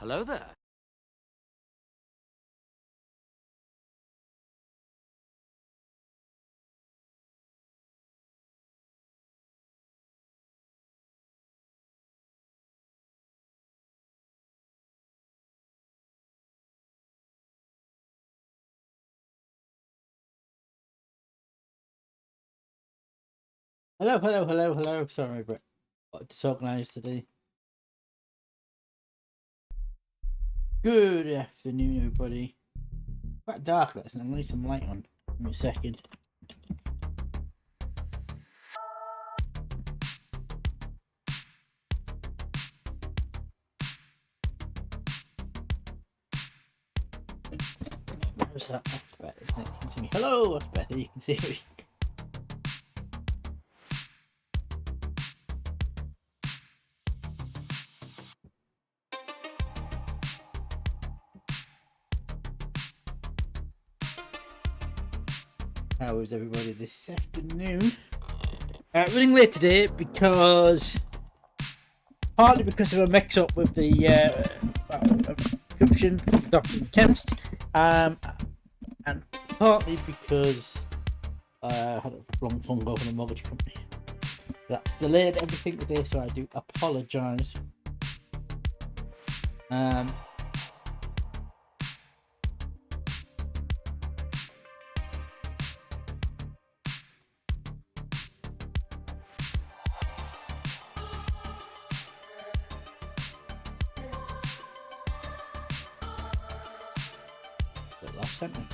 Hello there. Hello, hello, hello, hello. Sorry, but disorganized today. Good afternoon, everybody. Quite dark, that's. I'm gonna need some light on. Give me a second. How's that? That's better, isn't it? You can see me. Hello, that's better. You can see me. How is everybody this afternoon? Running late today because partly because of a mix-up with the prescription doctor and chemist, and partly because I had a long phone call from the mortgage company. That's delayed everything today, so I do apologise. But last sentence.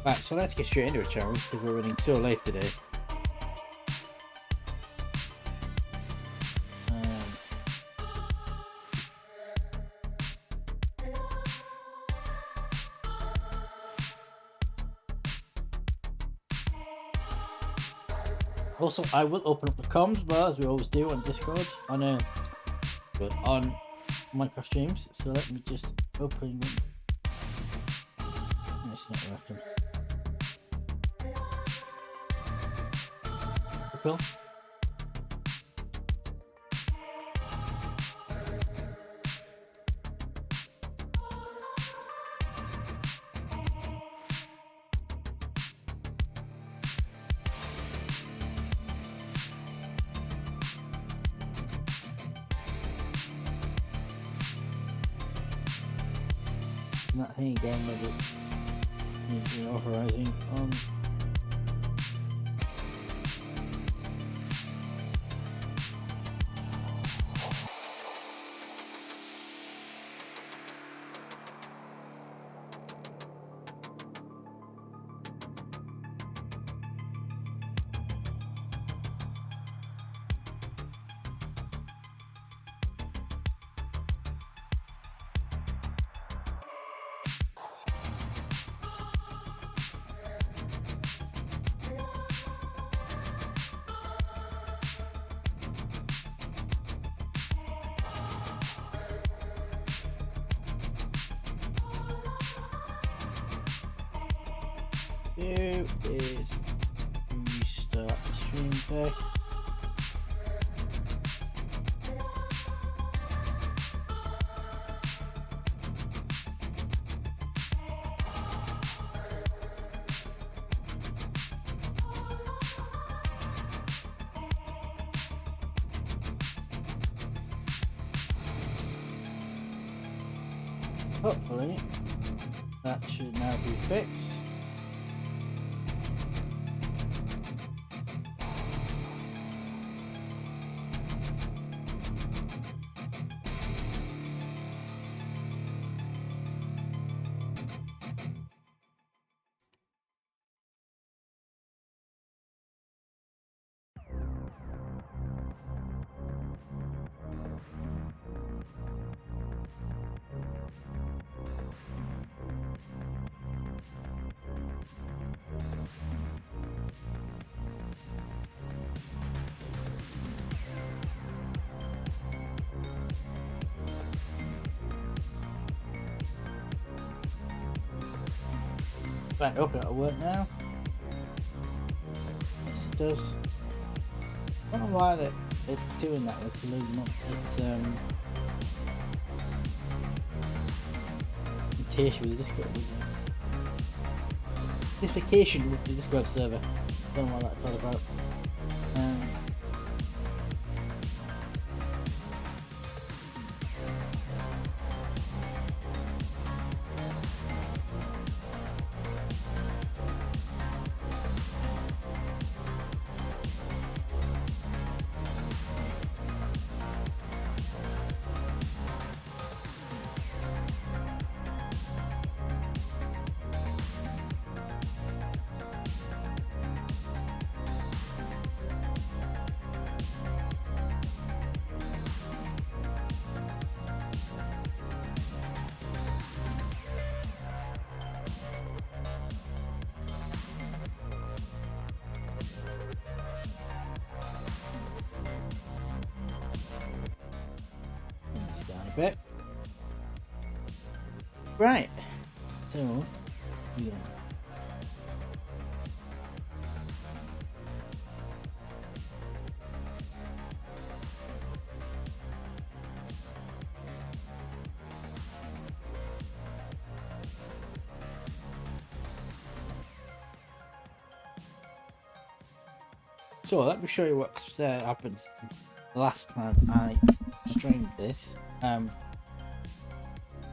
Right, so let's get straight into it, shall we? Because we're running so late today. Also, I will open up the comms bar as we always do on Discord on Minecraft streams. So let me just open them. It's not working. Cool. That thing again with it needs authorizing on. Here is restart the stream deck. Hopefully that should now be fixed. Right, okay, it'll work now. Yes, it does. I don't know why they're doing that. It's losing up. It's mutation with the Discord. This vacation with the Discord server. Don't know what that's all about. Down a bit. Right. So, yeah. So let me show you what's happened since the last time I streamed this.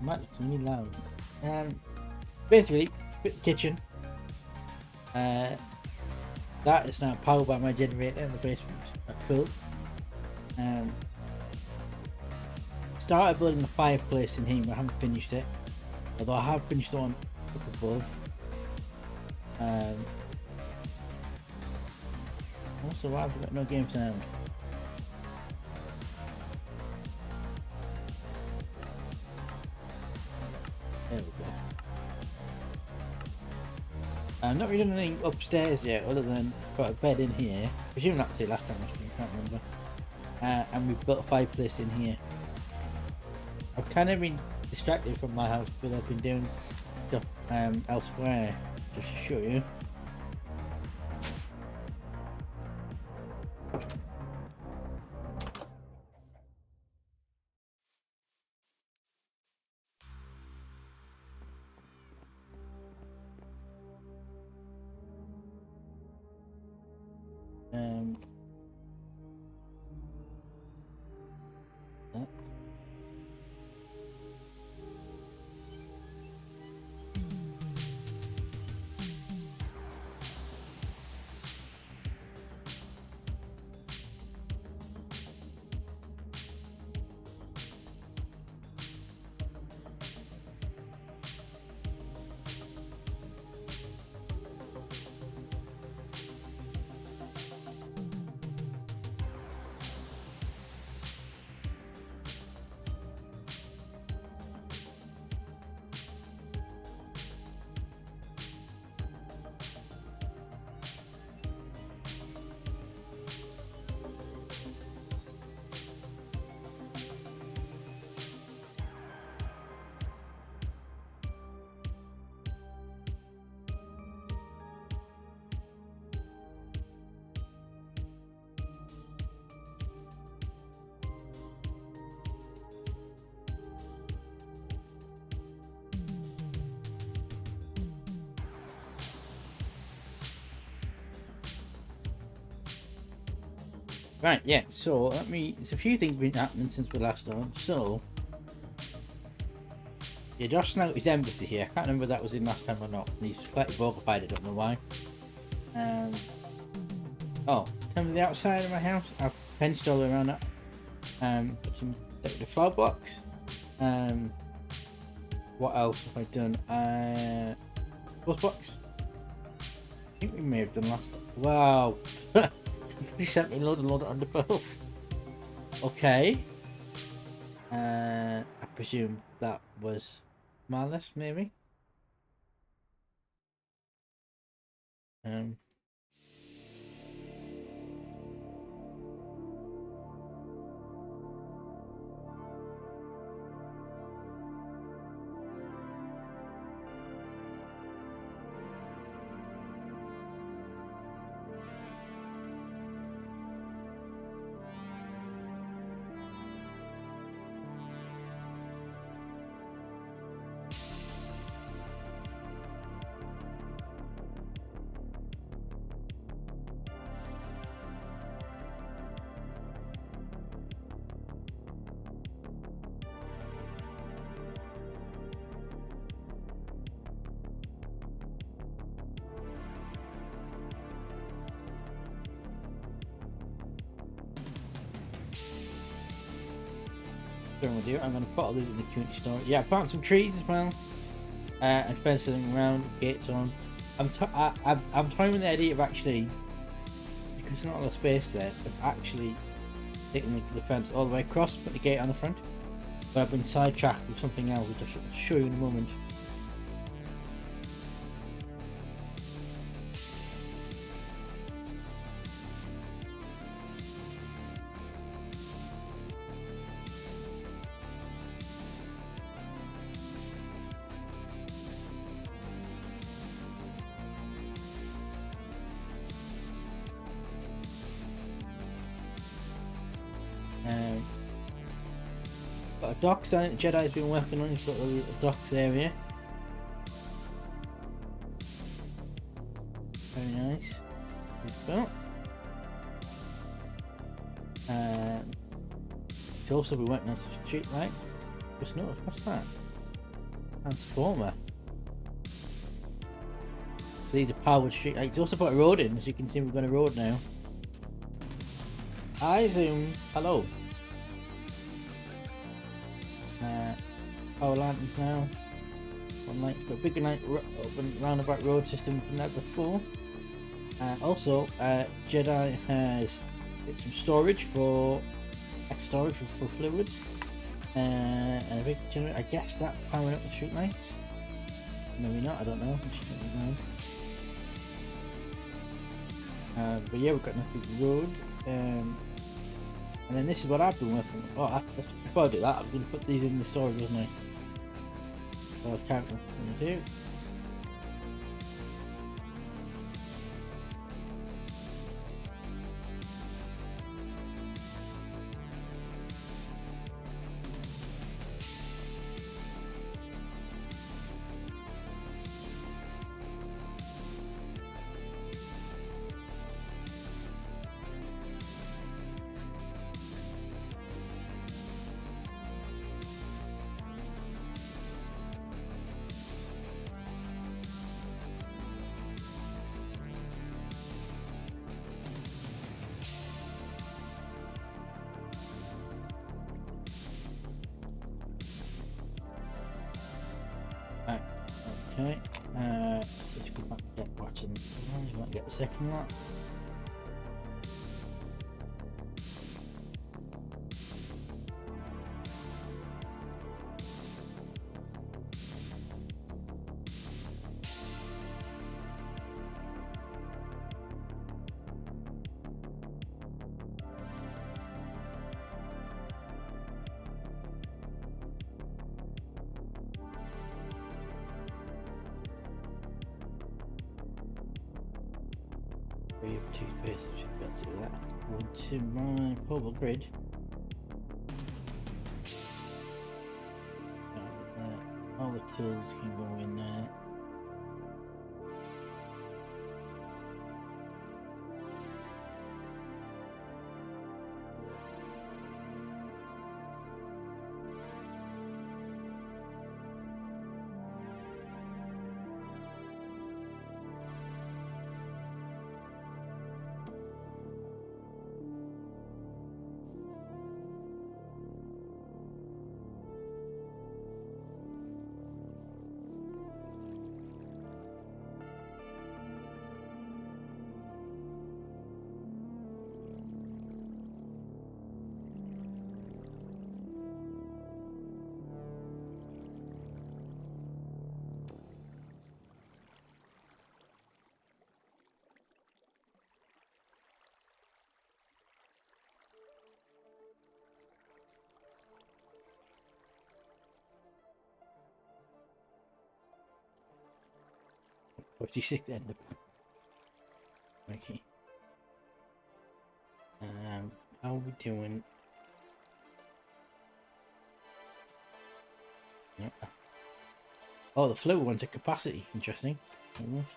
Might look really loud. Basically, kitchen. That is now powered by my generator in the basement. Cool. Started building the fireplace in here, but I haven't finished it. Although I have finished the one up above. Also, why have we got no game sound? There we go. I've not really done anything upstairs yet, other than put a bed in here. I presume that's it last time I can't remember. And we've built a fireplace in here. I've kind of been distracted from my house, but I've been doing stuff elsewhere, just to show you. Right, yeah, so there's a few things been happening since we last on. So, yeah, Josh Snout is embassy here. I can't remember if that was in last time or not. He's slightly bogified, I don't know why. Oh, in terms of the outside of my house, I've fenced all around that. Put some decorative flower blocks. What else have I done? Post box. I think we may have done last time. Wow. He sent me a load of underpearls. Okay. I presume that was Marlis, maybe. So I'm going to put all these in the community store. Yeah, plant some trees as well. And fence them around, gates on. I'm toying with the idea of actually, because there's not a lot of space there, of actually taking the fence all the way across, put the gate on the front. But I've been sidetracked with something else, which I'll show you in a moment. Got a docks down that Jedi's been working on. He's got a docks area. Very nice. He's also been working on some street light. Just noticed, what's that? Transformer. So these are powered street lights. He's also put a road in, as you can see we've got a road now. Hi Zoom, hello. Power lanterns now. One light, got a bigger light open roundabout road system than that before. Also, Jedi has some storage for fluids, and a big generator. I guess that's powering up the street lights. Maybe not. I don't know. But yeah, we've got enough big road. And then this is what I've been working on. Oh, before I do that, I'm going to put these in the storage, wasn't I? So I was counting what I'm going to do. Okay, so let's go back and get watching. You might get a second lot. Toothpaste, should be able to do that. Onto my portable grid. All the tools can go in there. What do you say then? Okay. How are we doing? Yeah. Oh, the flow one's at capacity. Interesting. Almost.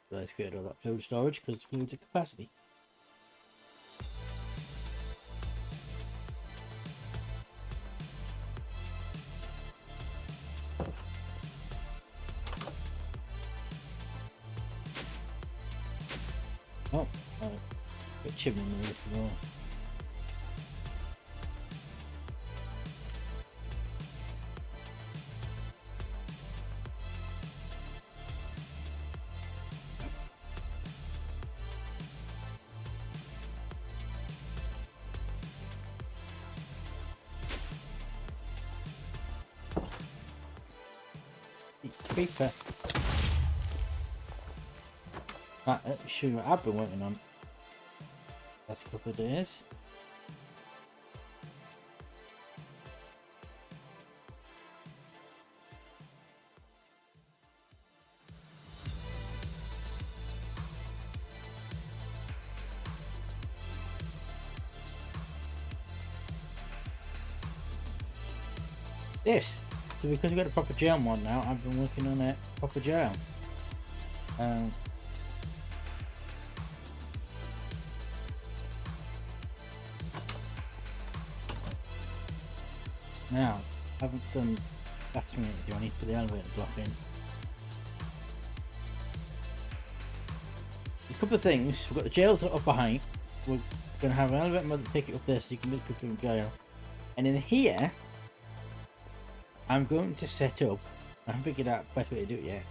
So let's create all that fluid storage because fluid's at capacity. Oh, got chimney in the roof as well. Creeper. Right, let me show you what I've been working on last couple of days. This. So because we've got a proper jail mod now, I've been working on a proper jail. Now, I haven't done bathroom yet, do I need to put the elevator block in? A couple of things, we've got the jails at upper height, we're going to have an elevator mod to take it up there so you can meet people in jail. And in here, I'm going to set up, I haven't figured out the best way to do it yet,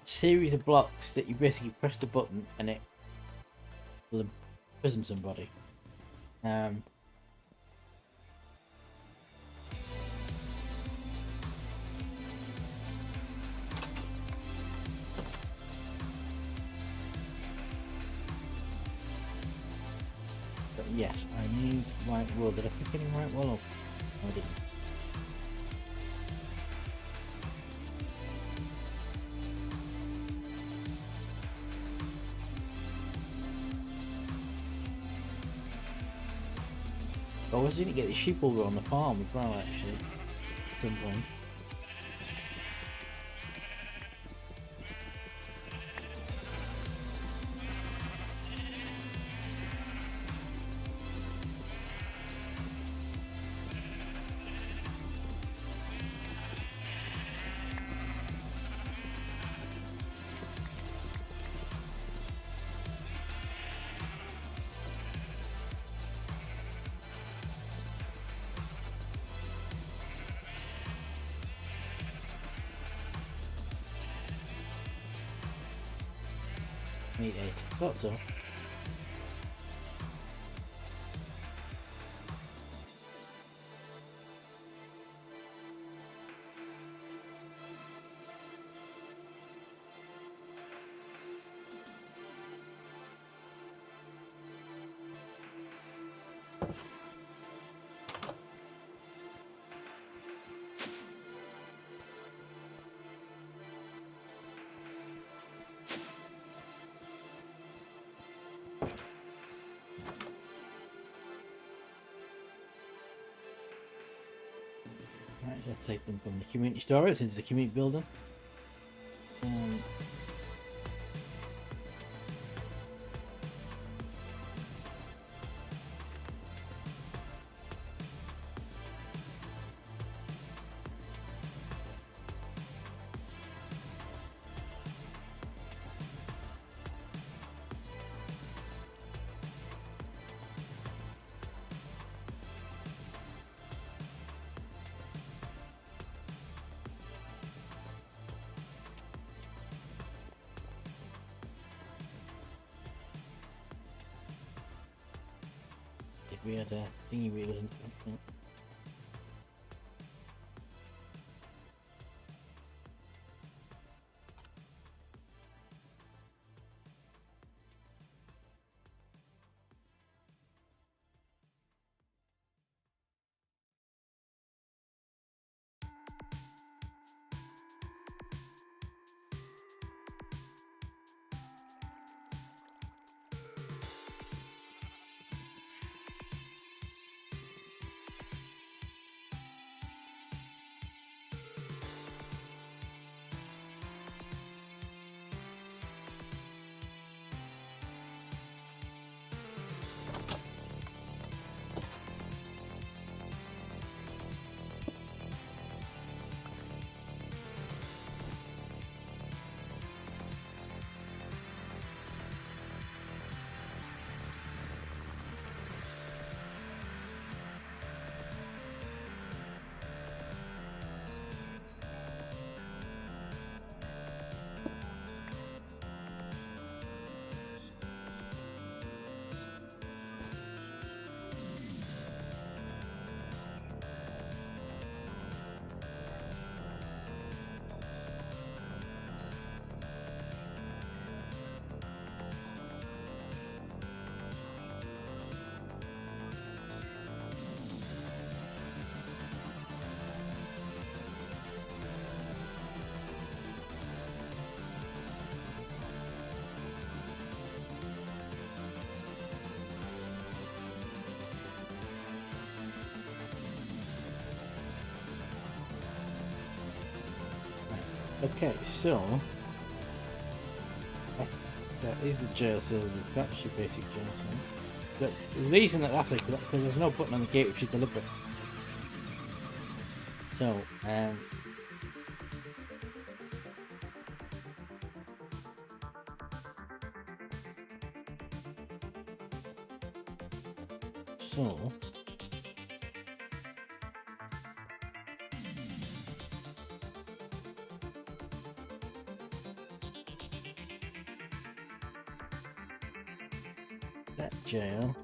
a series of blocks that you basically press the button and it will imprison somebody. But yes, I need white wool. Did I pick any white wool up? No, I didn't. I was going to get the sheep over on the farm as well, actually, at some point. Meat 8. Thought so. Right, I'll take them from the community storage since it's a community building. If we had a thingy wheel in something. Okay, so these are the jail cells we've got. Your basic jail cell. The reason that's like because there's no button on the gate which is deliberate. So so that jail.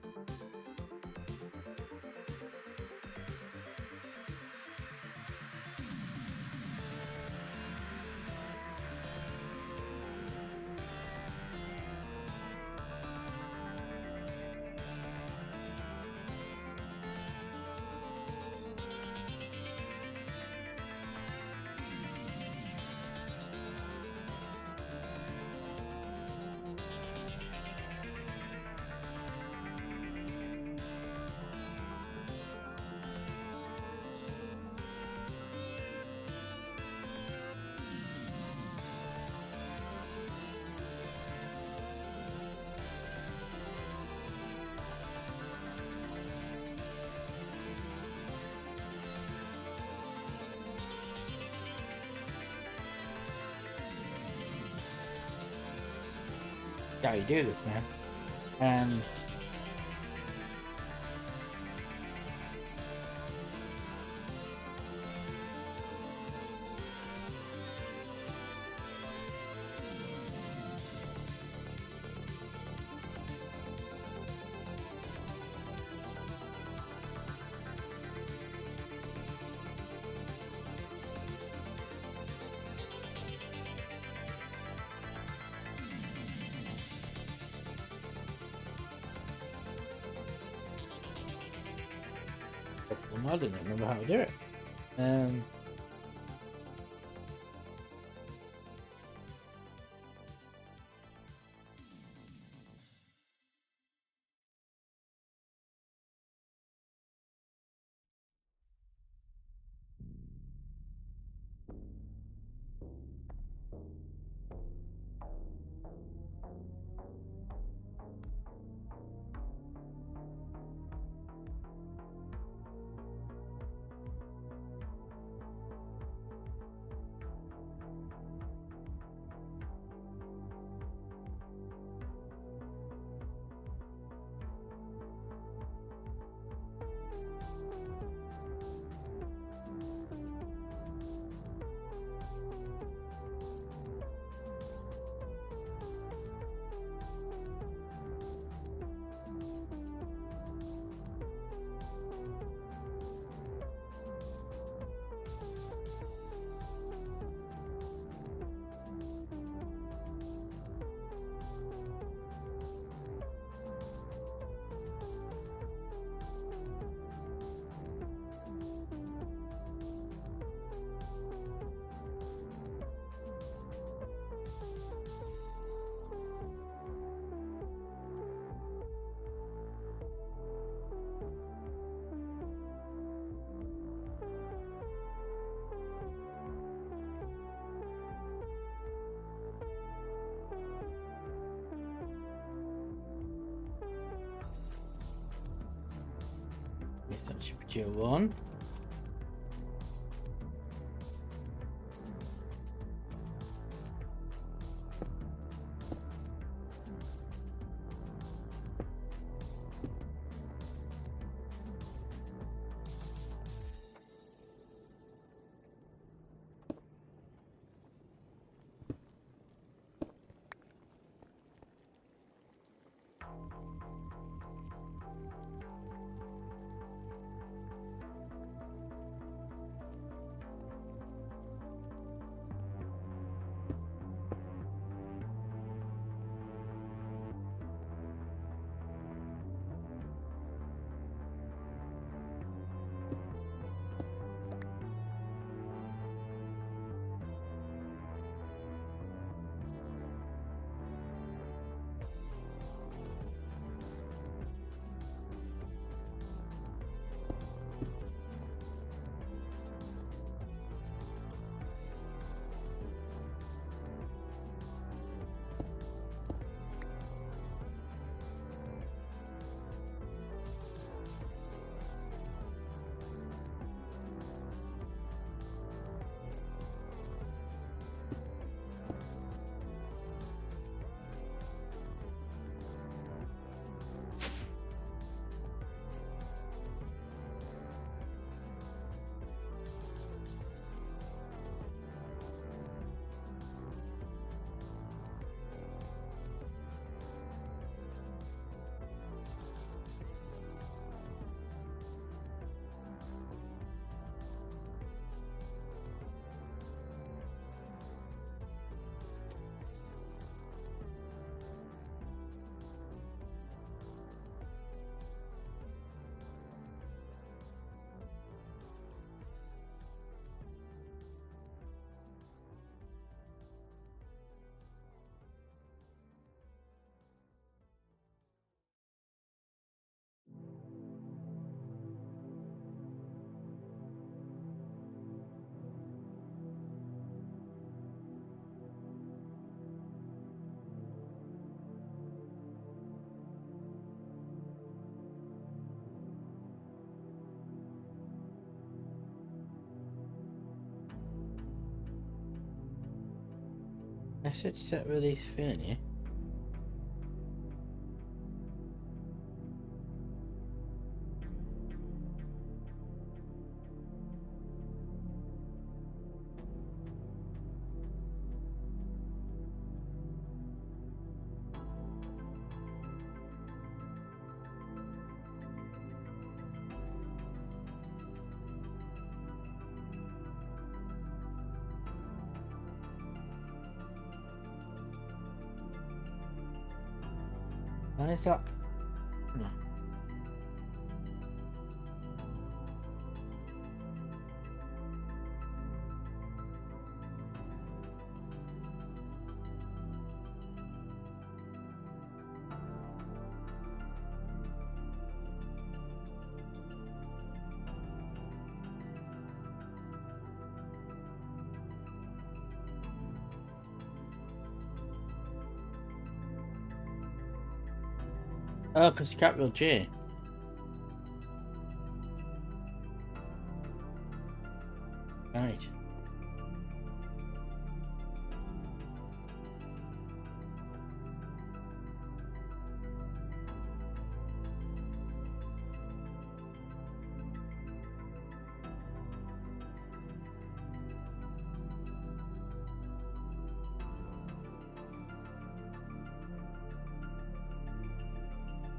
How you do this now? I didn't remember how to do it. Yes, that should be jail 1. Message set release failure. Why is that? No. Oh, because capital J. Right.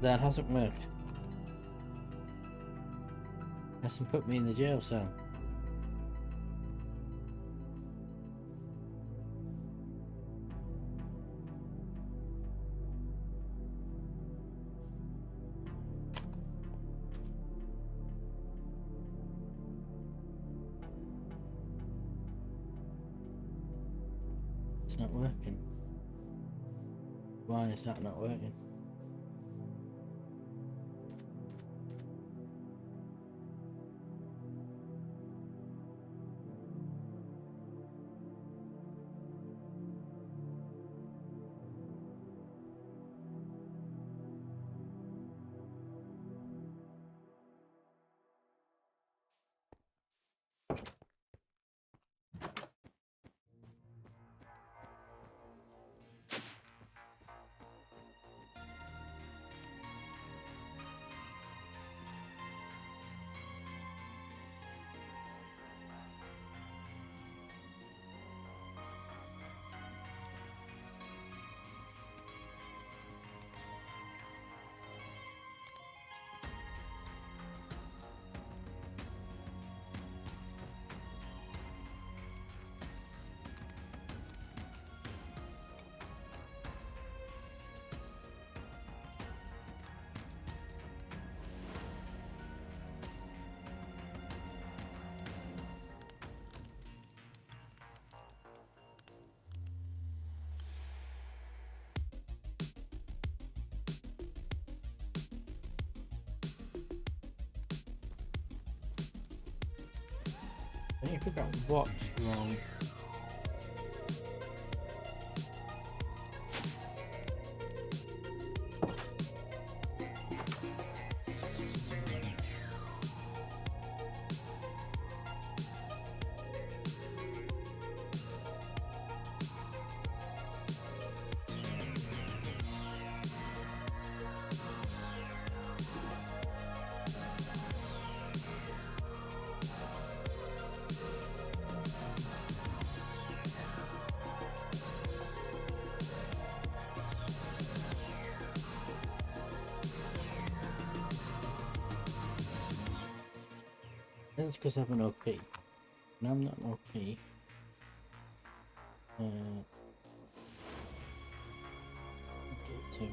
That hasn't worked. Hasn't put me in the jail cell. It's not working. Why is that not working? I need to figure out what's wrong. That's because I'm an OP. No, I'm not an OP. Go to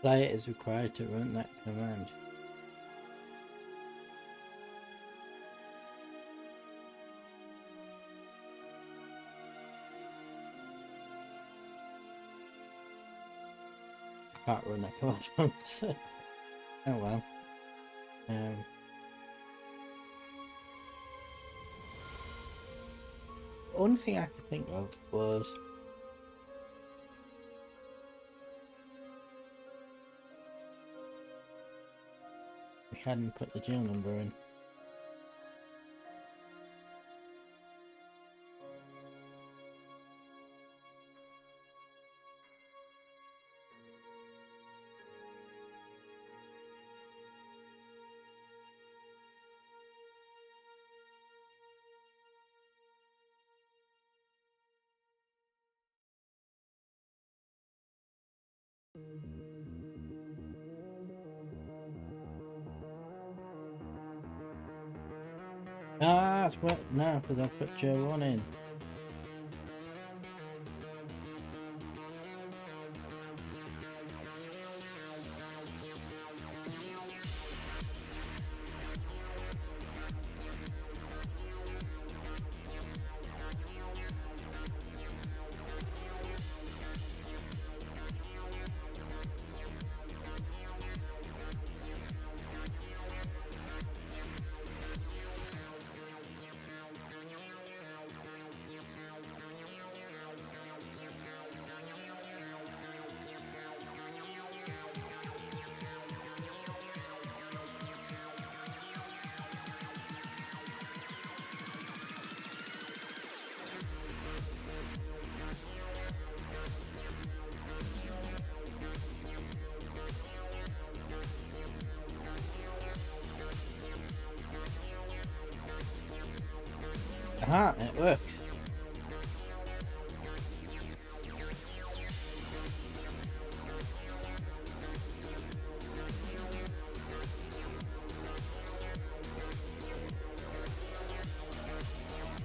player is required to run that command. Can't run that command. So, oh well. Only thing I could think of was we hadn't put the jail number in. Ah, it's worked now because I put Joe 1 in. Aha, it works.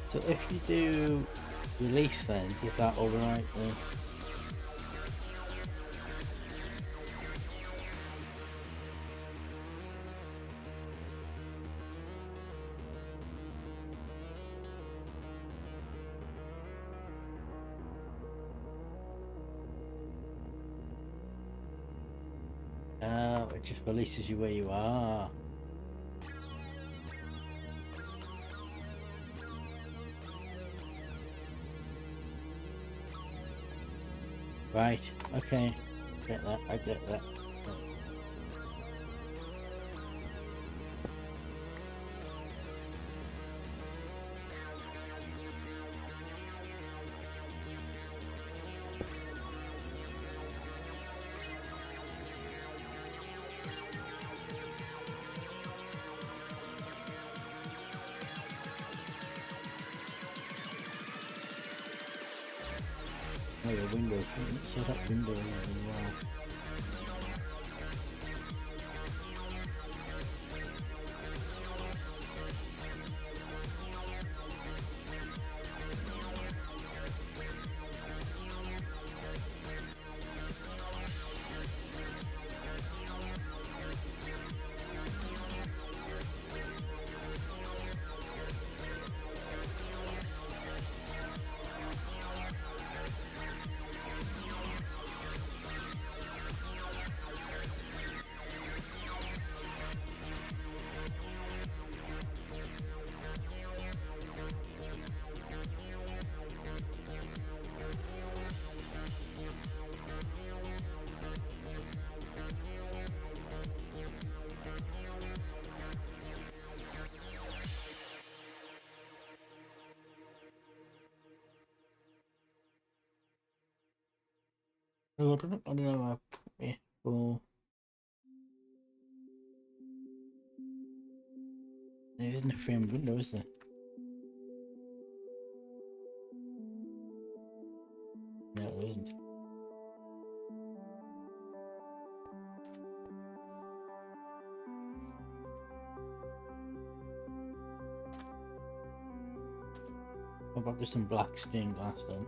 So if you do release then, does that overwrite the... it just releases you where you are. Right, okay. Get that, I get that. Oh, the window. Set up window as well. Oh, I don't know. Yeah. Oh, there isn't a framed window, is there? No, there isn't. What about just some black stained glass then?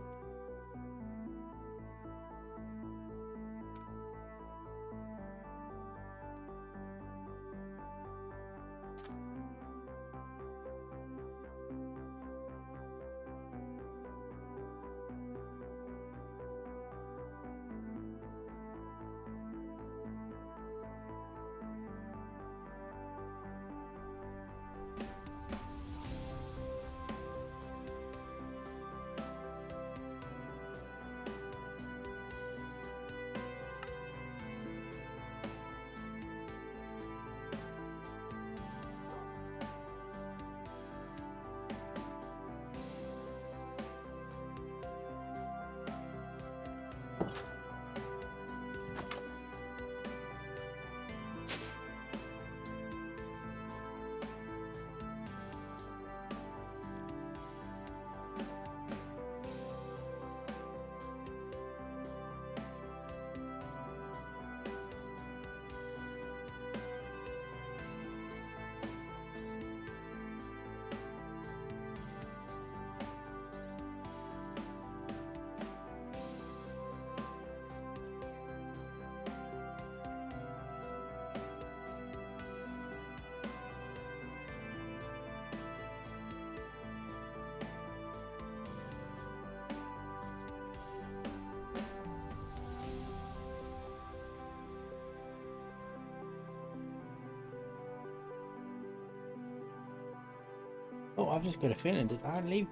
Oh, I've just got a feeling. Did I leave?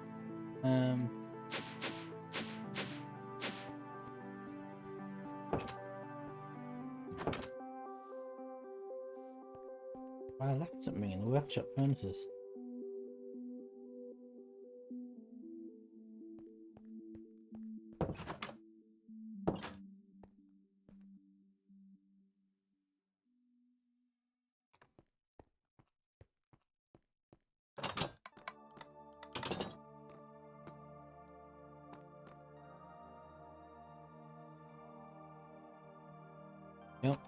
Um. I left something in the workshop furnaces. Yep.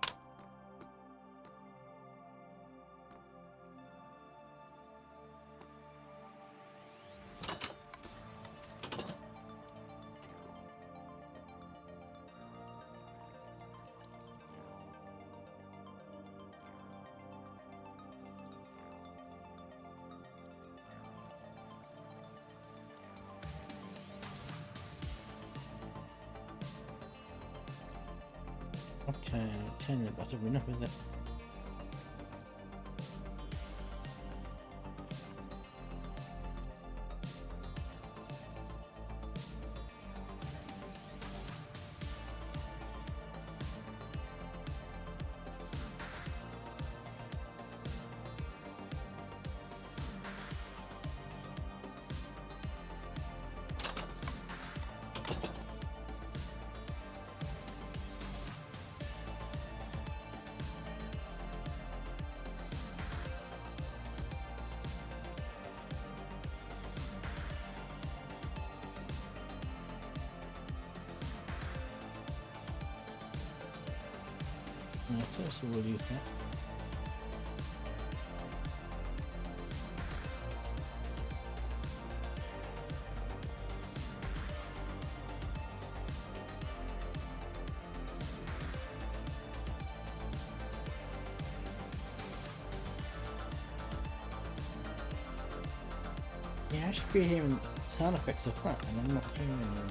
Not 10 that's enough, is it? No, it's also will use that. Yeah, I should be hearing sound effects of that, and I'm not hearing them.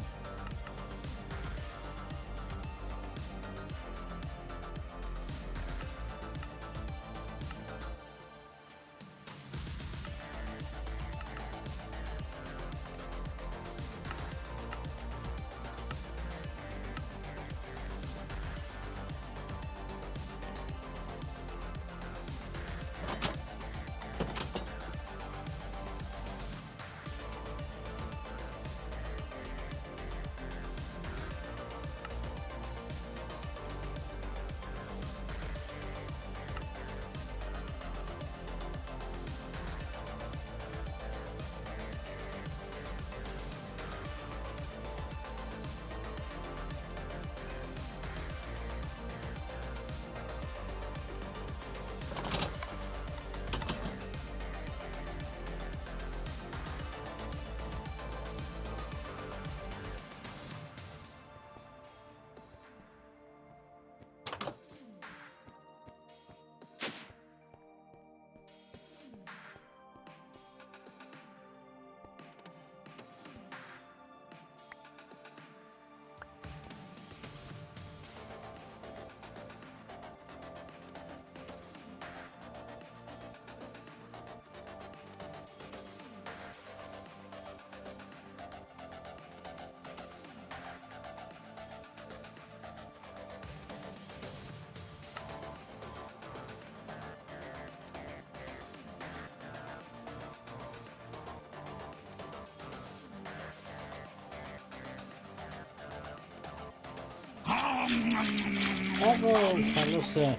Emerald! Hello, sir.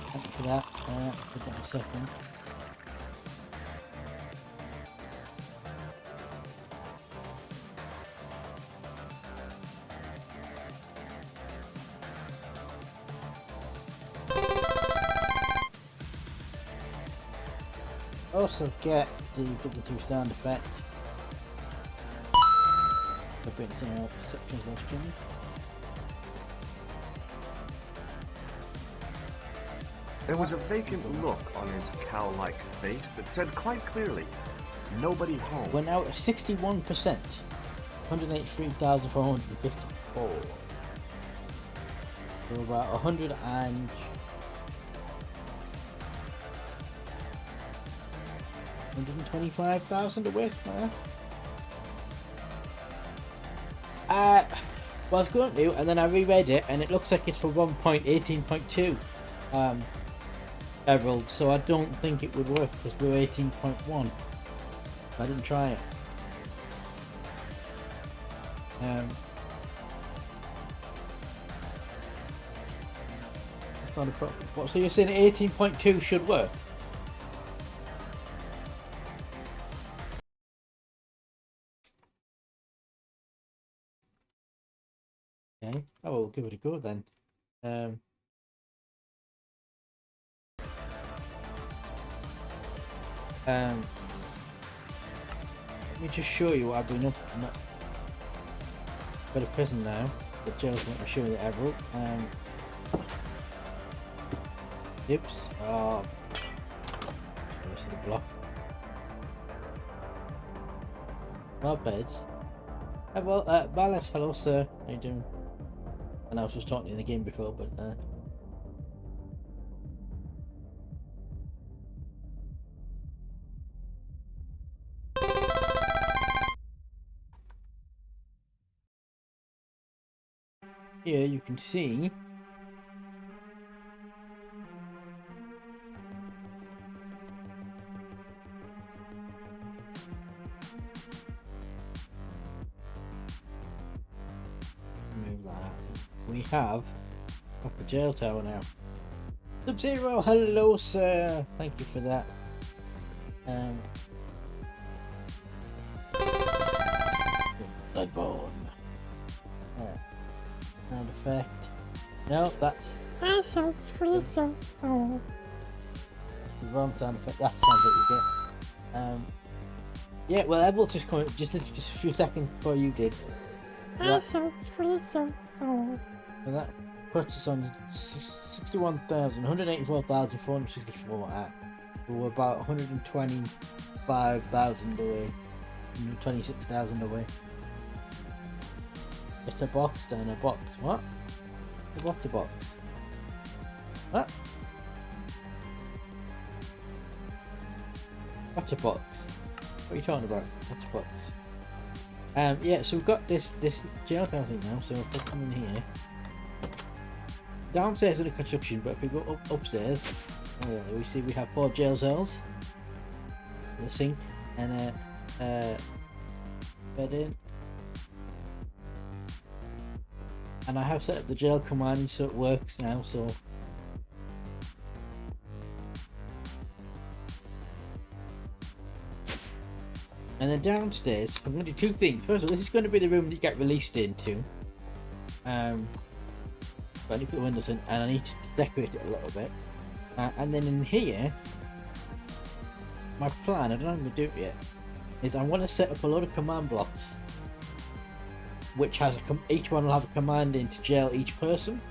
Thank you for that. Give that a second. Also get the W2 sound effect. For bringing up perception question. There was a vacant look on his cow-like face that said quite clearly, "Nobody home." We're now at 61%. 183,454. We're about 125,000 away from there. Well, I was going to, and then I reread it, and it looks like it's for 1.18.2 Emerald, so I don't think it would work because we're 18.1. I didn't try it. That's not a problem. What, so you're saying 18.2 should work? Okay. Oh, we'll give it a go then. Let me just show you what I've been up. Got a prison now. The jail's going to show you the Emerald. Oops. Oh. Rest of the block. More beds. Well, Ballas, hello sir. How you doing? And I was just talking in the game before, but here you can see move that. We have up a jail tower now. Sub-Zero, hello sir. Thank you for that. Bloodborne. Sound effect. No, that's the wrong sound effect. That's the sound that you get. Yeah, well, Emerald just coming just a few seconds before you did. So that puts us on 184,464 at. We're about 125,000 away. 126,000 away. It's a box down a box. What? What's a box? What? What's a box? What are you talking about? What's a box? Yeah, so we've got this jail tower thing now, so if we come in here. Downstairs under construction, but if we go upstairs, we see we have 4 jail cells. A sink and a bed in. And I have set up the jail command so it works now, so and then downstairs I'm going to do 2 things. First of all, this is going to be the room that you get released into. But I need to put the windows in and I need to decorate it a little bit. And then in here, my plan, I don't know how I'm going to do it yet, is I want to set up a lot of command blocks which has each one will have a command in to jail each person.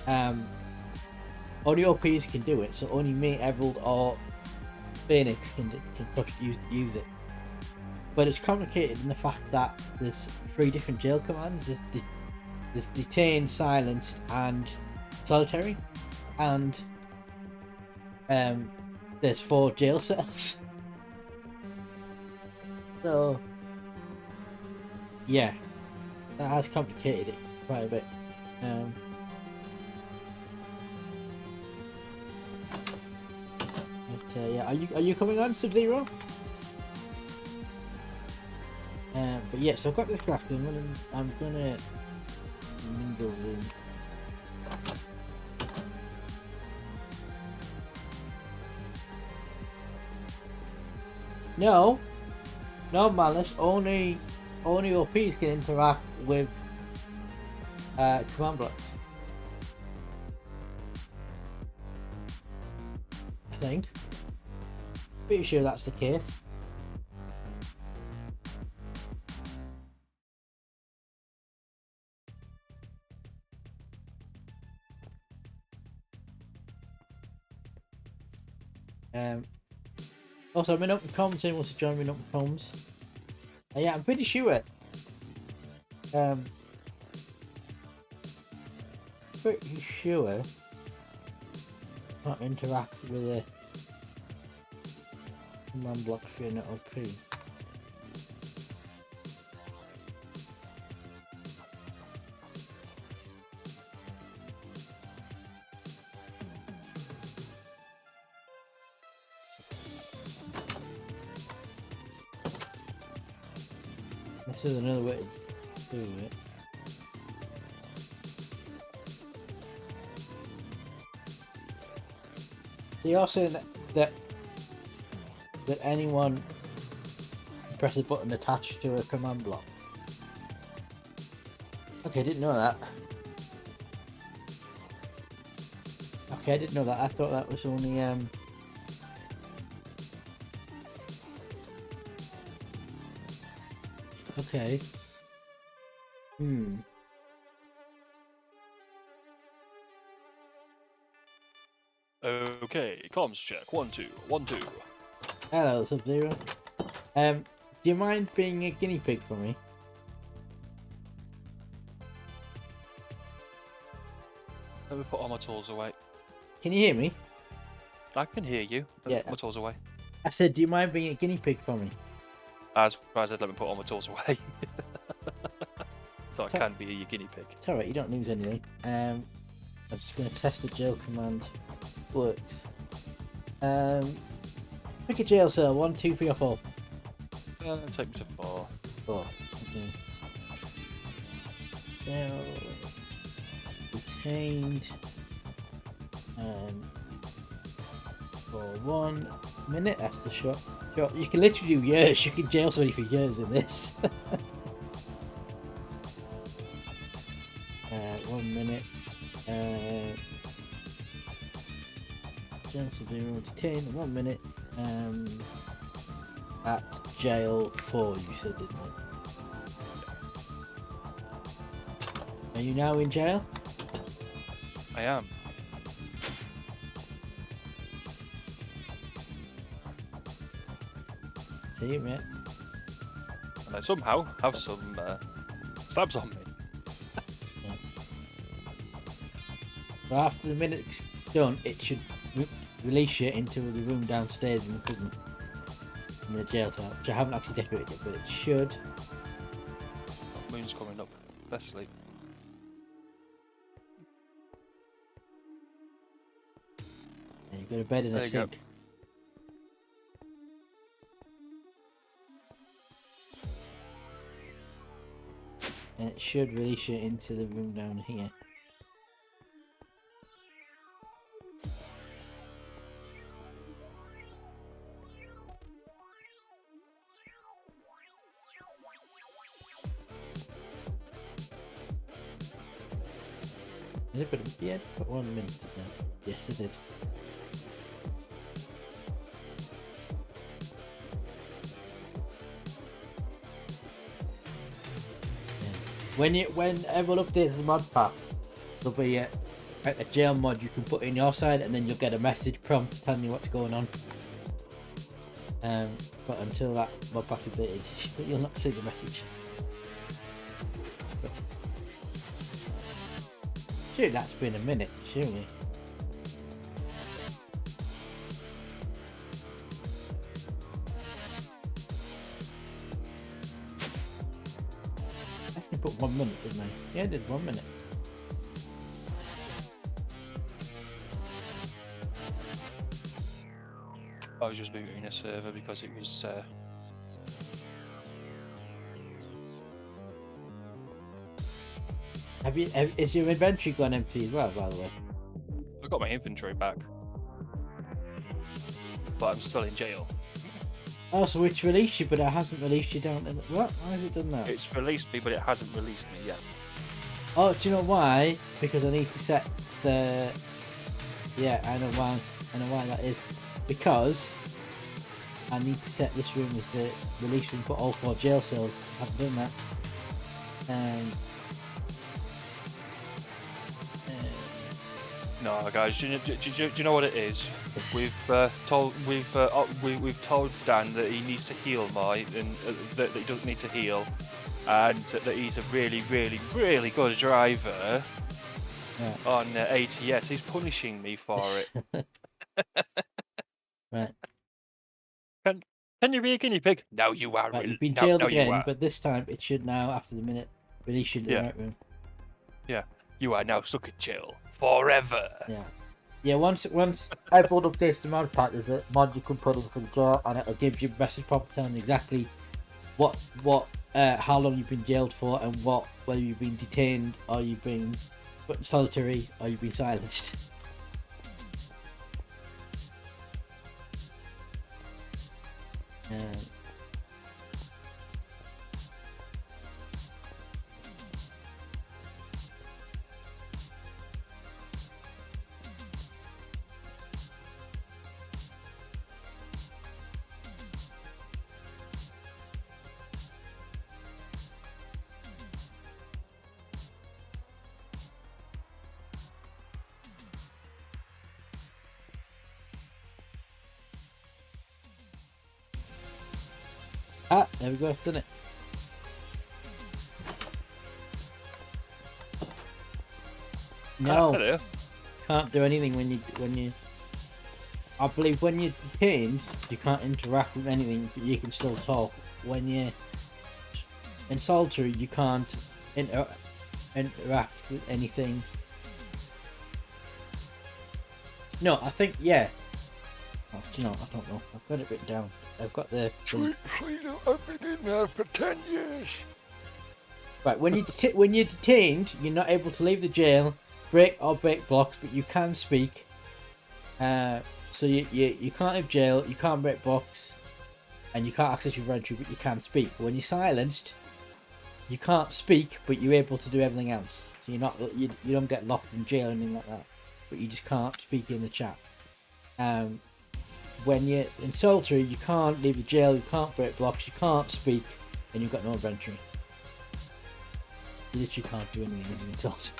Only OPs can do it, so only me, Emerald, or Phoenix can use it. But it's complicated in the fact that there's 3 different jail commands. There's detain, silenced, and solitary, and there's 4 jail cells. So yeah, that has complicated it quite a bit. But yeah, are you coming on, Sub-Zero? But yeah, so I've got this crafting, and I'm gonna No, no Malice. Only OPs can interact with command blocks. I think. Pretty sure that's the case. Also, I'm in Open Comms. Anyone wants to join me in Open Comms? Yeah, I'm pretty sure. Pretty sure. Not interact with a command block if you're not OP. This is another way to do it. So you're saying that anyone can press a button attached to a command block? Okay, I didn't know that. Okay, I didn't know that. I thought that was only Okay. Okay, comms check. 1 2 1 2. Hello, Sub-Zero. Do you mind being a guinea pig for me? Let me put all my tools away. Can you hear me? I can hear you. Let me put my tools away. I said, do you mind being a guinea pig for me? I was surprised I'd let me put all my tools away. So I can be your guinea pig. It's alright, you don't lose anything. I'm just going to test the jail command works. Pick a jail cell, 1, 2, 3 or 4. Take me to 4. 4. Okay. Jail retained for 1 minute. That's the shot. You can literally do years. You can jail somebody for years in this. 1 minute. Jail Sub-Zero detained 1 minute. At jail 4, you said, didn't you? Are you now in jail? I am. See you, mate. And I somehow have some slabs on me. So after the minute's done, it should release you into the room downstairs in the prison. In the jail tower, which I haven't actually decorated yet, but it should. Moon's coming up. Best sleep. And you've got a bed and There a you go. sink. And it should release you into the room down here. Yeah, put 1 minute there. Yes, I did. Yeah. Whenever we'll update the mod pack, there'll be a jail mod you can put in your side, and then you'll get a message prompt telling you what's going on. But until that mod pack is updated, you'll not see the message. Surely that's been a minute, surely. I can put 1 minute, didn't I? Yeah, I did 1 minute. I was just booting a server because it was. Is your inventory gone empty as well, by the way? I got my inventory back, but I'm still in jail. Oh, so it's released you, but it hasn't released you down in the... What? Why has it done that? It's released me, but it hasn't released me yet. Oh, do you know why? Because I need to set the... Yeah, I know why. I know why that is. Because I need to set this room as the release room for all 4 jail cells. I haven't done that. No, guys, do you know what it is? We've told Dan that he needs to heal more, and that he doesn't need to heal, and that he's a really, really, really good driver Yeah. on ATS. He's punishing me for it. Right. Can you be a guinea pig? No, you are. Right, you've been no, jailed no, you again, are. but this time it should now, after the minute, release you to the Yeah. right room. Yeah, you are now stuck in jail forever. Yeah. Yeah, once everyone updates the mod pack, there's a mod you can put in for the jail, and it'll give you a message prompt telling you exactly how long you've been jailed for, and whether you've been detained or you've been put in solitary or you've been silenced. There we go, I've done it. No, Hello. can't do anything when you. I believe when you're detained, you can't interact with anything, but you can still talk. When you're in solitary, you can't interact with anything. No, I think yeah. Oh, do you know? I don't know. I've got it written down. I've got the. Sweet freedom, I've been in there for 10 years. Right, when you're detained, you're not able to leave the jail, break blocks, but you can speak. So you can't leave jail, you can't break blocks, and you can't access your inventory, but you can speak. When you're silenced, you can't speak, but you're able to do everything else. So you don't get locked in jail or anything like that, but you just can't speak in the chat. When you're in solitary, you can't leave the jail, you can't break blocks, you can't speak, and you've got no inventory. You literally can't do anything in solitary.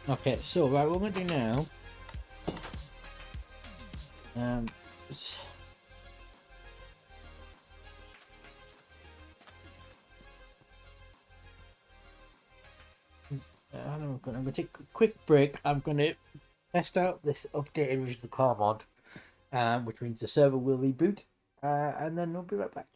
Okay, so right, what I'm gonna do now. I'm gonna take a quick break. I'm gonna test out this updated version of the car mod, which means the server will reboot, and then we'll be right back.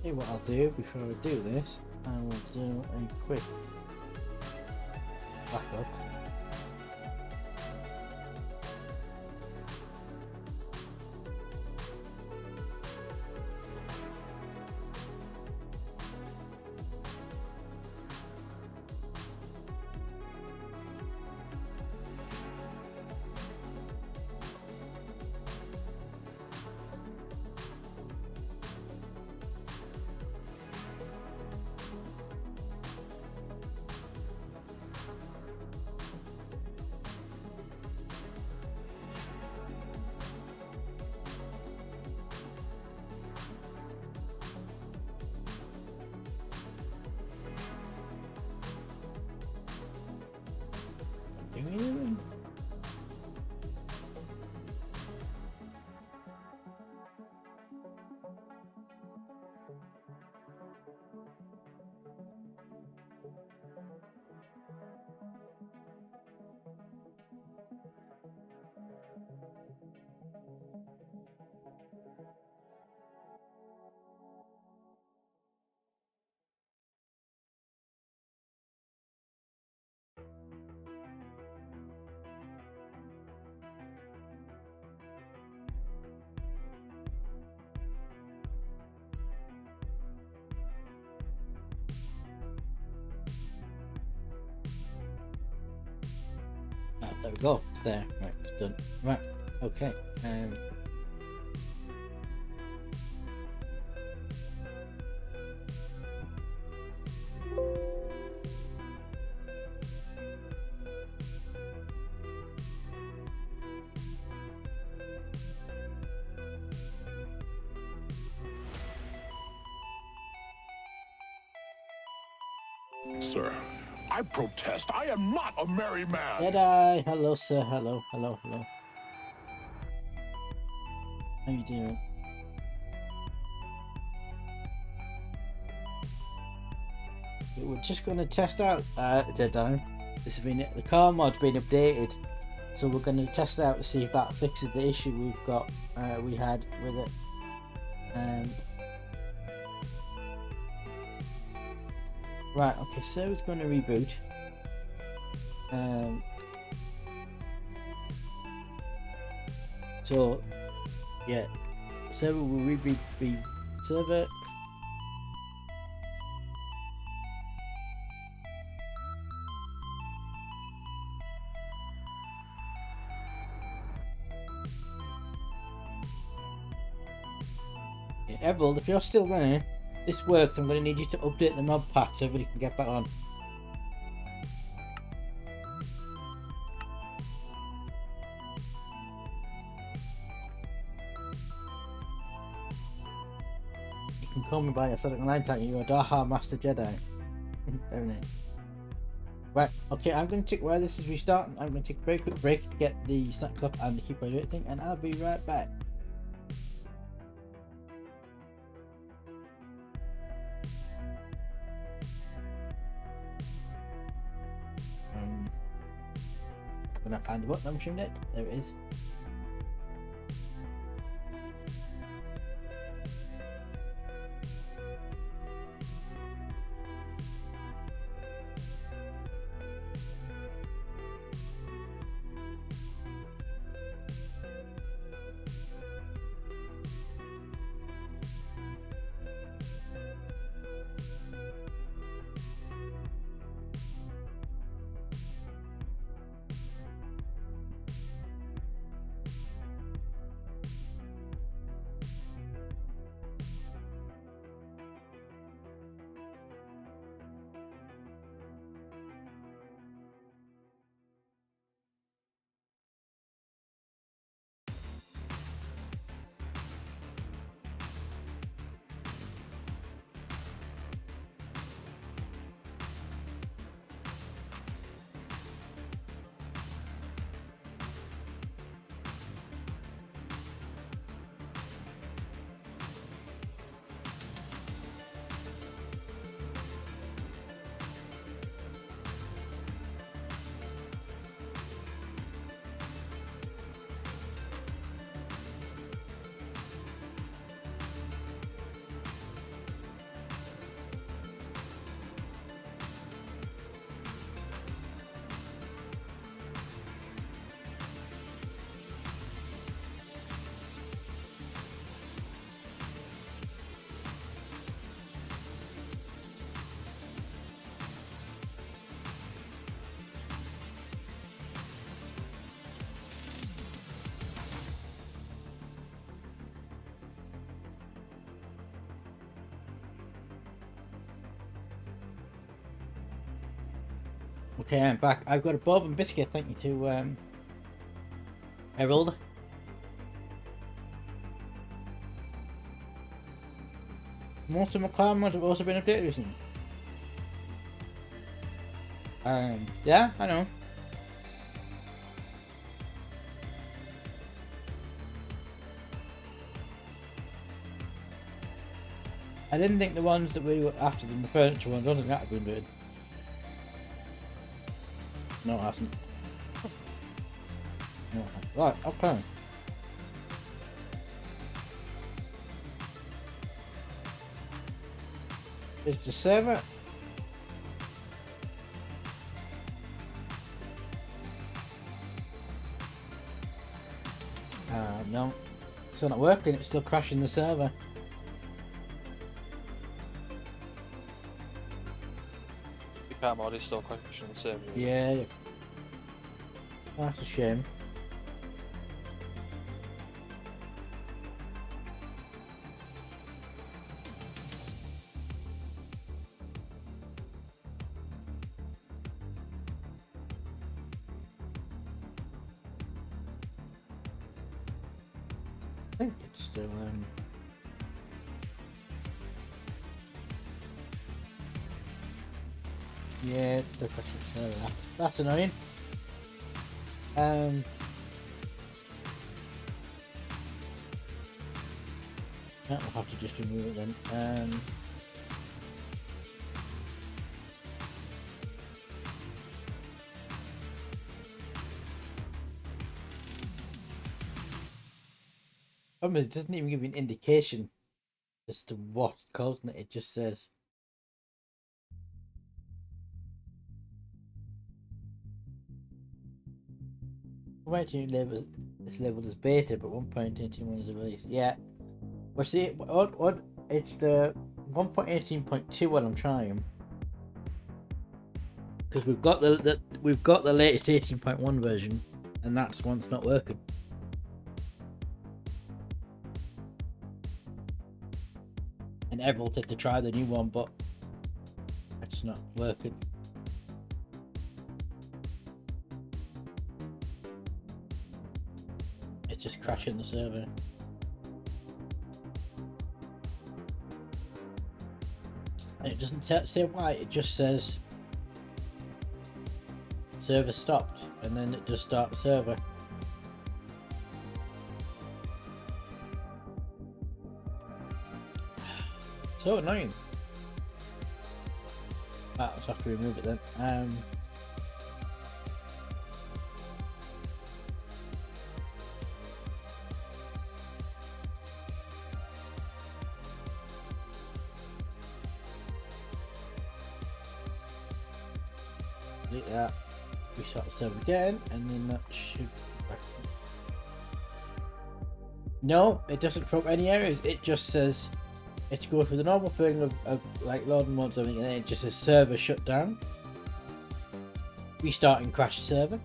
Hey, what I'll do before I do this, I will do a quick backup. Doing anything? Ah, there we go. It's there. Right, it's done. Right. Okay. Sir, I protest. I am not a merry man. Jedi, hello, sir. Hello, hello, hello. How you doing? We're just going to test out Jedi. This has been the car mod's been updated, so we're going to test it out to see if that fixes the issue we've got. We had with it. Right. Okay. So it's going to reboot. So yeah, server will reboot. Server. Emerald, if you're still there, this works. I'm going to need you to update the mod pack so everybody can get back on. You can call me by your Sonic Online tag. You're a Daha Master Jedi. Very nice. Right, okay, I'm going to take, while this is restarting, I'm going to take a very quick break to get the snack cup and the keep on thing, and I'll be right back. When I find the button, I'm assuming it. There it is. Okay, I'm back. I've got a Bob and biscuit. Thank you to Harold. Most of my comments have also been updated recently. Yeah, I know. I didn't think the ones that we were after the furniture ones, I don't think that had been good. No, it hasn't. No, it hasn't. Right, okay. Is the server? No. It's still not working, it's still crashing the server. The car mod is still crashing the server. Yeah. That's a shame. I think it's still yeah, it's still crashing the server. That's annoying. Yeah, we'll have to just remove it then. It doesn't even give you an indication as to what's causing it. It just says waiting label is labeled as beta, but 1.18.1 is a release. Yeah. Well, see, what it's the 1.18.2 what I'm trying, because we've got the latest 18.1 version, and that's one that's not working. And everyone said to try the new one, but it's not working. It's just crashing the server. And it doesn't say why, it just says server stopped, and then it does start the server. So annoying. I'll just have to remove it then. Delete that. Restart the server again, and then that should be back. No, it doesn't throw up any errors. It just says it's go through the normal thing of like loading mods and everything, and then it just says server shut down. Restarting crash server.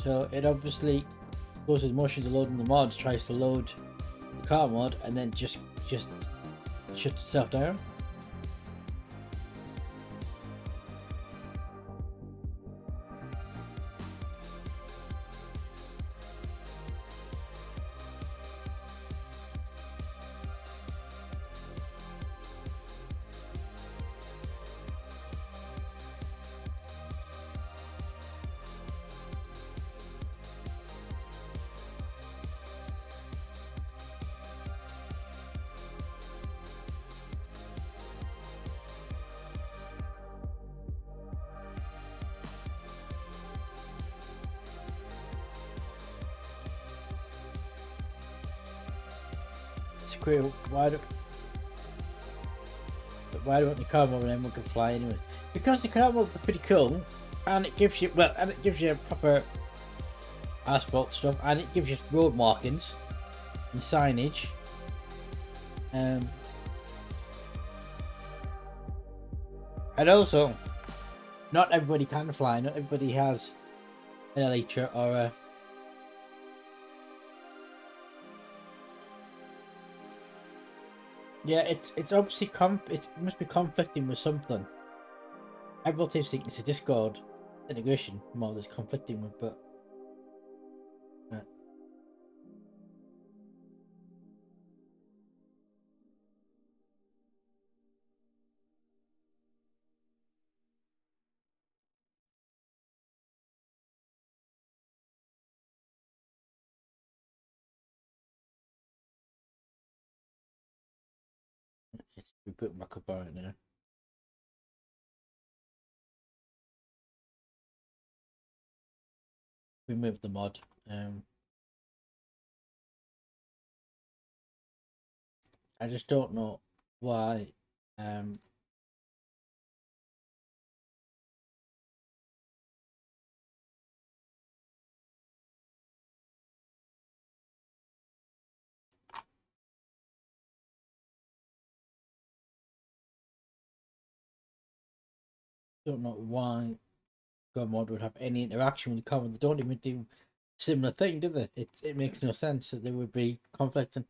So it obviously goes through the motion of loading the mods, tries to load the car mod, and then just shuts itself down. Cool. Why don't the car mode and everyone can fly anyways? Because the car mode is pretty cool, and it gives you proper asphalt stuff, and it gives you road markings and signage. And also, not everybody can fly. Not everybody has an Elytra or a Yeah, it's obviously it must be conflicting with something. Everyone thinking it's a Discord integration more that's conflicting with, but yeah. We put back up on it now. Remove the mod. I just don't know why. Don't know why God mod would have any interaction with the common. They don't even do similar thing, do they? It makes no sense that they would be conflicting.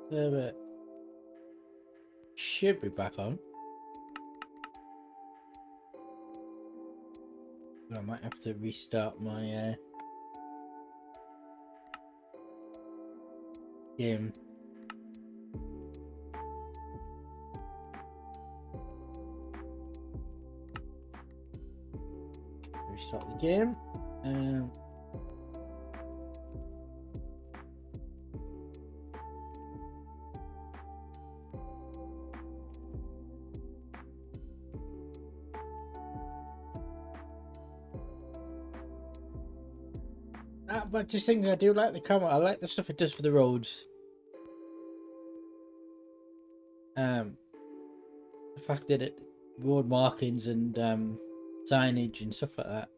But should be back on. I might have to restart my game. Restart the game. But just thinking, I do like the camera. I like the stuff it does for the roads. The fact that it road markings and signage and stuff like that.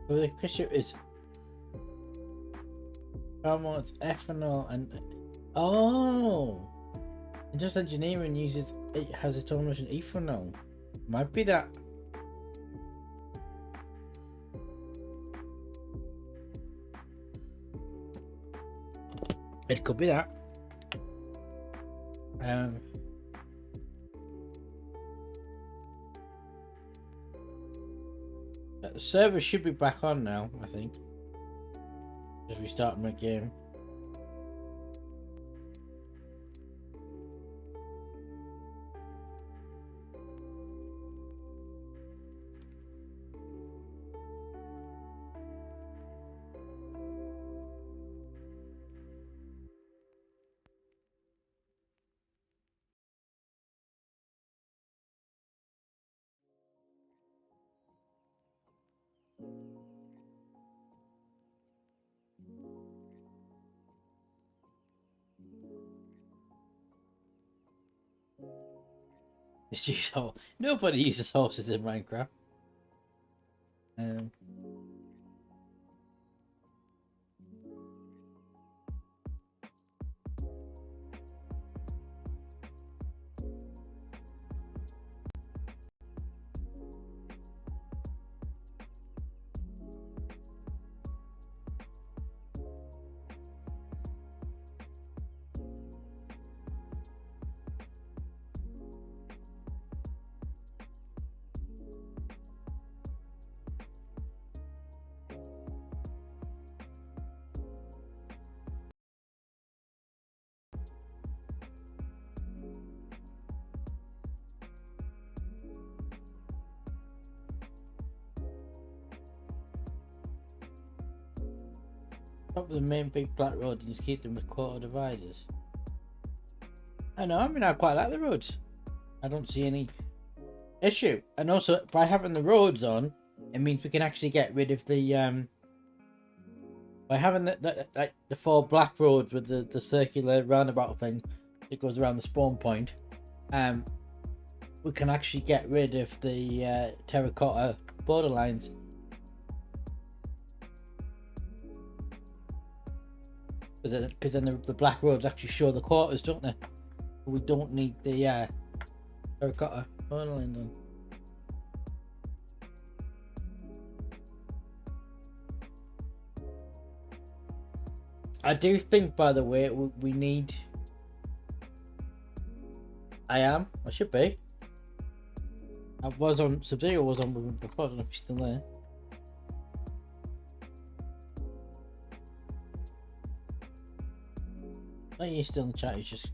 Well, the picture is almost ethanol and and just engineering has its own version ethanol. Might be that. It could be that. The server should be back on now, I think. Just restarting my game. Nobody uses horses in Minecraft. Top of the main big black roads and just keep them with quarter dividers. I know, I quite like the roads. I don't see any issue. And also, by having the roads on, it means we can actually get rid of the By having like the 4 black roads with the circular roundabout thing that goes around the spawn point, we can actually get rid of the terracotta borderlines. Because then the black roads actually show the quarters, don't they? We don't need the terracotta borderline done. I do think, by the way, we need. I should be. I was on Sub-Zero was on with him before. I don't know if he's still there. Oh, he's still in the chat. He's just.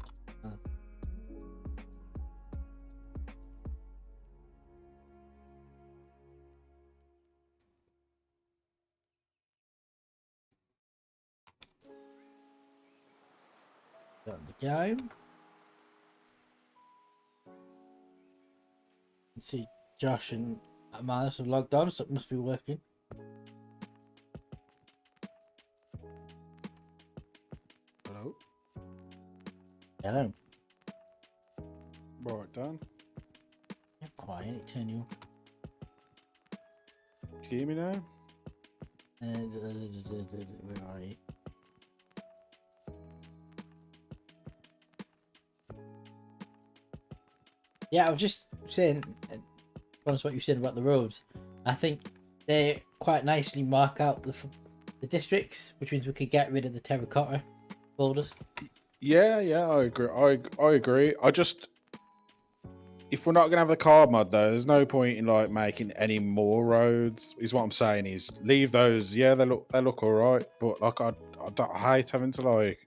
Got the game. See, Josh and Amalis have logged on, so it must be working. Hello? Hello. Right, Dan. You're quiet, turn you. Can you hear me now? Where are you? Yeah, I was just saying, on what you said about the roads, I think they quite nicely mark out the districts, which means we could get rid of the terracotta borders. Yeah, I agree. I agree. I just, if we're not gonna have the car mod though, there's no point in like making any more roads. Is what I'm saying is leave those. Yeah, they look alright, but like I hate having to like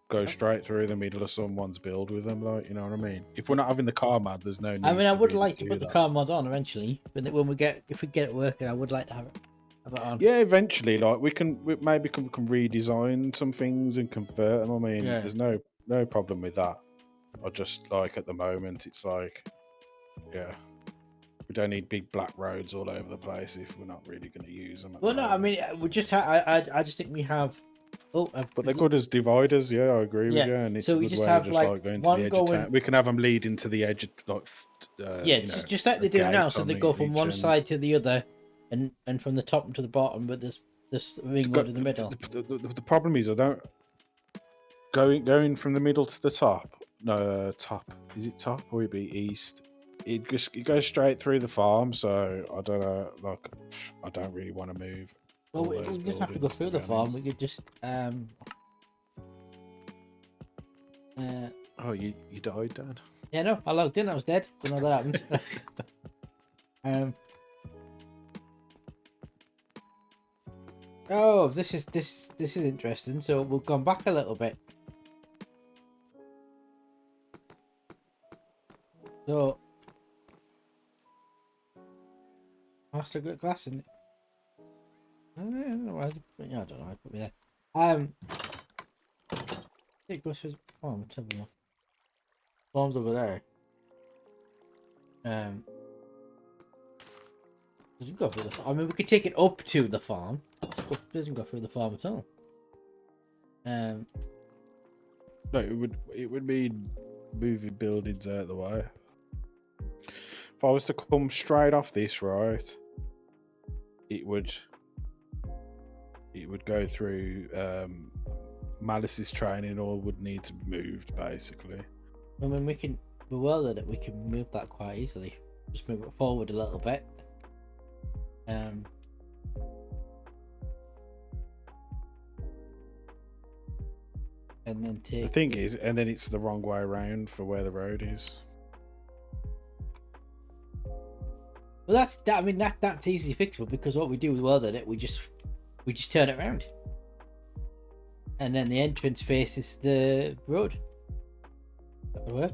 go straight through the middle of someone's build with them, like, you know what I mean? If we're not having the car mod, there's no need. I mean, I would really like to do put the that. car mod on eventually, but if we get it working, I would like to have it on. Yeah, eventually, like we maybe can redesign some things and convert them. I mean, Yeah. there's no problem with that. I just like at the moment, it's like, yeah, we don't need big black roads all over the place if we're not really going to use them. Well, no, I mean, we just I just think we have. But they're good as dividers. Yeah, I agree with you. And it's so a we good just way have of just like going to one the edge going. of town. We can have them lead into the edge of like. Yeah, you know, just like they a do now. gate So on they go from each one end. side to the other, and from the top to the bottom, with this ring road in the middle. The problem is I don't going from the middle to the top. No, top. Is it top or would it be east? It goes straight through the farm. So I don't know. Like, I don't really want to move. Well, all we those just have to go buildings, through to the be farm. We honest. could just Oh, you died, Dan. Yeah, no, I logged in. I was dead. Don't know that happened. Oh, this is interesting. So we've gone back a little bit. So that's a good glass, isn't it? I don't know why. Yeah, I don't know. I put me there. It goes through the farm. Let's have a look. Farm's over there. Doesn't go through the farm. I mean, we could take it up to the farm. It doesn't go through the farm at all. No, it would mean moving buildings out of the way. If I was to come straight off this, right, it would go through Malice's training, or would need to be moved basically. I mean, we can move that quite easily. Just move it forward a little bit. And then take. The thing is, and then it's the wrong way around for where the road is. Well, that's that. I mean, that's easily fixable, because what we do with World Edit, we just turn it around, and then the entrance faces the road. That'll work.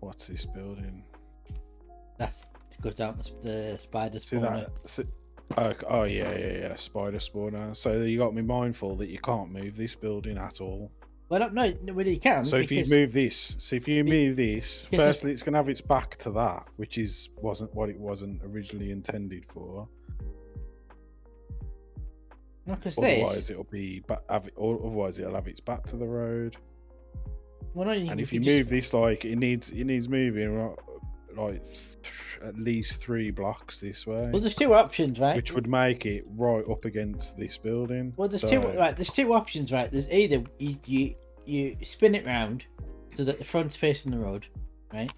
What's this building? That's goes down the spider See spawner. that? Oh yeah, spider spawner. So you got me mindful that you can't move this building at all. Well, no, well, you can. So if you because- move this, because firstly it's going to have its back to that, which wasn't what it wasn't originally intended for. No, because Otherwise this. it'll be otherwise it'll have its back to the road. Well, no, And if we you could just- move this, like it needs moving like at least 3 blocks this way, Well, there's 2 options, right? which would make it right up against this building. Well, there's So- 2 right. There's 2 options, right? There's either you spin it round so that the front's facing the road, right?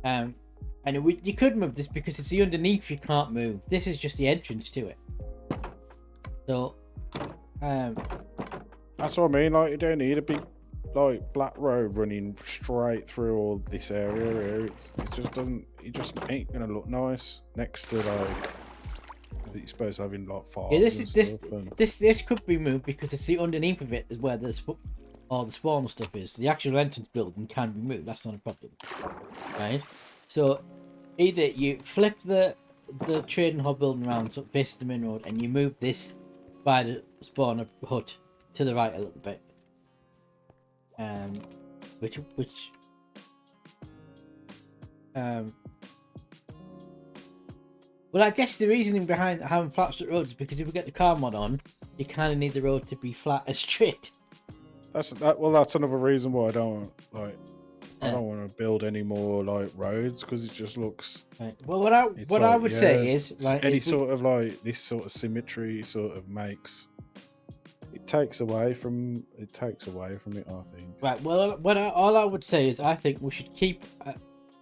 And you could move this because it's the underneath you can't move. This is just the entrance to it. So, That's what I mean. Like you don't need a big like black road running straight through all this area here. It just doesn't. It just ain't gonna look nice next to like. You're supposed to having like farms. yeah, this and is this stuff, and- this could be moved because it's the underneath of it is where the spawn stuff is. The actual entrance building can be moved. That's not a problem, right? So either you flip the trading hall building around so it faces the main road, and you move this by the spawner hut to the right a little bit, which well, I guess the reasoning behind having flat straight roads is because if we get the car mod on, you kind of need the road to be flat and straight. That's another reason why I don't like. I Yeah. don't want to build any more like roads because it just looks. Right. Well, what I It's what I like, would yeah, say is it's like any is we- sort of like this sort of symmetry sort of makes. It takes away from it. I think. right. Well, all I would say is I think we should keep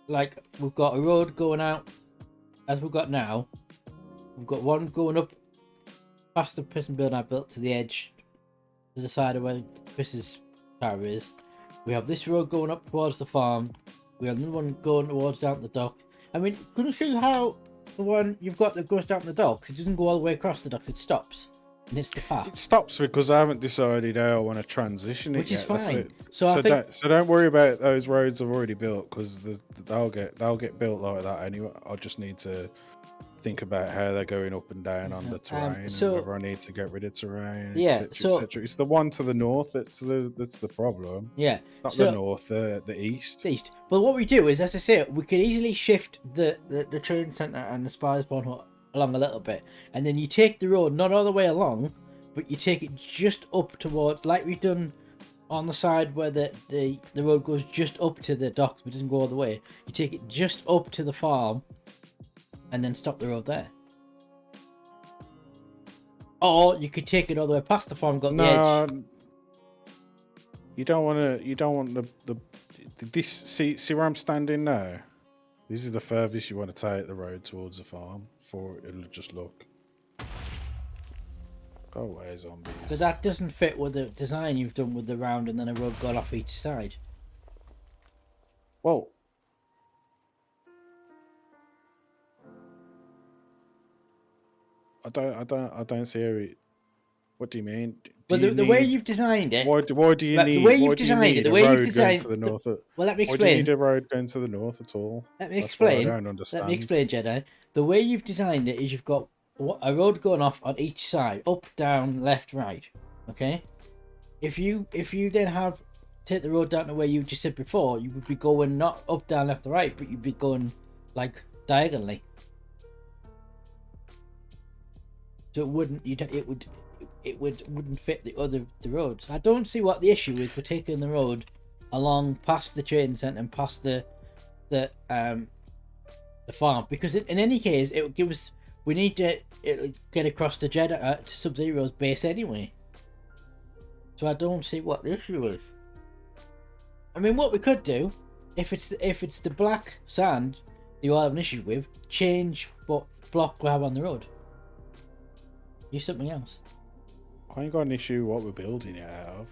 like we've got a road going out as we've got now. We've got one going up past the prison building I built to the edge to the side of where Chris's tower is. We have this road going up towards the farm. We have another one going towards down the dock. I mean, can you see how the one you've got that goes down the docks, it doesn't go all the way across the docks, it stops and hits the path. It stops because I haven't decided how I want to transition it Which is yet, that's fine. it. So I think Don't worry about those roads I've already built because they'll get built like that anyway. I just need to think about how they're going up and down on the terrain so- and whether I need to get rid of terrain. Yeah, et cetera, so- et cetera. It's the one to the north that's the problem. yeah. Not So- the north, the east. East. But what we do is, as I say, we could easily shift the training centre and the spy spawn hut along a little bit, and then you take the road not all the way along, but you take it just up towards, like we've done on the side where the road goes just up to the docks but doesn't go all the way. You take it just up to the farm, and then stop the road there. Or you could take it all the way past the farm, and go to the edge. No, you don't want to. You don't want the this. See where I'm standing now. This is the furthest you want to take the road towards the farm. For it'll just look. Go away, zombies. But that doesn't fit with the design you've done with the round and then a road gone off each side. Well, I don't see how it. What do you mean? But the way you've designed it, Why do you like, need? the way why you've do you designed it, need the a way you've road going designed to the the- north? well, let me Why do you explain. need a road going to the north at all? Let me That's what I explain. don't understand. Let me explain, Jedi. The way you've designed it is you've got a road going off on each side, up, down, left, right. Okay. If you then take the road down to where you just said before, you would be going not up, down, left, or right, but you'd be going like diagonally. So it wouldn't fit the roads. I don't see what the issue is for taking the road along past the trading centre and past the farm, because in any case it would give us, we need to get across the Jedi to Sub-Zero's base anyway. So I don't see what the issue is. I mean, what we could do, if it's the black sand you all have an issue with, change what block we have on the road. Use something else. I ain't got an issue what we're building it out of.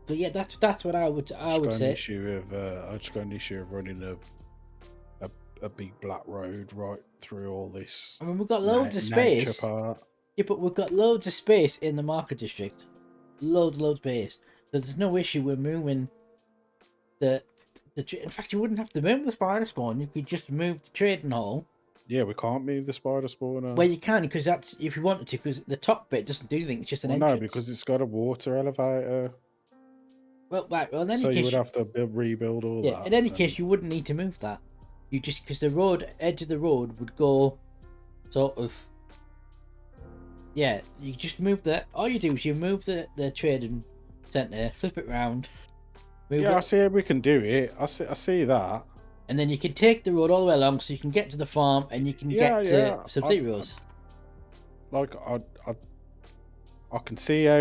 But yeah, that's what I would say. I just got an issue of running a big black road right through all this. I mean, we've got loads of nature space. part. Yeah, but we've got loads of space in the market district. Loads of space. So there's no issue with moving in fact, you wouldn't have to move the spider spawn. You could just move the trading hall. Yeah, we can't move the spider spawner. Well, you can, because that's if you wanted to, because the top bit doesn't do anything. It's just an Well, entrance. no, because it's got a water elevator. Well, right. Well, in any So case, you would have to rebuild all yeah. that. In any and- case, you wouldn't need to move that. You just because the road edge of the road would go, sort of. Yeah, you just move the. All you do is you move the trading centre, flip it round, move Yeah, I it, see we can do it. I see that. and then you can take the road all the way along, so you can get to the farm and you can Yeah, get yeah, to Sub-Zero's. Like I can see how.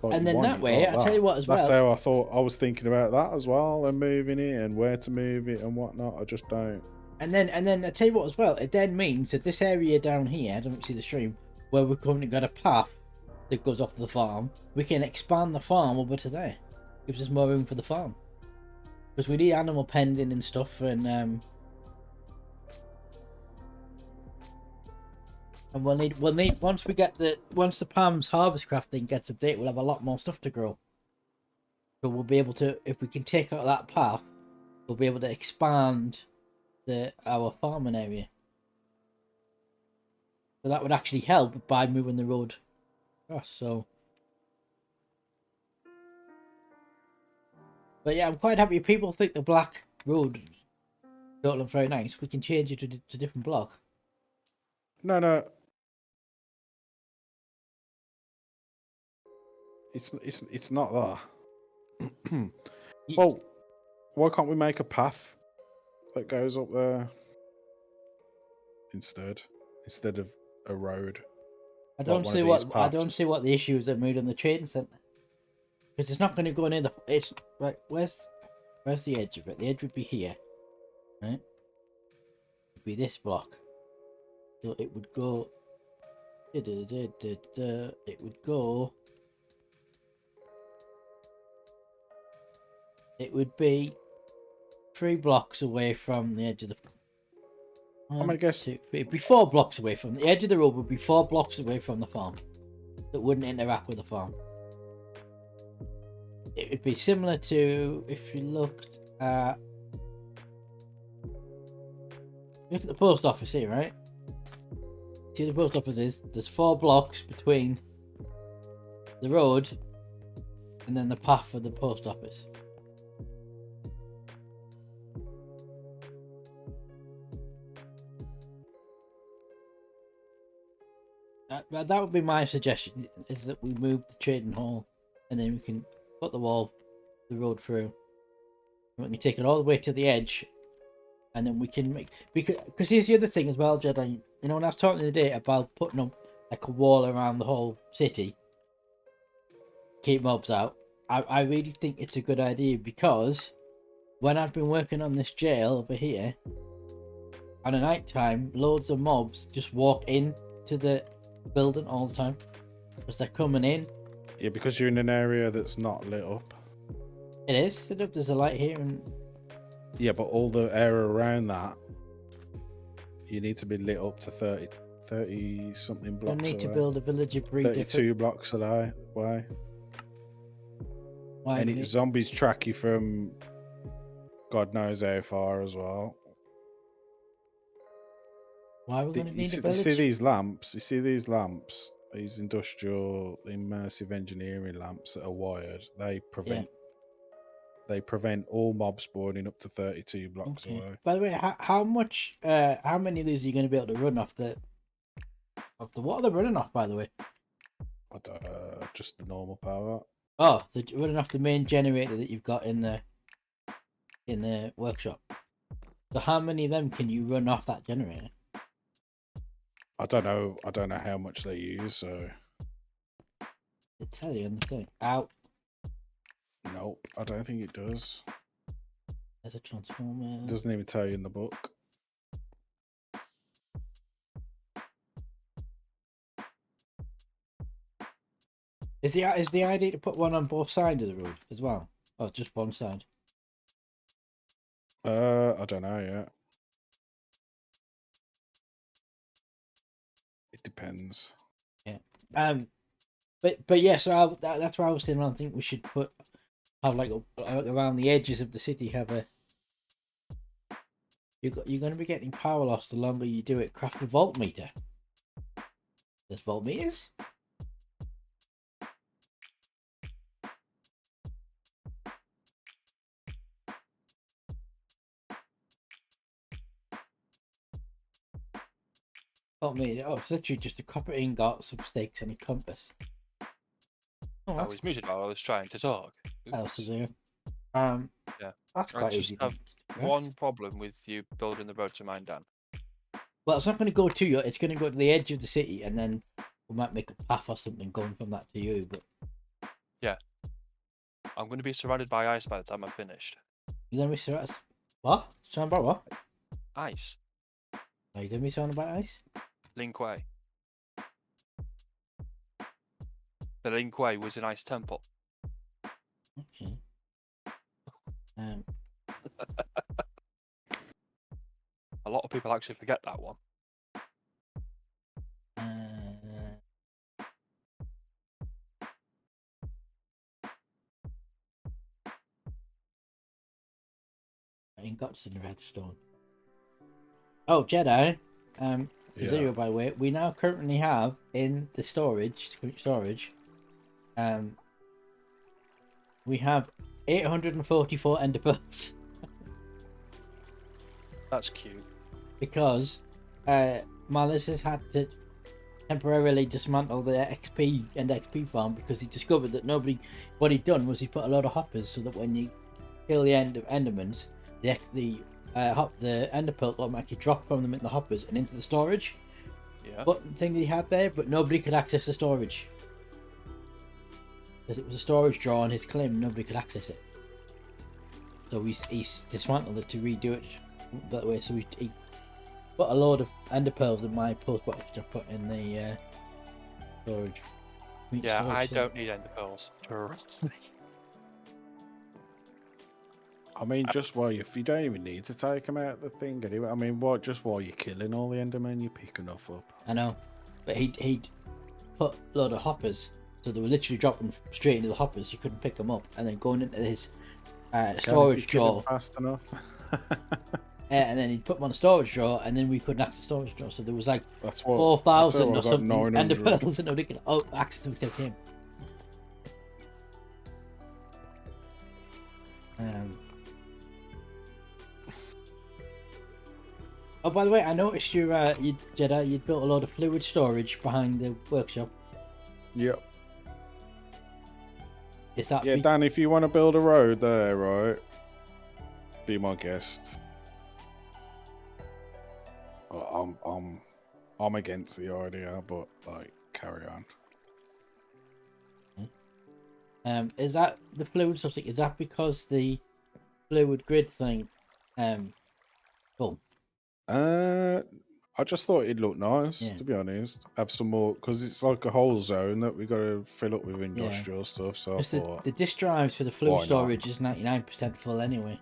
Like, And you then want that it way, like I tell you what, as That's well. how I thought. I was thinking about that as well, and moving it and where to move it and whatnot. I just don't. And then I tell you what as well, it then means that this area down here, I don't see the stream, where we've currently got a path that goes off to the farm, we can expand the farm over to there. Gives us more room for the farm. Because we need animal pending and stuff, and we'll need once the Palm's harvest crafting gets updated, we'll have a lot more stuff to grow. So we'll be able to, if we can take out that path, we'll be able to expand our farming area. So that would actually help by moving the road across. So, but yeah, I'm quite happy. If people think the black road don't look very nice, we can change it to different block. No. It's not that. Well, why can't we make a path that goes up there instead of a road? I don't one see of what these I don't paths. see what the issue is that moved on the trading centre, because it's not going to go near the. It's right. Where's the edge of it? The edge would be here, right? It'd be this block. So it would go. It would go. It would be 3 blocks away from the edge of the. I'm gonna guess. It'd be 4 blocks away from the edge of the road. Would be 4 blocks away from the farm. That wouldn't interact with the farm. It would be similar to if you looked at the post office here, right? See, the post office is there's 4 blocks between the road and then the path for the post office. That would be my suggestion, is that we move the trading hall and then we can put the road through. We can take it all the way to the edge, and then we can make, because here's the other thing as well, Jedi. You know, when I was talking the other day about putting up like a wall around the whole city, keep mobs out, I really think it's a good idea, because when I've been working on this jail over here, on a night time, loads of mobs just walk in to the building all the time because they're coming in. Yeah, because you're in an area that's not lit up. It is lit up. There's a light here, and Yeah, but all the area around that, you need to be lit up to 30 something I blocks need to away. build a village of 32 blocks away. Why And do we- zombies track you from God knows how far as well. why are we going to You need see, a you village? see these lamps? You see these lamps? These industrial immersive engineering lamps that are wired. They prevent all mob spawning up to 32 blocks Okay. away. By the way, how many of these are you going to be able to run off the? What are they running off, by the way? I don't, just the normal power. Oh, they're running off the main generator that you've got in the workshop. So how many of them can you run off that generator? I don't know how much they use, so They tell you on the thing. Out. nope, I don't think it does. There's a transformer. It doesn't even tell you in the book. Is the idea to put one on both sides of the road as well, or just one side? I don't know yet. It depends. But yeah. So that's why I was saying. I think we should have like around the edges of the city have You're going to be getting power loss the longer you do it. Craft a voltmeter. There's voltmeters. Voltmeter. Oh, it's literally just a copper ingot, some stakes, and a compass. Oh, I that's was muted while I was trying to talk. else to Oops. do. Yeah. That's I quite just easy. have to craft. one problem with you building the road to mine, Dan. Well, it's not going to go to you. It's going to go to the edge of the city, and then we might make a path or something going from that to you. But I'm going to be surrounded by ice by the time I'm finished. you're going to be surrounded. What? Surrounded by what? Ice. Are you going to be surrounded by ice? Lin Kuei. The Lin Kuei was an ice temple. Okay. A lot of people actually forget that one. Ingots and redstone. Oh, Jedi. Yeah. Zero, by the way. We now currently have in the storage. We have 844 ender pearls. That's cute. Because Malice has had to temporarily dismantle the XP farm because he discovered that what he'd done was he put a lot of hoppers so that when you kill the endermans, the ender pearl automatically drop from them in the hoppers and into the storage Yeah. button thing that he had there, but nobody could access the storage because it was a storage drawer on his claim and nobody could access it. So he's dismantled it to redo it that way. So he put a load of ender pearls in my post box to put in the storage. Yeah, storage I thing. don't need ender pearls. Trust me. I mean, just while you don't even need to take them out of the thing anyway. I mean, just while you're killing all the Endermen, you pick enough up. I know, but he'd put a load of hoppers, so they were literally dropping straight into the hoppers. You couldn't pick them up, and then going into his storage drawer. Fast enough. And then he'd put them on a storage drawer, and then we couldn't access the storage drawer. So there was like That's what 4,000 or that's how I got something ender 900. pearls, and nobody could access them except him. Oh, by the way, I noticed Jedi, you'd built a lot of fluid storage behind the workshop. Yep. Is that Yeah, Dan, if you want to build a road there, right? Be my guest. I'm against the idea, but like, carry on. Is that the fluid stuff? Is that because the fluid grid thing? Cool. I just thought it'd look nice, Yeah. to be honest. Have some more, because it's like a whole zone that we got to fill up with industrial stuff. So I Just thought, the disk drives for the fluid why not? storage is 99% full anyway.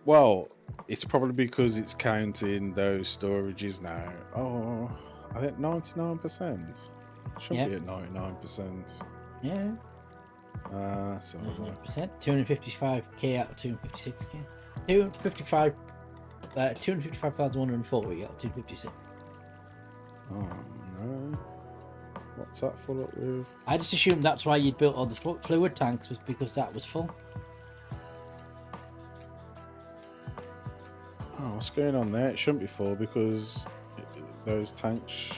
well, it's probably because it's counting those storages now. Oh, I think 99%. Should Yeah. be at 99%. Yeah, So 99%. 255k out of 256k. 255,140 out of 256. oh no, what's that full up with? I just assumed that's why you'd built all the fluid tanks, was because that was full. Oh, what's going on there? It shouldn't be full because those tanks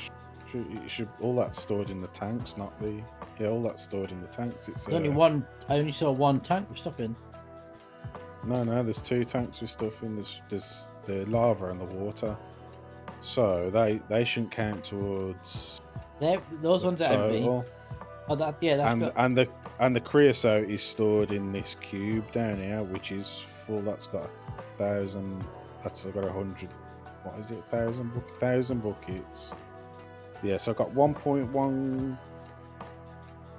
should all that's stored in the tanks, not the all that's stored in the tanks. It's There's only one. I only saw one tank with stuff in. No, there's two tanks with stuff in. There's the lava and the water, so they shouldn't count towards Those the ones are empty. total. Oh, that's got. And the creosote is stored in this cube down here, which is full. That's got 1,000. That's got 100. What is it? 1,000 buckets. Yeah, so I've got 1.1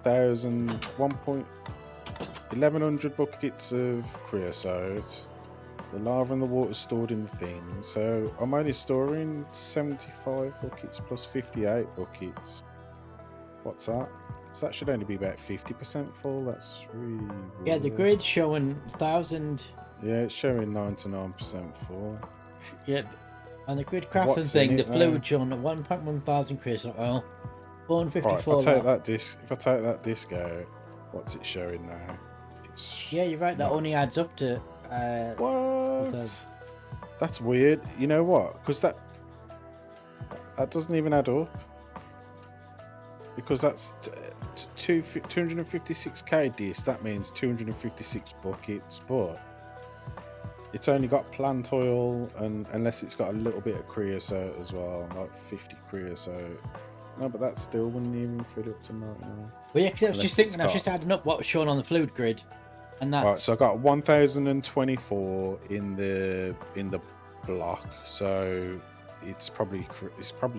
thousand, 1,100 buckets of creosote. The lava and the water stored in the thing. So I'm only storing 75 buckets plus 58 buckets. What's that? So that should only be about 50% full. That's really Yeah, the weird. grid's showing 1,000. Yeah, it's showing 99% full. Yeah, on the grid crafting What's in thing, the it, though? fluid shown at 1.1 thousand creosote oil, Right, if 454 I take lot. that disc out, what's it showing now? It's Yeah, you're right. That not- only adds up to What? 1,000. That's weird. You know what? Because that doesn't even add up. Because that's 256k disc. That means 256 buckets, but it's only got plant oil, and unless it's got a little bit of creosote as well, like 50 creosote. No, but that still wouldn't even fill up to 99. Well, yeah, 'cause I was Unless just it's thinking, I was got- just adding up what was shown on the fluid grid, and that's Right, so I got 1024 in the block. So it's probably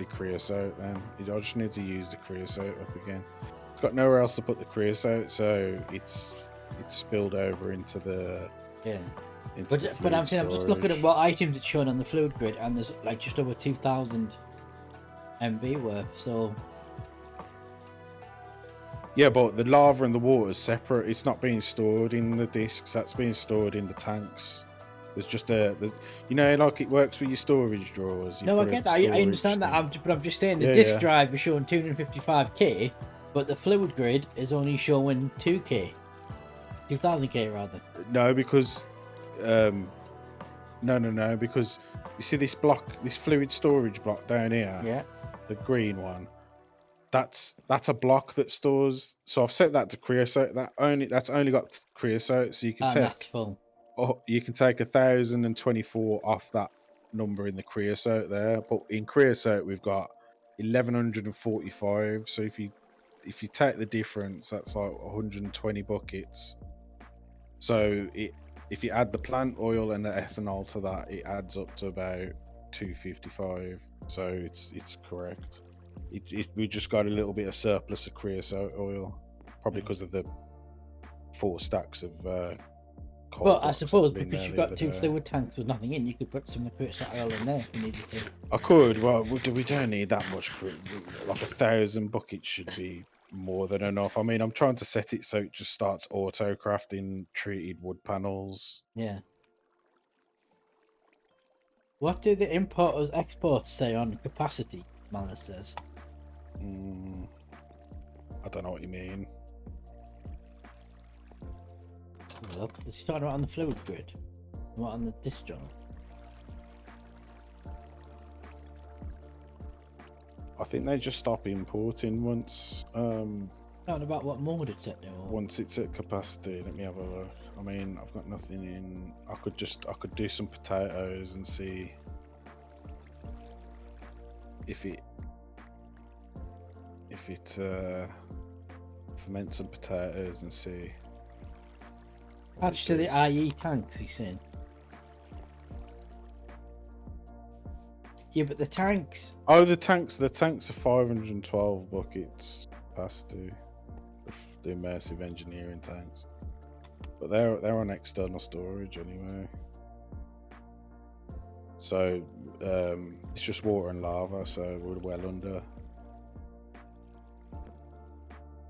creosote then. I just need to use the creosote up again. It's got nowhere else to put the creosote, so it's spilled over into the yeah. into But the I'm saying, I'm just looking at storage. what items it's shown on the fluid grid, and there's like just over 2,000 MB worth. So Yeah, but the lava and the water is separate. It's not being stored in the discs. That's being stored in the tanks. There's just like it works with your storage drawers. You no, I put a get that. I storage understand that. thing. But I'm just saying the Yeah, disk yeah. drive is showing 255k, but the fluid grid is only showing 2k, 2,000k rather. No, because no, because you see this fluid storage block down here, Yeah. the green one. That's a block that stores. So I've set that to creosote. That's only got creosote, so you can And that's take full. you can take 1,024 off that number in the creosote there. But in creosote we've got 1,145. So if you take the difference, that's like 120 buckets. So if you add the plant oil and the ethanol to that, it adds up to about 255. So it's correct. We just got a little bit of surplus of creosote oil, probably because of the 4 stacks of coal But I blocks suppose that have been because there you've the got other 2 day. fluid tanks with nothing in, you could put some of the creosote oil in there if you needed to. I could. Well, we don't need that much. Like 1,000 buckets should be more than enough. I mean, I'm trying to set it so it just starts auto crafting treated wood panels. Yeah. What do the importers exports say on capacity? Malice says. I don't know what you mean. Have a look. Is he talking about on the fluid grid? What on the disk journal? I think they just stop importing once Talking about what mode it's at now. once it's at capacity. Let me have a look. I mean, I've got nothing in. I could do some potatoes and see if it ferment some potatoes and see. Attached to the IE tanks, he's saying. Yeah, but the tanks. Oh, the tanks are 512 buckets capacity. The immersive engineering tanks, but they're on external storage anyway. So it's just water and lava, so we're well under.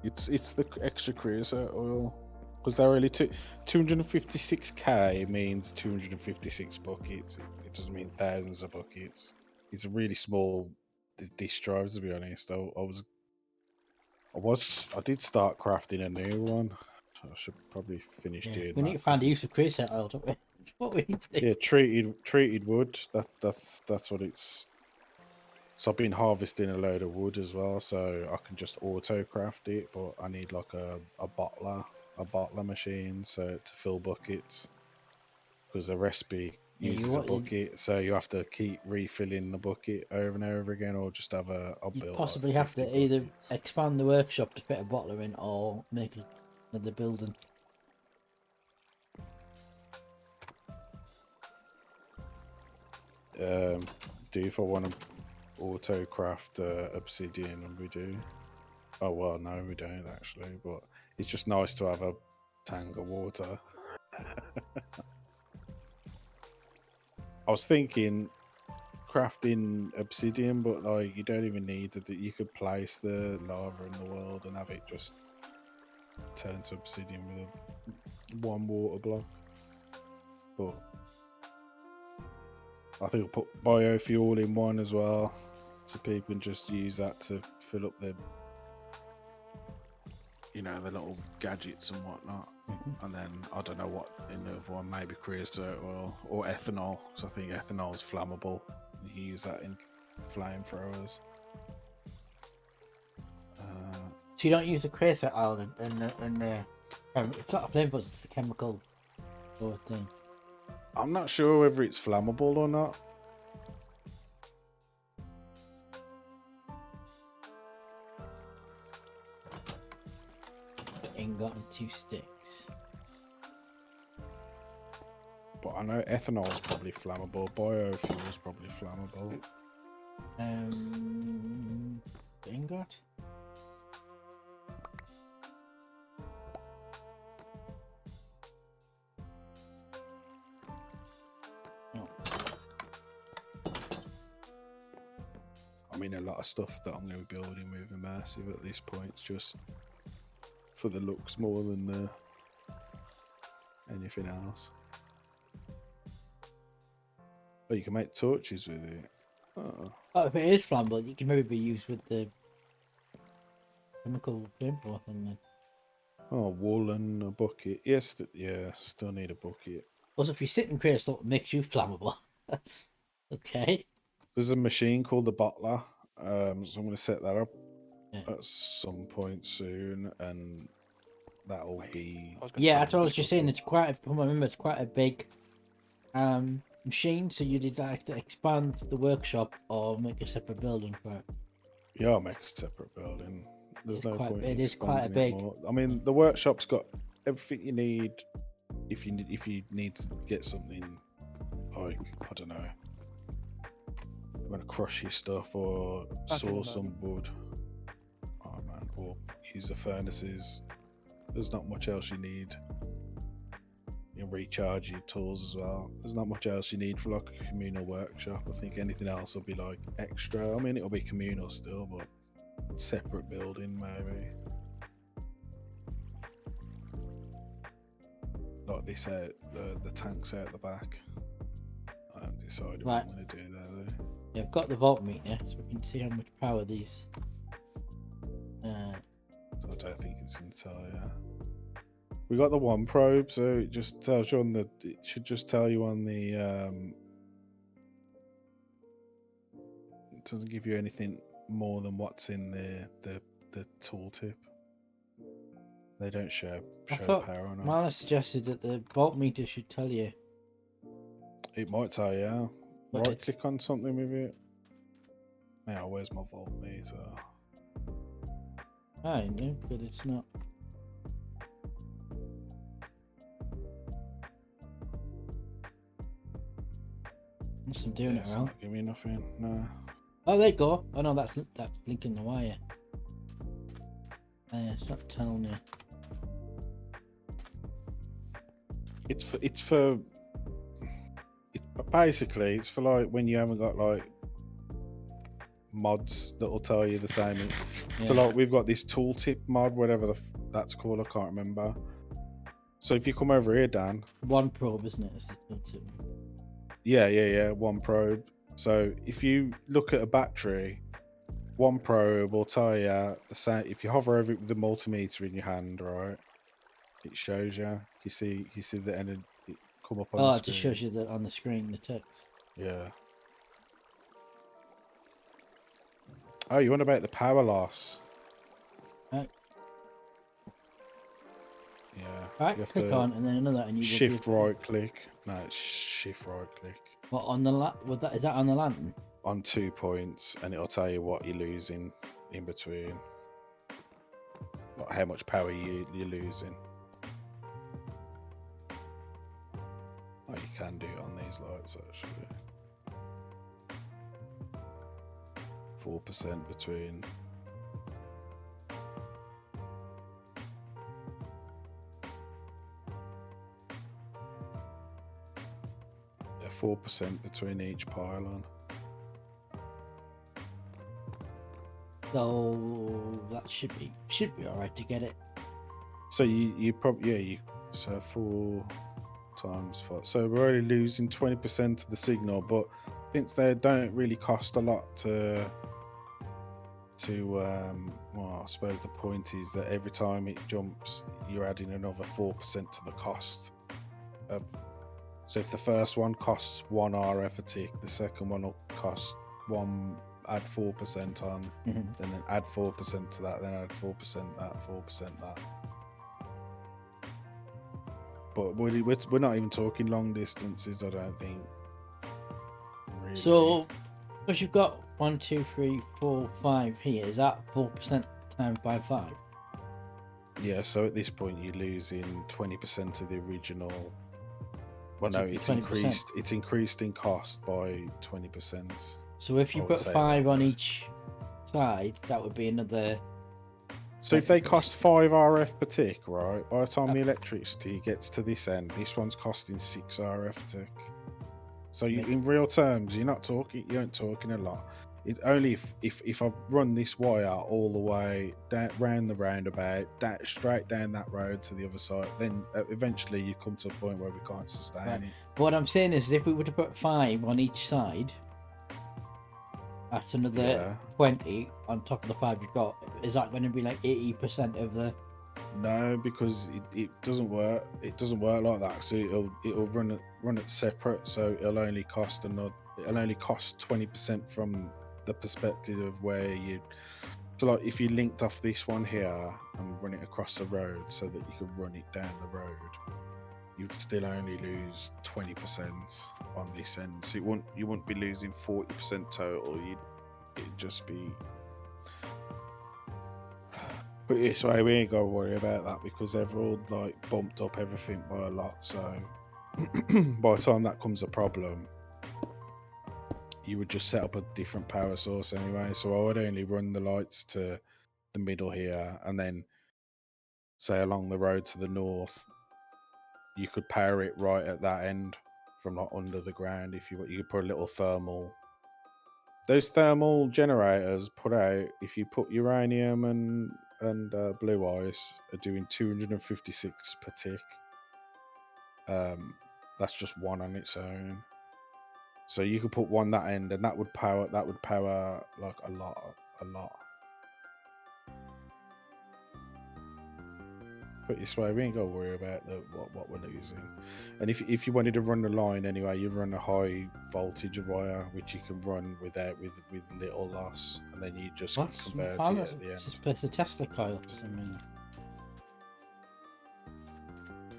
It's the extra creosote oil because they're only 256k means 256 buckets. It doesn't mean thousands of buckets. It's a really small disk drive, to be honest. I did start crafting a new one. I should probably finish doing We that. need to find a use of creosote oil, don't we? That's what we need to do. Yeah, treated wood. That's what it's. So I've been harvesting a load of wood as well, so I can just auto craft it. But I need like a bottler machine to fill buckets because the recipe Yeah, uses a bucket, so you have to keep refilling the bucket over and over again, or just have I'll You build possibly like have 50 to either buckets. expand the workshop to fit a bottler in or make another building. Do if I want to auto craft obsidian, and we do. Oh well, no, we don't actually, but it's just nice to have a tank of water. I was thinking crafting obsidian, but like you don't even need it. You could place the lava in the world and have it just turn to obsidian with one water block. But I think I'll put biofuel in one as well, so people can just use that to fill up their, you know, the little gadgets and whatnot. And then I don't know what in the other one, maybe creosote oil or ethanol, because I think ethanol is flammable. You can use that in flamethrowers. So you don't use the creosote oil and it's not a flame, but it's a chemical sort of thing. I'm not sure whether it's flammable or not. Ingot and 2 sticks. But I know ethanol is probably flammable. Biofuel is probably flammable. Ingot. Oh. I mean, a lot of stuff that I'm going to be building with Immersive at this point is just for the looks more than anything else. Oh, you can make torches with it. Oh. Oh, if it is flammable, it can maybe be used with the chemical flamethrower thing then. Oh, wool and a bucket. Yes, yeah, still need a bucket. Also, if you sit in creosote, it makes you flammable. Okay. There's a machine called the bottler, so I'm going to set that up Yeah. at some point soon, and that'll be. Yeah, that's what I was just saying. It's quite. From what I remember, it's quite a big machine. So you'd either have to expand the workshop or make a separate building for it. Yeah, I'll make a separate building. There's no point. It in is quite a expanding it big. more. I mean, the workshop's got everything you need. If you need to get something, like I don't know, you want to crush your stuff or saw some wood. Oh man, or use the furnaces. There's not much else you need. You can recharge your tools as well. There's not much else you need for like a communal workshop. I think anything else will be like extra. I mean, it'll be communal still, but separate building maybe. Like this out, the tanks out the back. I haven't decided what I'm going to do there though. Yeah, I've got the voltmeter, so we can see how much power these. I don't think it's entire. We got the one probe, so it just tells you on the. It should just tell you on the. It doesn't give you anything more than what's in the tooltip. They don't show I thought power on it. Marla suggested that the voltmeter should tell you. It might tell you. Yeah. But Right click on something with it. Now, where's my voltmeter? I know, but it's not. Unless I'm doing it It's wrong. not giving me nothing. No. Oh, there you go. Oh no, that's linking the wire. It's not telling you. It's for basically it's for like when you haven't got like mods that'll tell you the same. Yeah. So like we've got this tooltip mod, whatever that's called, I can't remember. So if you come over here, Dan. One probe, isn't it? It's the filter. Yeah, one probe. So if you look at a battery, one probe will tell you the same. If you hover over it with the multimeter in your hand, right, it shows you. You see the energy come up on the Oh, screen. it just shows you that on the screen, the text. Yeah. Oh, you want about the power loss? Right. Yeah. Right, you have click to on, and then another, and you shift right click. No, it's shift right click What on the with that? Is that on the lantern? on 2 points, and it'll tell you what you're losing in between, like how much power you're losing. Oh, you can do it on these lights actually. 4% between. Yeah, 4% between each pylon. So that should be alright to get it. So you probably so for times 4. So we're only losing 20% of the signal, but since they don't really cost a lot to well, I suppose the point is that every time it jumps, you're adding another 4% to the cost. So if the first one costs 1 RF a tick, the second one will cost 1, add 4% on, Mhm. and then add 4% to that, then add 4% that, 4% that. But we're not even talking long distances, I don't think. Really. So, because you've got 1, 2, 3, 4, 5 here, is that 4% times by 5? Yeah, so at this point you're losing 20% of the original. Well, no, Should be it's 20%. increased. It's increased in cost by 20%. So if you I would put say 5 on each side, that would be another. So if they 20%. cost 5 RF per tick, right? By the time the electricity gets to this end, this one's costing 6 RF a tick. So you, in real terms, you ain't talking a lot. It's only if I run this wire all the way down round the roundabout, straight down that road to the other side, then eventually you come to a point where we can't sustain Right. it. What I'm saying is, if we were to put 5 on each side, that's another Yeah. 20 on top of the 5 you've got. Is that going to be like 80% of the? No, because it doesn't work. It doesn't work like that. So it'll run it separate. So it'll only cost 20% from the perspective of where you. So like if you linked off this one here and run it across the road so that you could run it down the road, you'd still only lose 20% on this end. So you wouldn't be losing 40% total. It'd just be. But this way, we ain't got to worry about that because they've all like bumped up everything by a lot. So by the time that comes a problem, you would just set up a different power source anyway. So I would only run the lights to the middle here, and then say along the road to the north, you could power it right at that end from like under the ground. If you could put a little thermal. Those thermal generators put out if you put uranium and blue ice are doing 256 per tick. That's just one on its own. So you could put one that end, and that would power like a lot. But this way, we ain't got to worry about what we're losing. And if you wanted to run the line anyway, you run a high voltage wire, which you can run with little loss, and then you just What's convert I'm it not at the end. supposed to test the coils. I mean,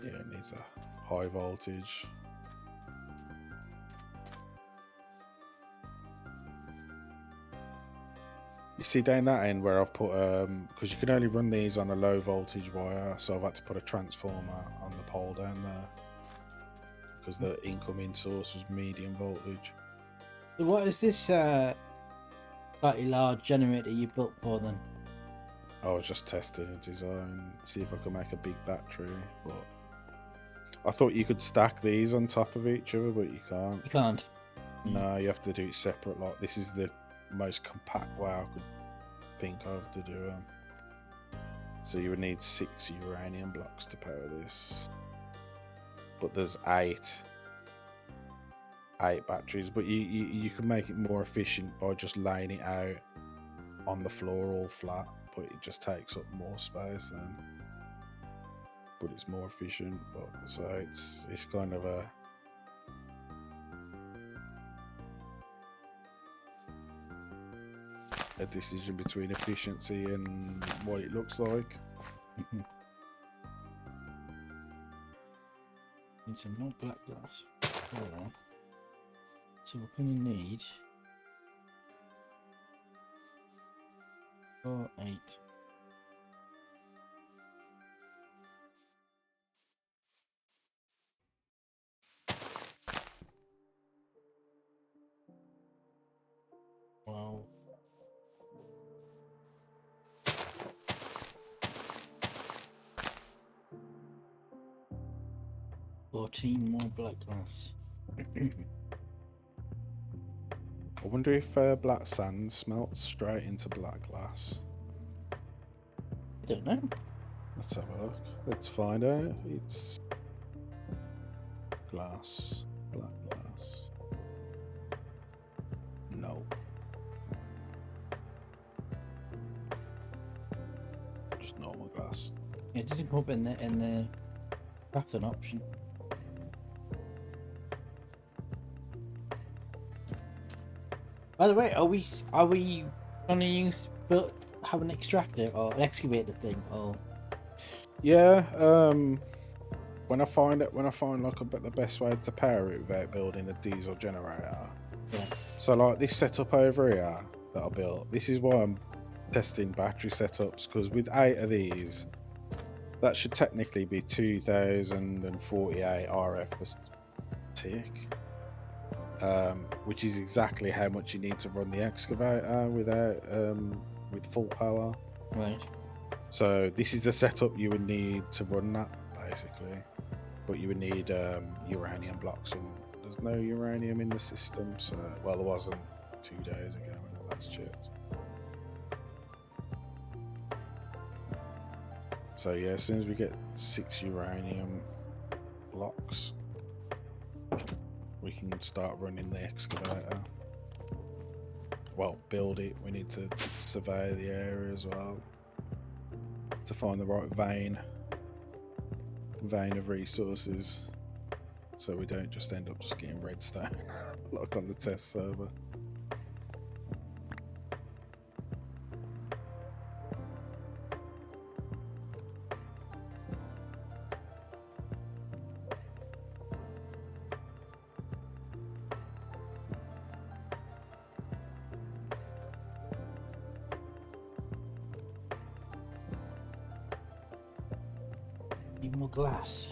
Yeah, it needs a high voltage. You see down that end where I've put because you can only run these on a low voltage wire, so I've had to put a transformer on the pole down there because the incoming source was medium voltage. so what is this slightly large generator you built for then? I was just testing a design, see if I could make a big battery, but I thought you could stack these on top of each other, but you can't. You can't. No, you have to do it separate. Like this is the most compact way I could think of to do them. So you would need 6 uranium blocks to power this, but there's 8 batteries. But you can make it more efficient by just laying it out on the floor all flat, but it just takes up more space then. But it's more efficient. But so it's kind of a decision between efficiency and what it looks like. Need some more black glass. Yeah. So we're going to need 4, 8. Wow. More black glass. I wonder if black sand smelts straight into black glass. I don't know. Let's have a look. Let's find out. Glass. Black glass. No. Just normal glass. It doesn't come up in the crafting option. By the way, are we gonna have an extractor or an excavator thing or? Yeah. When I find like the best way to power it without building a diesel generator. Yeah. So like this setup over here that I built. This is why I'm testing battery setups, because with 8 of these, that should technically be 2048 RF per tick. Which is exactly how much you need to run the excavator with full power. Right. So this is the setup you would need to run that basically, but you would need uranium blocks, and there's no uranium in the system. So well, there wasn't 2 days ago when I last checked. So yeah, as soon as we get 6 uranium blocks, we can start running the excavator. Well, build it. We need to survey the area as well to find the right vein of resources, so we don't just end up just getting redstone like on the test server. Need more glass.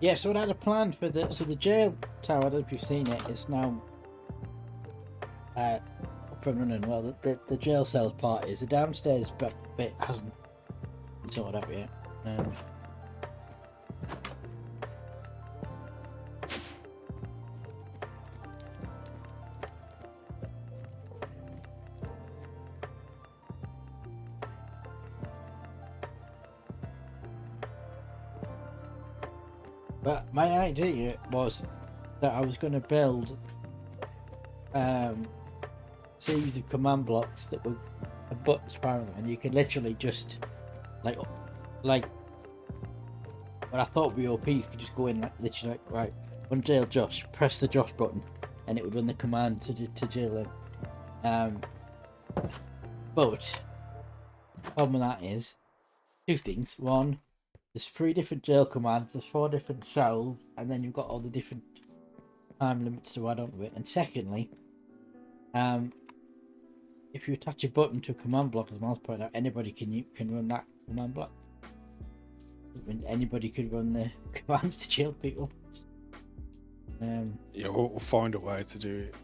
Yeah, so I had a plan for the jail tower. I don't know if you've seen it. It's now up and running. Well, the jail cells part is the downstairs bit hasn't been sorted out yet. But my idea was that I was going to build series of command blocks that were buttons apparently, and you could literally just like when I thought VOPs could just go in like literally right, when jail Josh, press the Josh button, and it would run the command to jail him. But the problem with that is 2 things. One, there's 3 different jail commands, there's 4 different cells, and then you've got all the different time limits to add onto it. And secondly, if you attach a button to a command block, as Miles pointed out, anybody can run that command block. Anybody could run the commands to jail people. Yeah, we'll find a way to do it.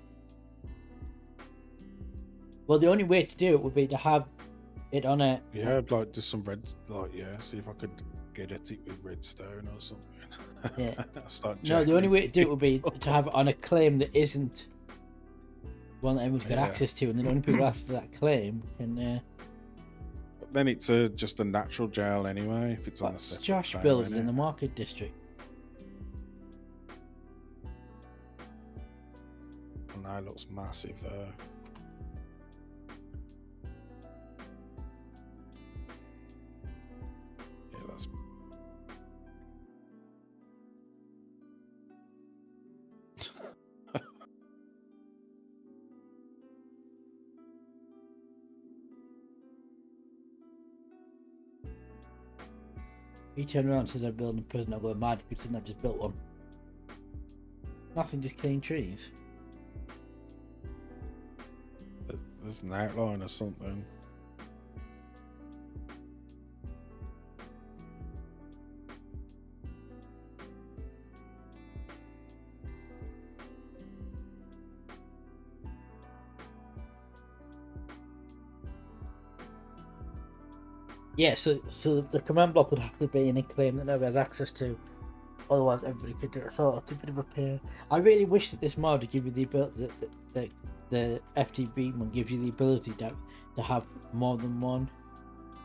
Well, the only way to do it would be to have it on a... Yeah, I'd like do some red, see if I could get it with redstone or something. Yeah. Start No, the only way to do it would be to have it on a claim that isn't one that everyone's got Yeah. access to, and then only people access to that claim can... Then it's just a natural jail anyway, if it's on a What's separate Josh claim, building innit? in the market district? And that looks massive though. Yeah, that's... He turned around and says I'm building a prison, I'll go mad because I've just built one. Nothing, just clean trees. There's an outline or something. Yeah, so the command block would have to be in a claim that nobody has access to. Otherwise, everybody could do it. So it's a bit of a pain. I really wish that this mod would give you the ability, the FTB one gives you the ability to have more than one.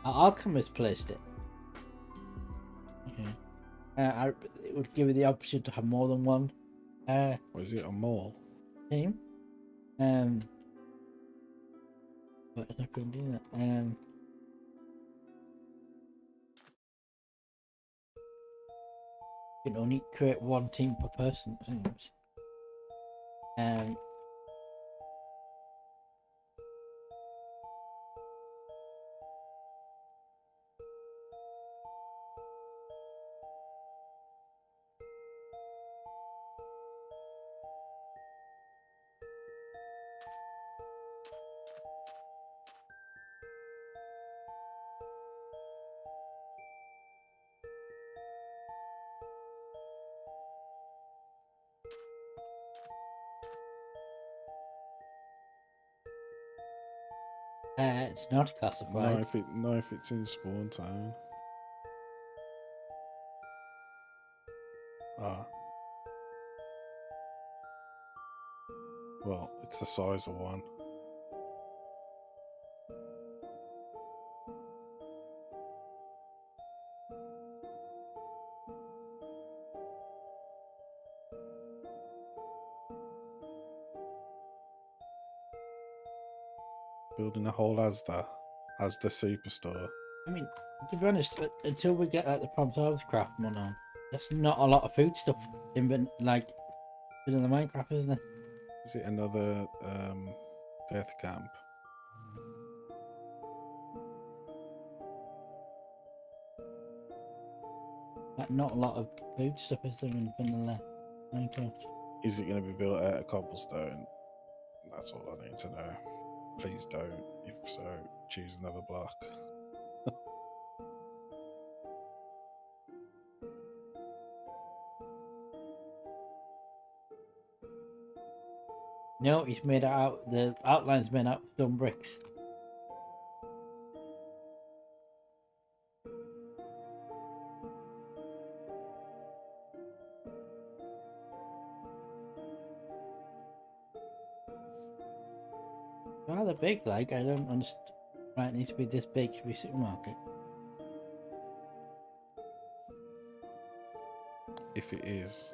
Alchemist placed it. Okay. It would give you the option to have more than one Or is it a mall? team. But I couldn't do that. You can only create one team per person, it seems. It's not classified. No, if it's in Spawn Town. Ah. Well, it's the size of one. Building a whole Asda superstore. I mean, to be honest, until we get like the Prompt Craft one on, there's not a lot of food stuff in the Minecraft, isn't there? Is it another death camp? Like, not a lot of food stuff is there in vanilla Minecraft. Is it going to be built out of cobblestone? That's all I need to know. Please don't. If so, choose another block. No, it's made out. The outline's made out of stone bricks. Rather big, like, I don't understand why it needs to be this big to be a supermarket. If it is.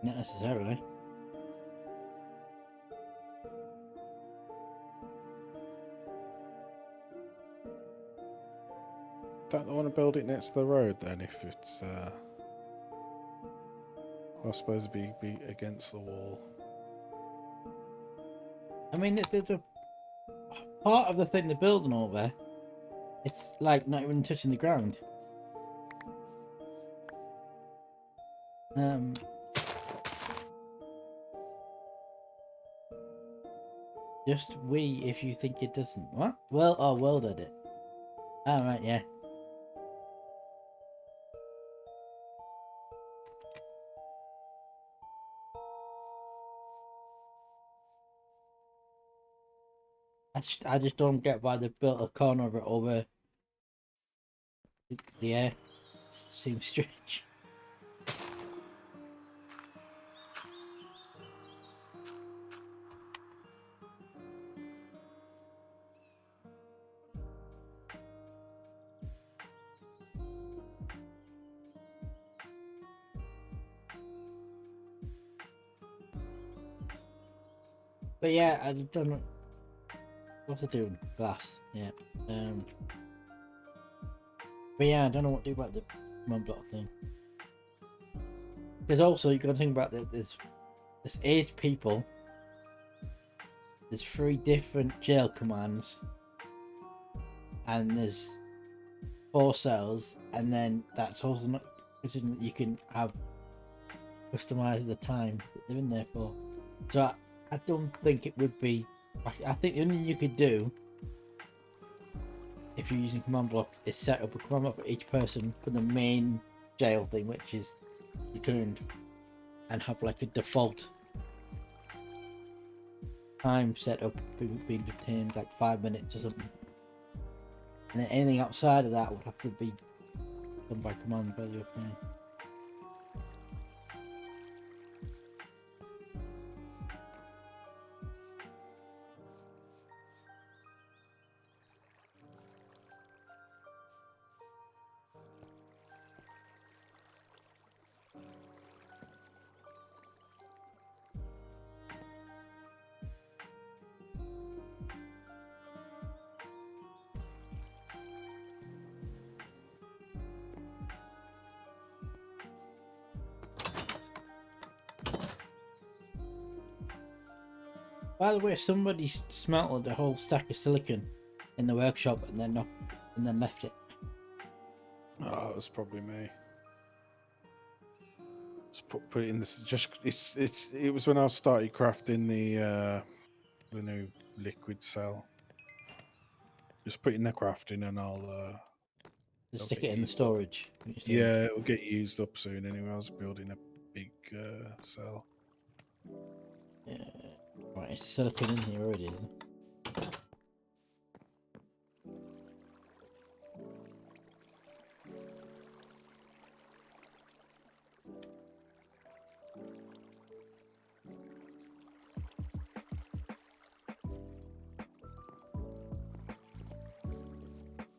Not necessarily. Don't they want to build it next to the road then? If it's, I suppose be against the wall. I mean, there's a part of the thing they're building over. It's like not even touching the ground. Just we if you think it doesn't. What? Well, oh, World did it. Oh, right, yeah. I just don't get why they built a corner of it over the air. It seems strange. But yeah, I don't know what they're doing. Glass, yeah. But yeah, I don't know what to do about the command block thing. Because also you got to think about that. There's 8 people. There's 3 different jail commands, and there's 4 cells, and then that's also not considering that you can have customize the time that they're in there for. So I don't think it would be. I think the only thing you could do if you're using command blocks is set up a command block for each person for the main jail thing, which is returned, and have like a default time set up being detained, like 5 minutes or something. And then anything outside of that would have to be done by command by your player. By the way, somebody smelted a whole stack of silicon in the workshop and then left it. Oh, it was probably me. Just put it in this. It was when I started crafting the new liquid cell. Just put it in the crafting and I'll Just They'll stick be it in the used storage. yeah, it'll get used up soon anyway. I was building a big cell. Yeah. Right, it's silicon in here already, isn't it?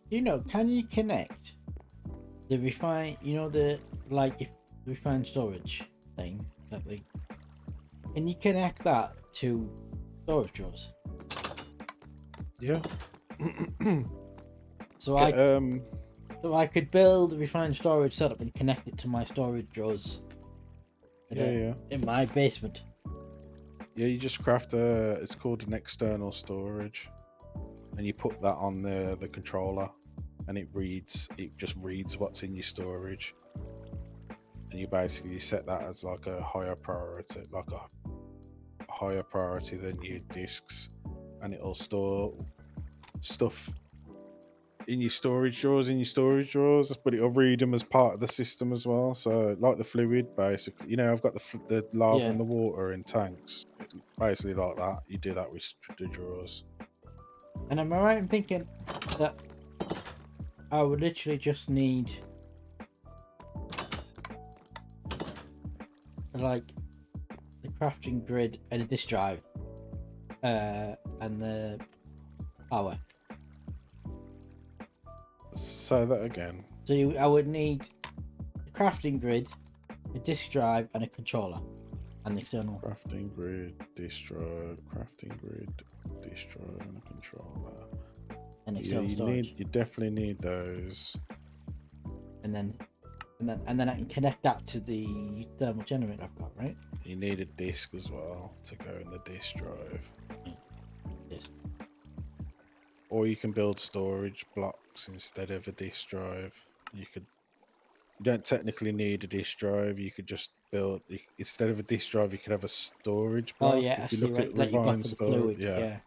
You know, can you connect the refine? You know the like if refined storage thing, exactly. Can you connect that to storage drawers? Yeah. So Get, I could build a refined storage setup and connect it to my storage drawers. yeah. In my basement. Yeah, you just craft a. It's called an external storage, and you put that on the controller, and it reads. It just reads what's in your storage, and you basically set that as like a higher priority, than your disks, and it'll store stuff in your storage drawers, but it'll read them as part of the system as well. So like the fluid, basically, you know, I've got the lava Yeah. and the water in tanks, basically like that. You do that with the drawers. And am I right in thinking that I would literally just need like the crafting grid and a disk drive and the power? Say that again. So I would need the crafting grid, a disk drive, and a controller, and the external. Crafting grid, disk drive, and a controller. And Yeah, external storage. you definitely need those. And then I can connect that to the thermal generator I've got, right? You need a disk as well to go in the disk drive. Yes. Or you can build storage blocks instead of a disk drive. You don't technically need a disk drive. You could just build instead of a disk drive. You could have a storage block. Oh yeah, I if you see. look Right, at like you block refined for the storage, fluid. yeah, Yeah.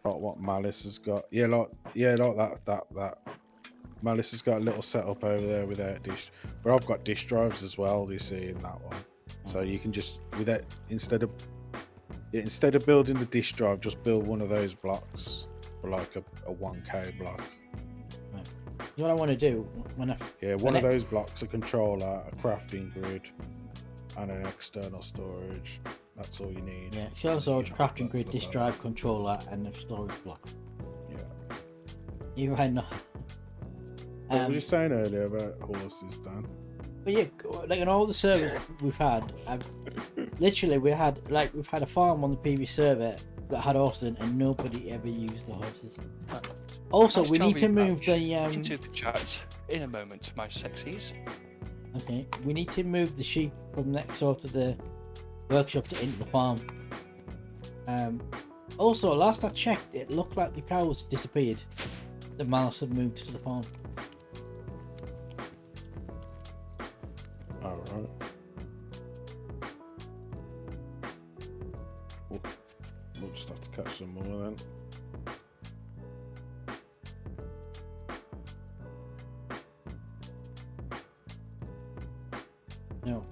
like what Malice has got. Yeah, like that. Malice has got a little setup over there without disk. But I've got disk drives as well. You see in that one, so you can just instead of building the disk drive, just build one of those blocks for like a 1K block. You know what I want to do when One of those blocks, a controller, a crafting grid, and an external storage. That's all you need. Yeah, external storage, Yeah, crafting that's grid, the disk best. drive, controller, and a storage block. Yeah. You're right now. What were you saying earlier about horses, Dan? But yeah, like in all the servers we've had, we've had a farm on the previous server that had horses and nobody ever used the horses. Also, Nice we need to Charlie move Pouch the into the chat in a moment, my sexies. okay, we need to move the sheep from next door to the workshop to into the farm. Also, last I checked, it looked like the cows disappeared. The mouse had moved to the farm. Alright. We'll just have to catch some more then. No.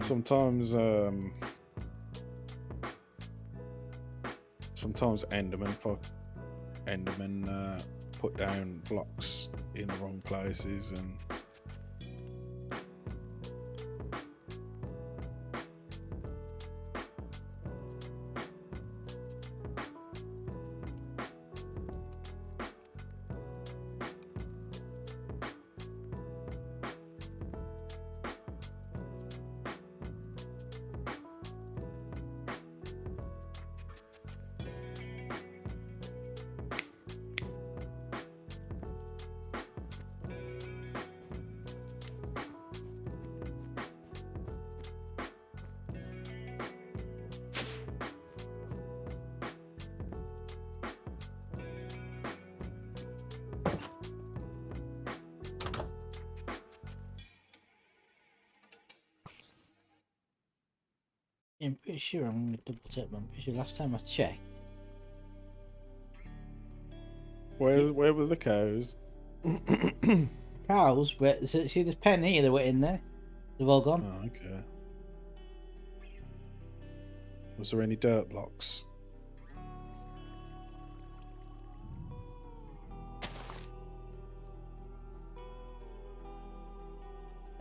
Sometimes put down blocks in the wrong places and. I'm pretty sure I'm going to double check, but I'm pretty sure last time I checked. Where were the cows? Cows, where, see this pen here, they were in there. They've all gone. Oh, okay. Was there any dirt blocks?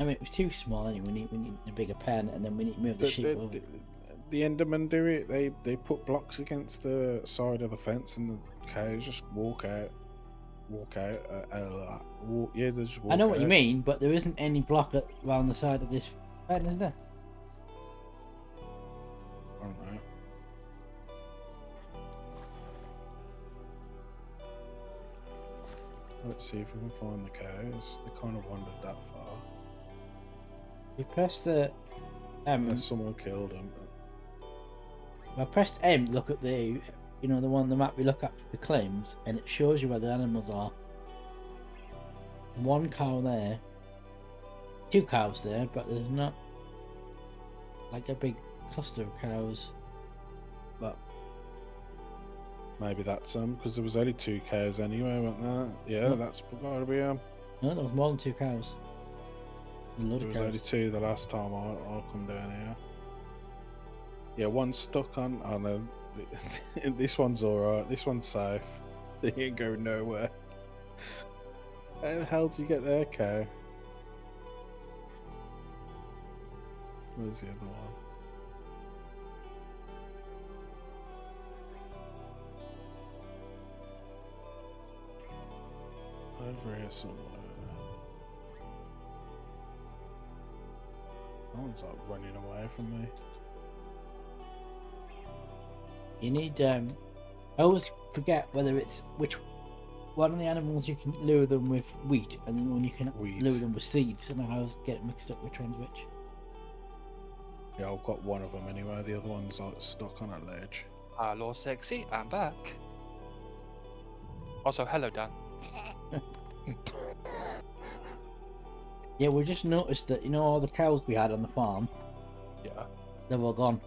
I mean, it was too small anyway. We need a bigger pen, and then we need to move the sheep over. The Endermen do it. They put blocks against the side of the fence, and the cows just walk out. Yeah, they just walk I know what you out. mean, but there isn't any block around the side of this pen, is there? I don't know. Let's see if we can find the cows. They kind of wandered that far. You press the M. Unless someone killed them. I pressed M to look at the, you know, the one the map we look at for the claims, and it shows you where the animals are. One cow there, 2 cows there, but there's not like a big cluster of cows. That maybe that's because there was only 2 cows anyway, wasn't there? Yeah, No. that's gotta be No, there was more than 2 cows. A load There of was only cows. 2 the last time I come down here. Yeah, one's stuck on. Oh no, this one's alright. This one's safe. They ain't going nowhere. How the hell did you get there, cow? Where's the other one? Over here somewhere. That one's like running away from me. You need I always forget whether it's which one of the animals you can lure them with wheat, and then one you can Wheat. lure them with seeds. And I always get mixed up which one's which. Yeah, I've got one of them anyway. The other one's like stuck on a ledge. Hello, sexy. I'm back. Also, hello, Dan. Yeah, we just noticed that, you know, all the cows we had on the farm, Yeah. they're all gone.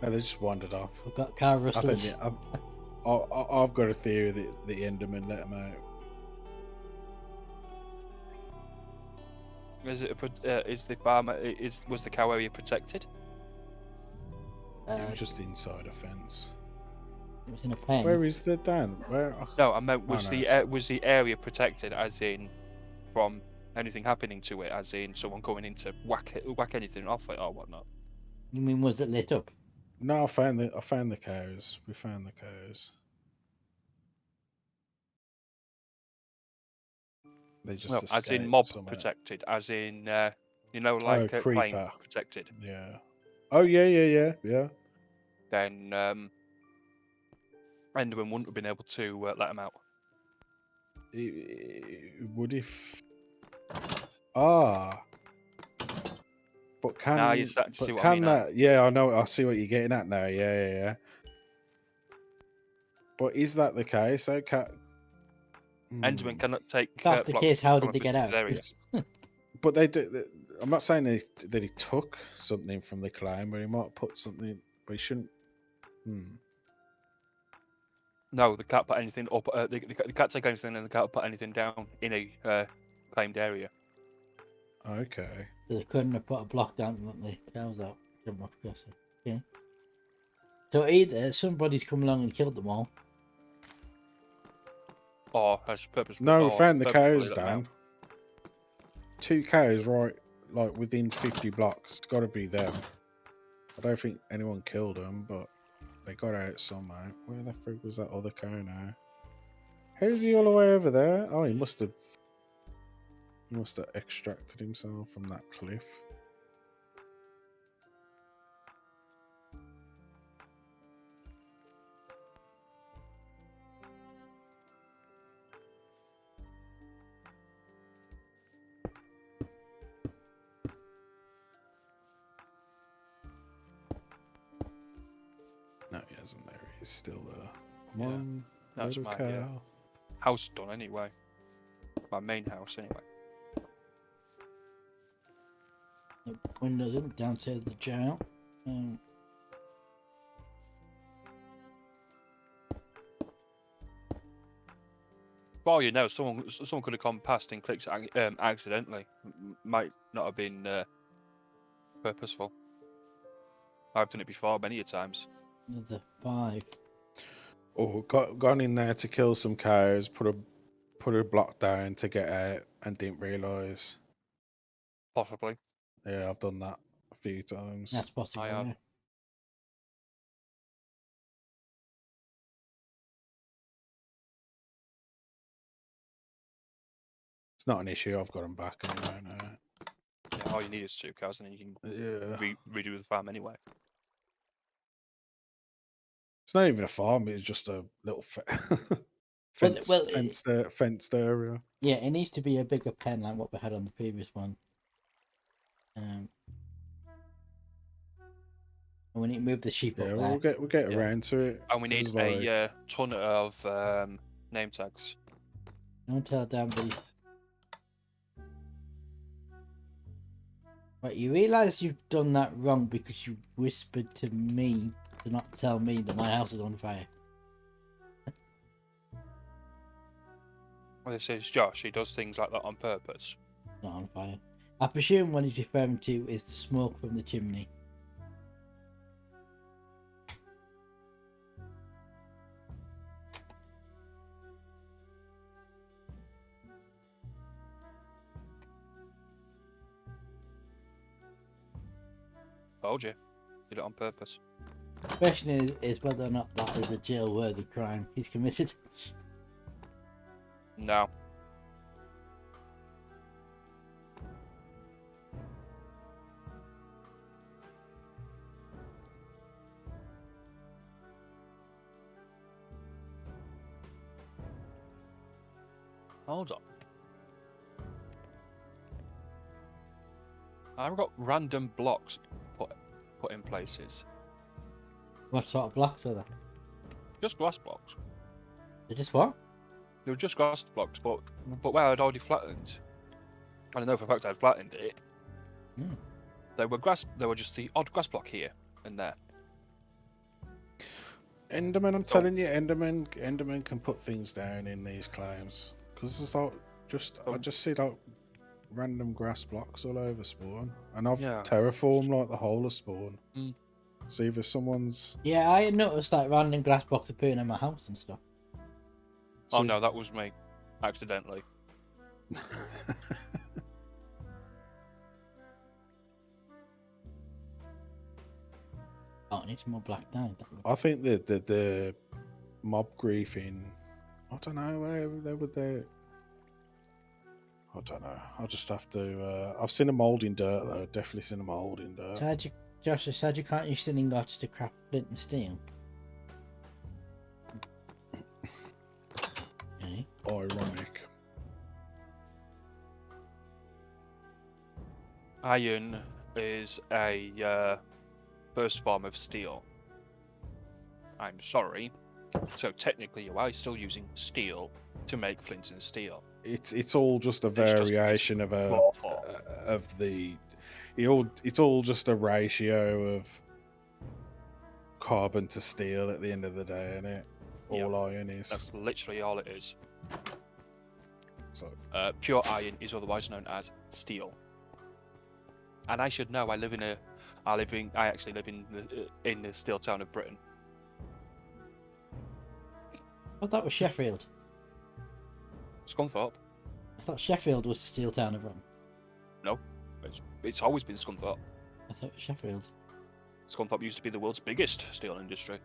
No, they just wandered off. We've got cow I think rustlers. I've got a theory that the Enderman let them out. Is it? Is the farm? Was the cow area protected? It was just inside a fence. It was in a pen. Where is the Dan? Where? No, I meant Oh, no, was the area protected, as in from anything happening to it, as in someone going in to whack anything off it or whatnot. You mean, was it lit up? No, I found the cows. We found the cows. They just Well, as in escaped mob somehow. protected, as in you know, like a plane creeper. protected. Yeah. Oh yeah. Then Enderman wouldn't have been able to let him out. Would if? Ah. But can? Now you're starting to but see what I can mean now. that? Yeah, I know. I see what you're getting at now. Yeah. But is that the case? Okay. Enderman cannot take. If that's the blocks case, how from did a they get out? protected area. But they do. I'm not saying that he took something from the claim, but he might put something. But he shouldn't. No, they can't put anything up. They can't take anything, and they can't put anything down in a claimed area. Okay. So they couldn't have put a block down and let the cows out. Jump off across it. Okay. So either somebody's come along and killed them all, or has purposefully. No, we or found the purposefully cows, let them out. Dan. 2 cows right, like within 50 blocks. Got to be them. I don't think anyone killed them, but they got out somehow. Where the frick was that other cow now? How's he all the way over there? Oh, he must have extracted himself from that cliff. No, he hasn't. There he is, still there. Come Yeah, on, that's little my cow. house done anyway. My main house anyway. The windows in, downstairs the jail. Well, you know, someone could have gone past and clicked accidentally. Might not have been purposeful. I've done it before many a times. Another 5. Oh, gone in there to kill some cows. Put a block down to get out, and didn't realise. Possibly. Yeah, I've done that a few times. That's possible. I have. Yeah. It's not an issue. I've got them back anyway now. Yeah, all you need is 2 cows, and then you can Yeah. redo the farm anyway. It's not even a farm. It's just a little fenced area. Yeah, it needs to be a bigger pen like what we had on the previous one. And we need to move the sheep Yeah, up we'll there. get around to it. And we need 'cause, like, a ton of name tags. Don't tell damnedy. Right, you realise you've done that wrong because you whispered to me to not tell me that my house is on fire. Well, this is Josh. He does things like that on purpose. It's not on fire. I presume what he's referring to is the smoke from the chimney. Told you. Did it on purpose. The question is whether or not that is a jail-worthy crime he's committed. No. Hold on. I've got random blocks put in places. What sort of blocks are there? Just grass blocks. They're just what? They were just grass blocks, but where I'd already flattened. I don't know for a fact I'd flattened it. Hmm. They were just the odd grass block here and there. Enderman, I'm telling you, Enderman can put things down in these claims because it's like I just see like random grass blocks all over spawn, and I've terraformed like the whole of spawn. Mm. So either someone's Yeah, I noticed like random grass blocks appearing in my house and stuff. Oh no, that was me, accidentally. Oh, I need some more black dye. I think the mob griefing. I don't know where they were there. I don't know. I'll just have to. I've seen them mold in dirt though. Definitely seen them mold in dirt. So Josh said you can't use thinning ingots to craft flint and steel. Okay. Ironic. Iron is a first form of steel. I'm sorry. So technically, you are still using steel to make flint and steel. It's all just a It's just- it's variation of raw form. It's all just a ratio of carbon to steel at the end of the day, isn't it? Yep. All iron is. That's literally all it is. So Pure iron is otherwise known as steel. And I should know. I actually live in the steel town of Britain. Oh, that was Sheffield. Scunthorpe. I thought Sheffield was the steel town of Rome. No, it's always been Scunthorpe. I thought it was Sheffield. Scunthorpe used to be the world's biggest steel industry.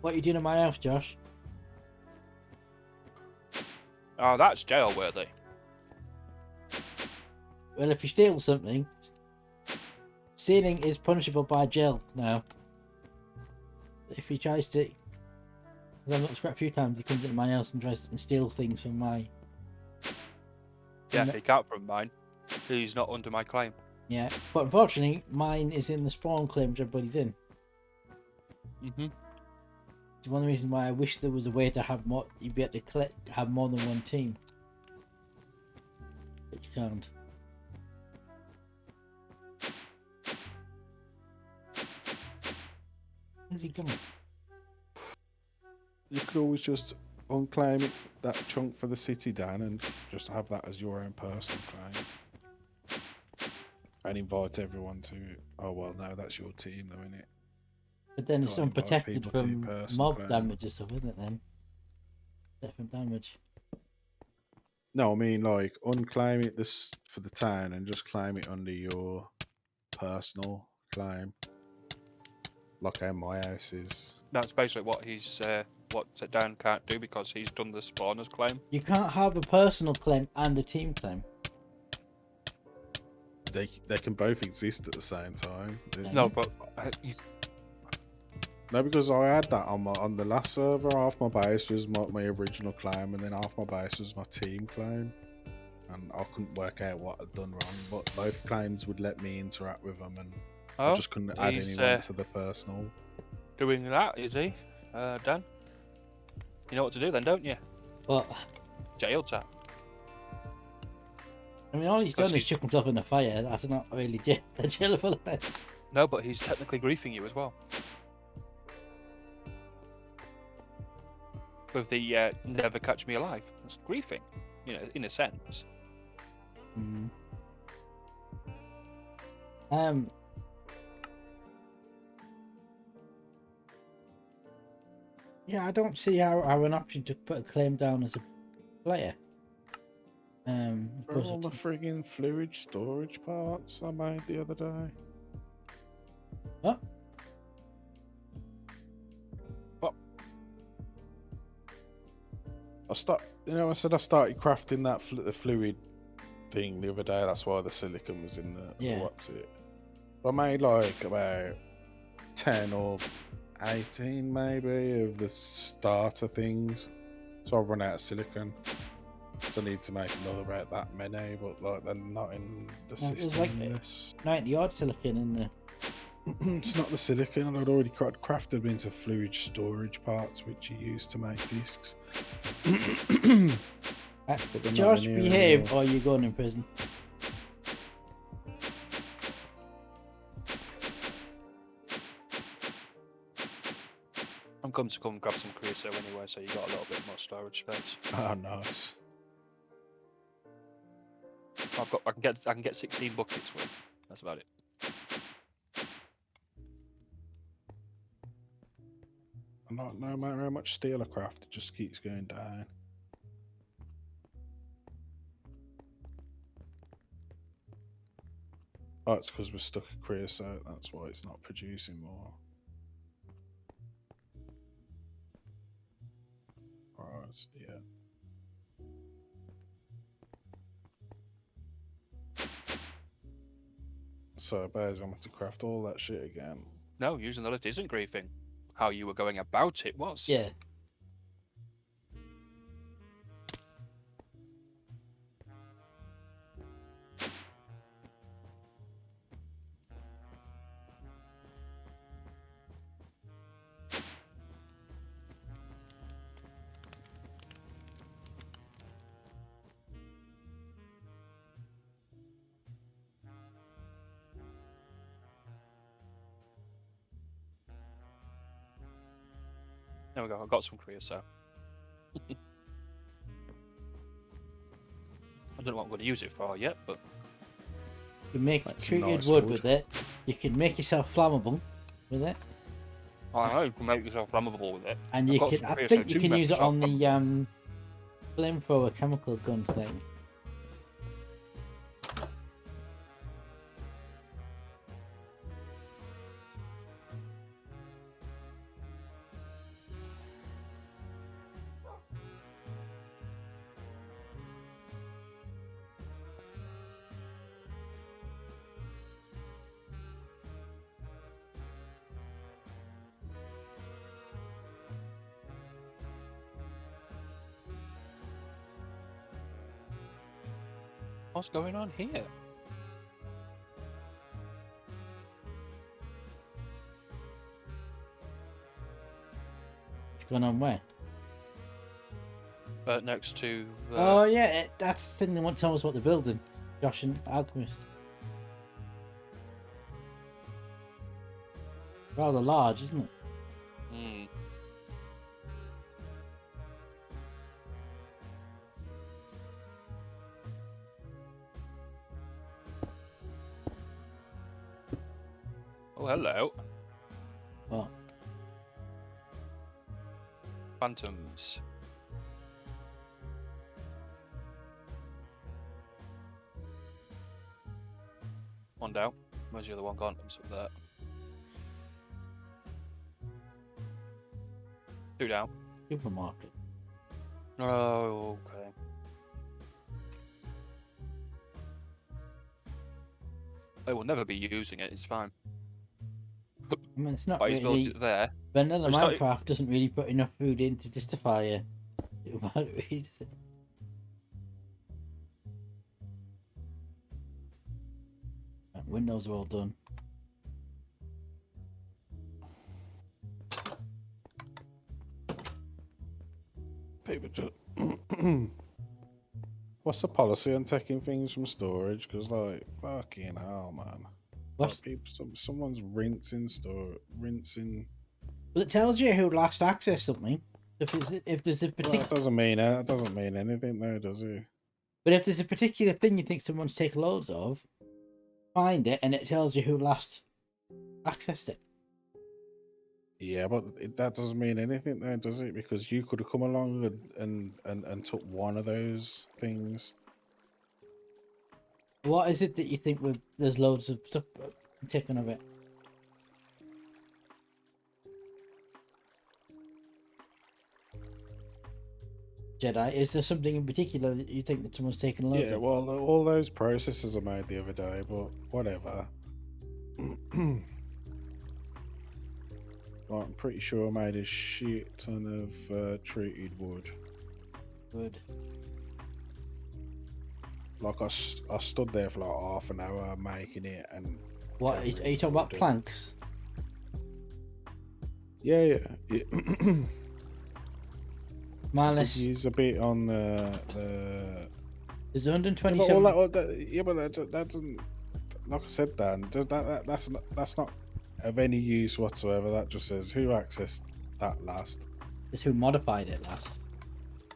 What are you doing in my house, Josh? Oh, that's jail worthy. Well, if you steal something, stealing is punishable by jail now. If he tries to, because I've looked quite a few times, he comes into my house and tries to steal things from my. Yeah, he can't from mine. He's not under my claim. Yeah, but unfortunately, mine is in the spawn claim which everybody's in. Mm-hmm. It's one of the reasons why I wish there was a way to have more. You'd be able to have more than one team, but you can't. Where's he gone? You could always just unclaim it, that chunk for the city, Dan, and just have that as your own personal claim. And invite everyone to it. Oh, well, no, that's your team, though, isn't it? But then it's Can't invite unprotected people to your from personal mob claim. damage and stuff, isn't it then? Death and damage. No, I mean, like, unclaim it this for the town and just claim it under your personal claim. Like how my house is. That's basically what he's what Dan can't do because he's done the spawner's claim. You can't have a personal claim and a team claim. They can both exist at the same time. No, but No, because I had that on the last server. Half my base was my original claim, and then half my base was my team claim. And I couldn't work out what I'd done wrong, but both claims would let me interact with them, and I just couldn't add he's, anyone to the personal. doing that, is he, Dan? You know what to do then, don't you? But Jail tap. I mean, all he's Because done is he's- chuck himself in the fire. That's not really a jailable offence. No, but he's technically griefing you as well. With the never catch me alive. It's griefing, you know, in a sense. Mm. Yeah, I don't see how an option to put a claim down as a player. For all the friggin' fluid storage parts I made the other day. What? I said I started crafting that the fluid thing the other day. That's why the silicon was in the Yeah. what's it. I made like about 10 or 18 maybe of the starter things. So I've run out of silicon. So I need to make another about that many, but like they're not in the Yeah, there's system. like- This. 90 odd silicon in there. It's not the silicon. I'd already crafted them into fluid storage parts, which you use to make discs. But they're not Josh, in here behave anymore. or you're going in prison. I'm come to grab some creosote anyway, so you got a little bit more storage space. Oh, nice. I can get 16 buckets worth. That's about it. No matter how much steel I craft, it just keeps going down. Oh, it's because we're stuck at creosote. That's why it's not producing more. Alright, yeah. So, Bears, I'm going to craft all that shit again. No, using the lift isn't griefing. How you were going about it was. Yeah. There we go. I got some creosote. I don't know what I'm going to use it for yet, but You make That's treated nice wood wood. with it. You can make yourself flammable with it, I know you can make yourself flammable with it. and I've you got can. some I creosote think you to can make use it myself on the flamethrower chemical gun thing. What's going on here? What's going on where? Next to. Oh yeah, that's the thing. They want to tell us what they're building. Josh and Alchemist. Rather large, isn't it? Hmm. Oh, hello. What? Phantoms. One down. Where's the other one gone? It's up there. Two down. Supermarket. Oh, okay. I will never be using it. It's fine. I mean, it's not But he's built really. it there. Vanilla It's not- Minecraft doesn't really put enough food in to justify it. Really, does it? Right, windows are all done. People just. What's the policy on taking things from storage? Because, like, fucking hell, man. What's... Like, people, someone's rinsing. Well, it tells you who last accessed something. If there's a Well, particular, that doesn't mean anything, though, does it? but if there's a particular thing you think someone's taken loads of, find it and it tells you who last accessed it. Yeah, but that doesn't mean anything, though, does it? Because you could have come along and took one of those things. What is it that you think there's loads of stuff taken of it? Jedi, is there something in particular that you think that someone's taken loads Yeah, of? well, all those processes I made the other day, but whatever. Well, I'm pretty sure I made a shit ton of treated wood. Good. Like, I stood there for like half an hour making it, and What are you talking about? Wood. Planks? yeah. Minus, Did use a bit on the there's yeah, 127. but that doesn't. Like I said, Dan, that's not of any use whatsoever. That just says who accessed that last. Is who modified it last.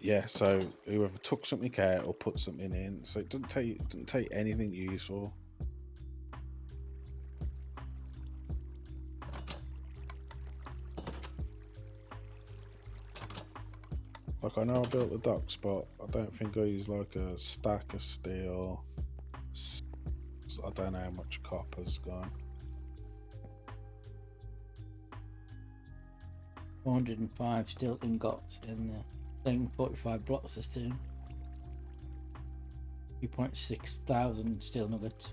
Yeah, so whoever took something out or put something in, so it doesn't take anything useful. Like, I know I built the docks, but I don't think I used like a stack of steel. I don't know how much copper's gone. 405 steel ingots in the thing, 45 block system. 3.6 thousand steel nuggets.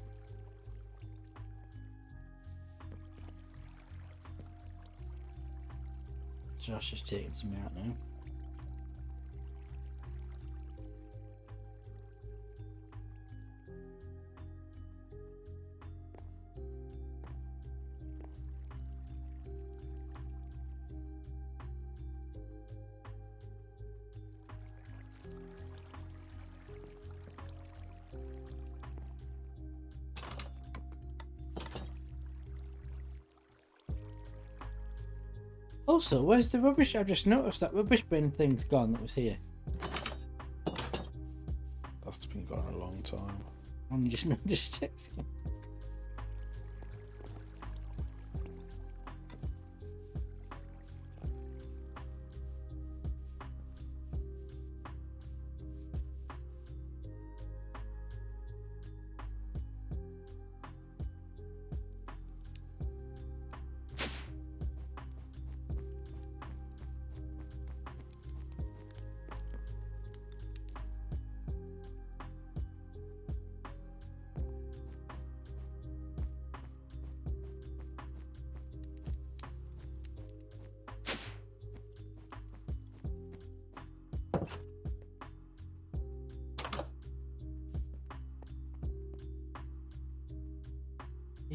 Josh is taking some out now. Also, where's the rubbish? I've just noticed that rubbish bin thing's gone that was here. That's been gone a long time. And you just noticed it.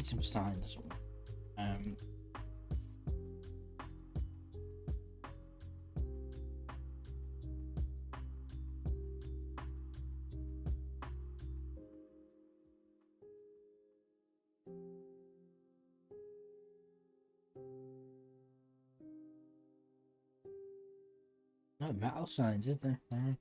item sign as well. No metal signs, is there? No.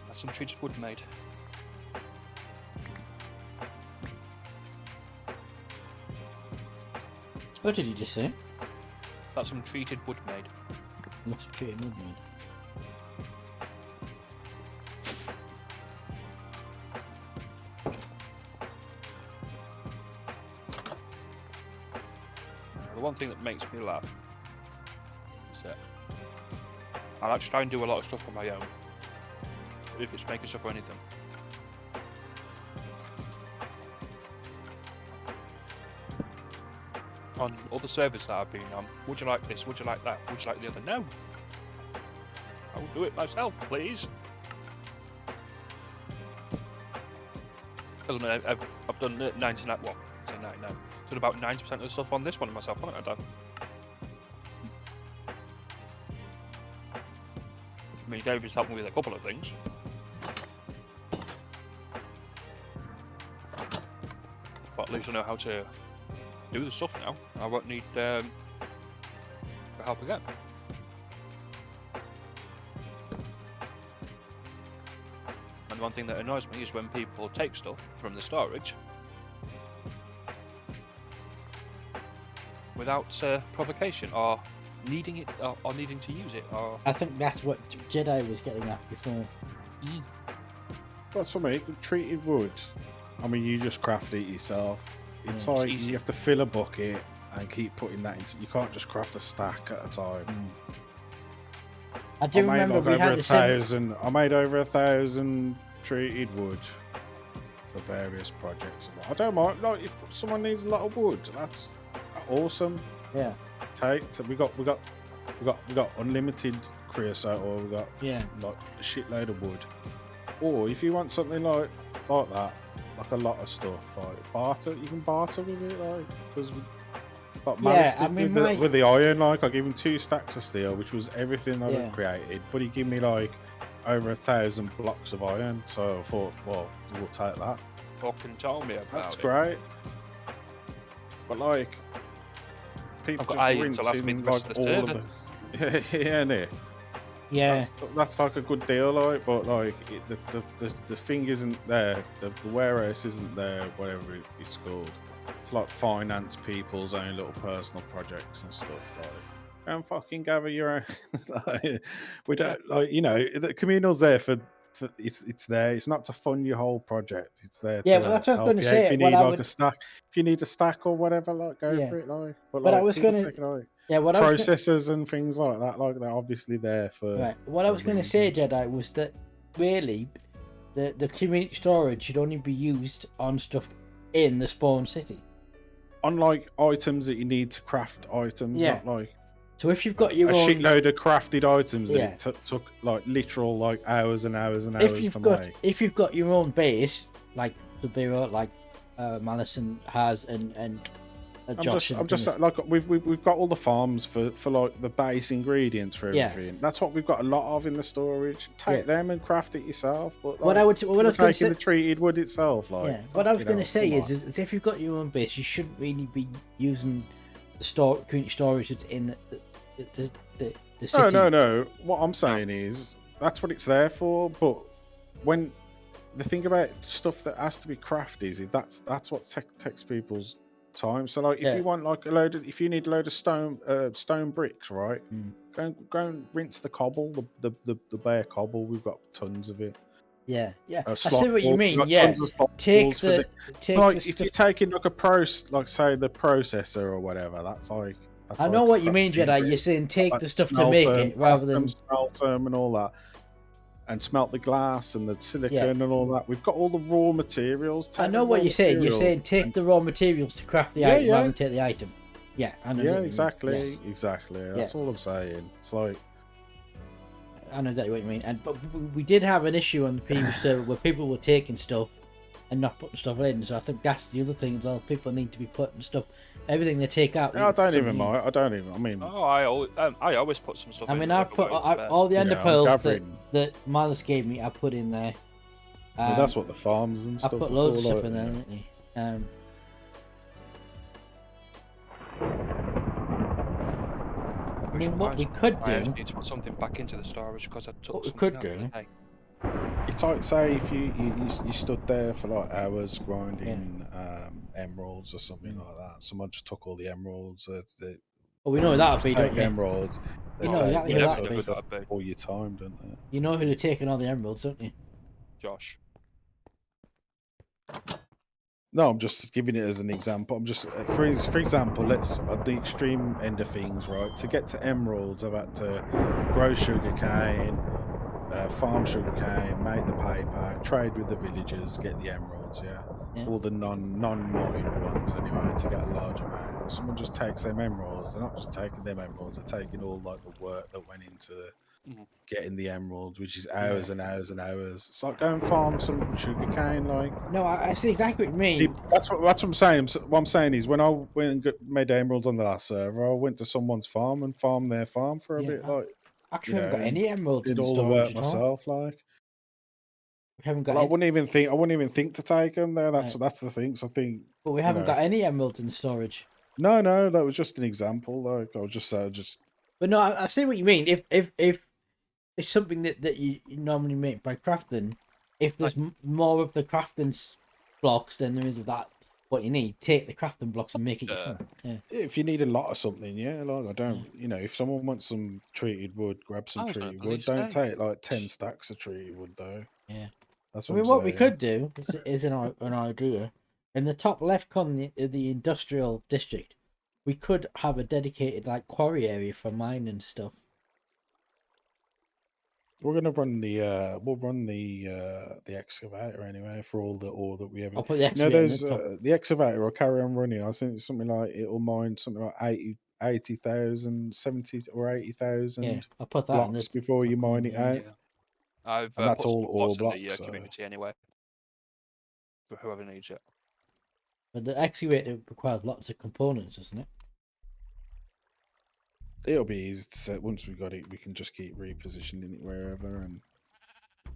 That's some treated wood made. What did you just say? That's some treated wood made. What's a treated wood made? The one thing that makes me laugh is that I like to try and do a lot of stuff on my own, if it's making stuff or anything. On other servers that I've been on, would you like this? Would you like that? Would you like the other? No. I will do it myself, please. I've done 99. What? Say 99. Done about 90% of the stuff on this one myself, haven't I, Dan? I mean, David's helped me with a couple of things. But at least I know how to do the stuff now. I won't need the help again. And one thing that annoys me is when people take stuff from the storage without provocation or needing it or needing to use it. Or I think that's what Jedi was getting at before. That's what I mean. Treated wood. I mean, you just craft it yourself. It's Yeah, like it's easy. you have to fill a bucket and keep putting that into. You can't just craft a stack at a time. I do remember we had the same. I made over 1,000 treated wood for various projects. I don't mind. Like, if someone needs a lot of wood, that's awesome. Yeah, We got unlimited creosote, or we got yeah, like a shitload of wood. Or if you want something like that, like a lot of stuff, like barter, you can barter with it, like, because like Yeah, I mean, with the iron, like I gave him 2 stacks of steel, which was everything I Yeah. had created, but he gave me like over 1,000 blocks of iron, so I thought, well, we'll take that. fucking tell me about That's it. great. But like, people I've got just iron to last me rinsing the rest like of the all of server. the yeah, innit? yeah. That's like a good deal, like, but like the thing isn't there, the warehouse isn't there, whatever it's called. It's like finance people's own little personal projects and stuff. Like, go and fucking gather your own. Like, we don't like, you know, the communal's there for it's there. It's not to fund your whole project. It's there Yeah, to well, that's what I was help gonna you out. say, If you what need I like would- a stack, if you need a stack or whatever, like go Yeah. for it, like. But But I like, was people gonna- take it, like, Yeah, what I was gonna, processors and things like that, like they're obviously there for. right. What I was going to say, Jedi, was that really, the community storage should only be used on stuff in the spawn city. Unlike items that you need to craft items, Yeah. not like So if you've got your a own, shitload of crafted items Yeah. that it took like literal like hours and hours and hours if you've got your own base, like the bureau, like Malison has, and Josh. I'm just like we've got all the farms for like the base ingredients for Yeah. everything. That's what we've got a lot of in the storage. Take Yeah. them and craft it yourself. But What like, I was going to taking say, the treated wood itself, like yeah. What I was you going know, to say come is on. if you've got your own base, you shouldn't really be using the community storage that's in the city. No. What I'm saying is that's what it's there for. But when the thing about stuff that has to be crafted is that's what takes people's time. So like, if Yeah. you want like if you need a load of stone bricks, right? Mm. Go and rinse the cobble, the bare cobble. We've got tons of it. Yeah, yeah. I slot see what you wall- mean. got Yeah, tons of slot take walls for the take like the if stuff. you're taking like like say the processor or whatever, that's like. That's I know like what you a mean, big Jedi. bit. You're saying take Like the stuff to smelt make 'em, it rather craft 'em, than smelt 'em and all that, and smelt the glass and the silicon Yeah. and all that. We've got all the raw materials. I Take know the what raw you're saying. You're materials saying take and- the raw materials to craft the Yeah, item yeah. rather than take the item. Yeah, I know Yeah, what you mean. exactly, Yes. exactly. That's all I'm saying. It's like I know exactly what you mean. But we did have an issue on the previous server where people were taking stuff and not putting stuff in. So I think that's the other thing as well. People need to be putting stuff, everything they take out. I don't even something in. mind. I don't even. I mean, Oh, I always put some stuff I in. mean, the I other put way, it's best. all the ender Yeah, I'm pearls gathering. that Miles gave me. I put in there. well, that's what the farms and I stuff. put are loads of for, stuff like, in there, yeah. didn't you? I mean, what we could I do. actually need to put something back into the storage because I took What we something could out the other do- day. It's like say if you stood there for like hours grinding emeralds or something like that. Someone just took all the emeralds. They Well, we know who that'd just be, don't take you? emeralds. They You know take exactly who Yeah, that'd but be. who that'd be. all your time, don't they? You know who they're taking all the emeralds, don't you? Josh. No, I'm just giving it as an example. I'm just for example, let's at the extreme end of things, right? To get to emeralds, I've had to grow sugarcane, farm sugarcane, make the paper, trade with the villagers, get the emeralds. Yeah, Yeah. all the non-mined ones anyway to get a large amount. Someone just takes them emeralds. They're not just taking them emeralds. They're taking all like the work that went into Mhm. getting the emeralds, which is hours and hours and hours. It's like go and farm some sugarcane, like. No, I see exactly what you mean. That's what I'm saying. What I'm saying is, when I went and made emeralds on the last server, I went to someone's farm and farmed their farm for a Yeah, bit. Like, Actually, we haven't got and any emeralds did in all the storage work at all. myself. Like, We haven't got well, I any, wouldn't even think. I wouldn't even think to take them there. Right. That's the thing. So I think. but we haven't got any emeralds in storage. No, that was just an example. Like, I was just. But no, I see what you mean. If it's something that you normally make by crafting, if there's more of the crafting blocks than there is of that what you need, take the crafting blocks and make it yourself. Yeah. If you need a lot of something, yeah, like I don't, if someone wants some treated wood, grab some I was gonna treated bloody wood. Don't say. take like 10 stacks of treated wood though. Yeah. That's I what mean, I'm what we saying. could do is an idea. In the top left corner of the industrial district, we could have a dedicated like quarry area for mining stuff. We're gonna run we'll run the excavator anyway for all the ore that we ever. I'll put the You know, excavator in those the top. the excavator will carry on running. I think it's something like it'll mine something like 80,000, 70 or 80,000 Yeah, I'll put that in blocks the before you top mine corner, it yeah. out. Yeah. I've And that's put all some ore plots in the blocks. So. community anyway. For whoever needs it. But the excavator requires lots of components, doesn't it? It'll be easy to set. Once we've got it, we can just keep repositioning it wherever, and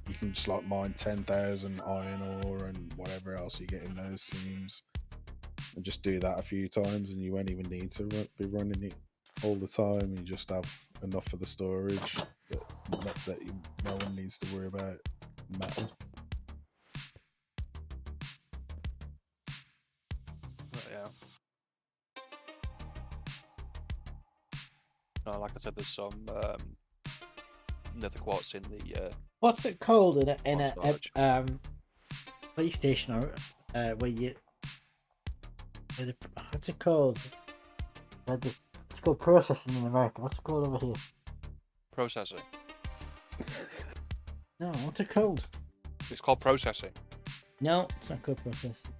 you can just like mine 10,000 iron ore and whatever else you get in those seams, and just do that a few times, and you won't even need to be running it all the time. You just have enough for the storage that no one needs to worry about metal. But yeah. No, like I said, there's some nether quartz in the What's it called in a storage. police station or where you? What's it called? It's called processing in America. What's it called over here? processing. No, what's it called? It's called processing. No, it's not called processing.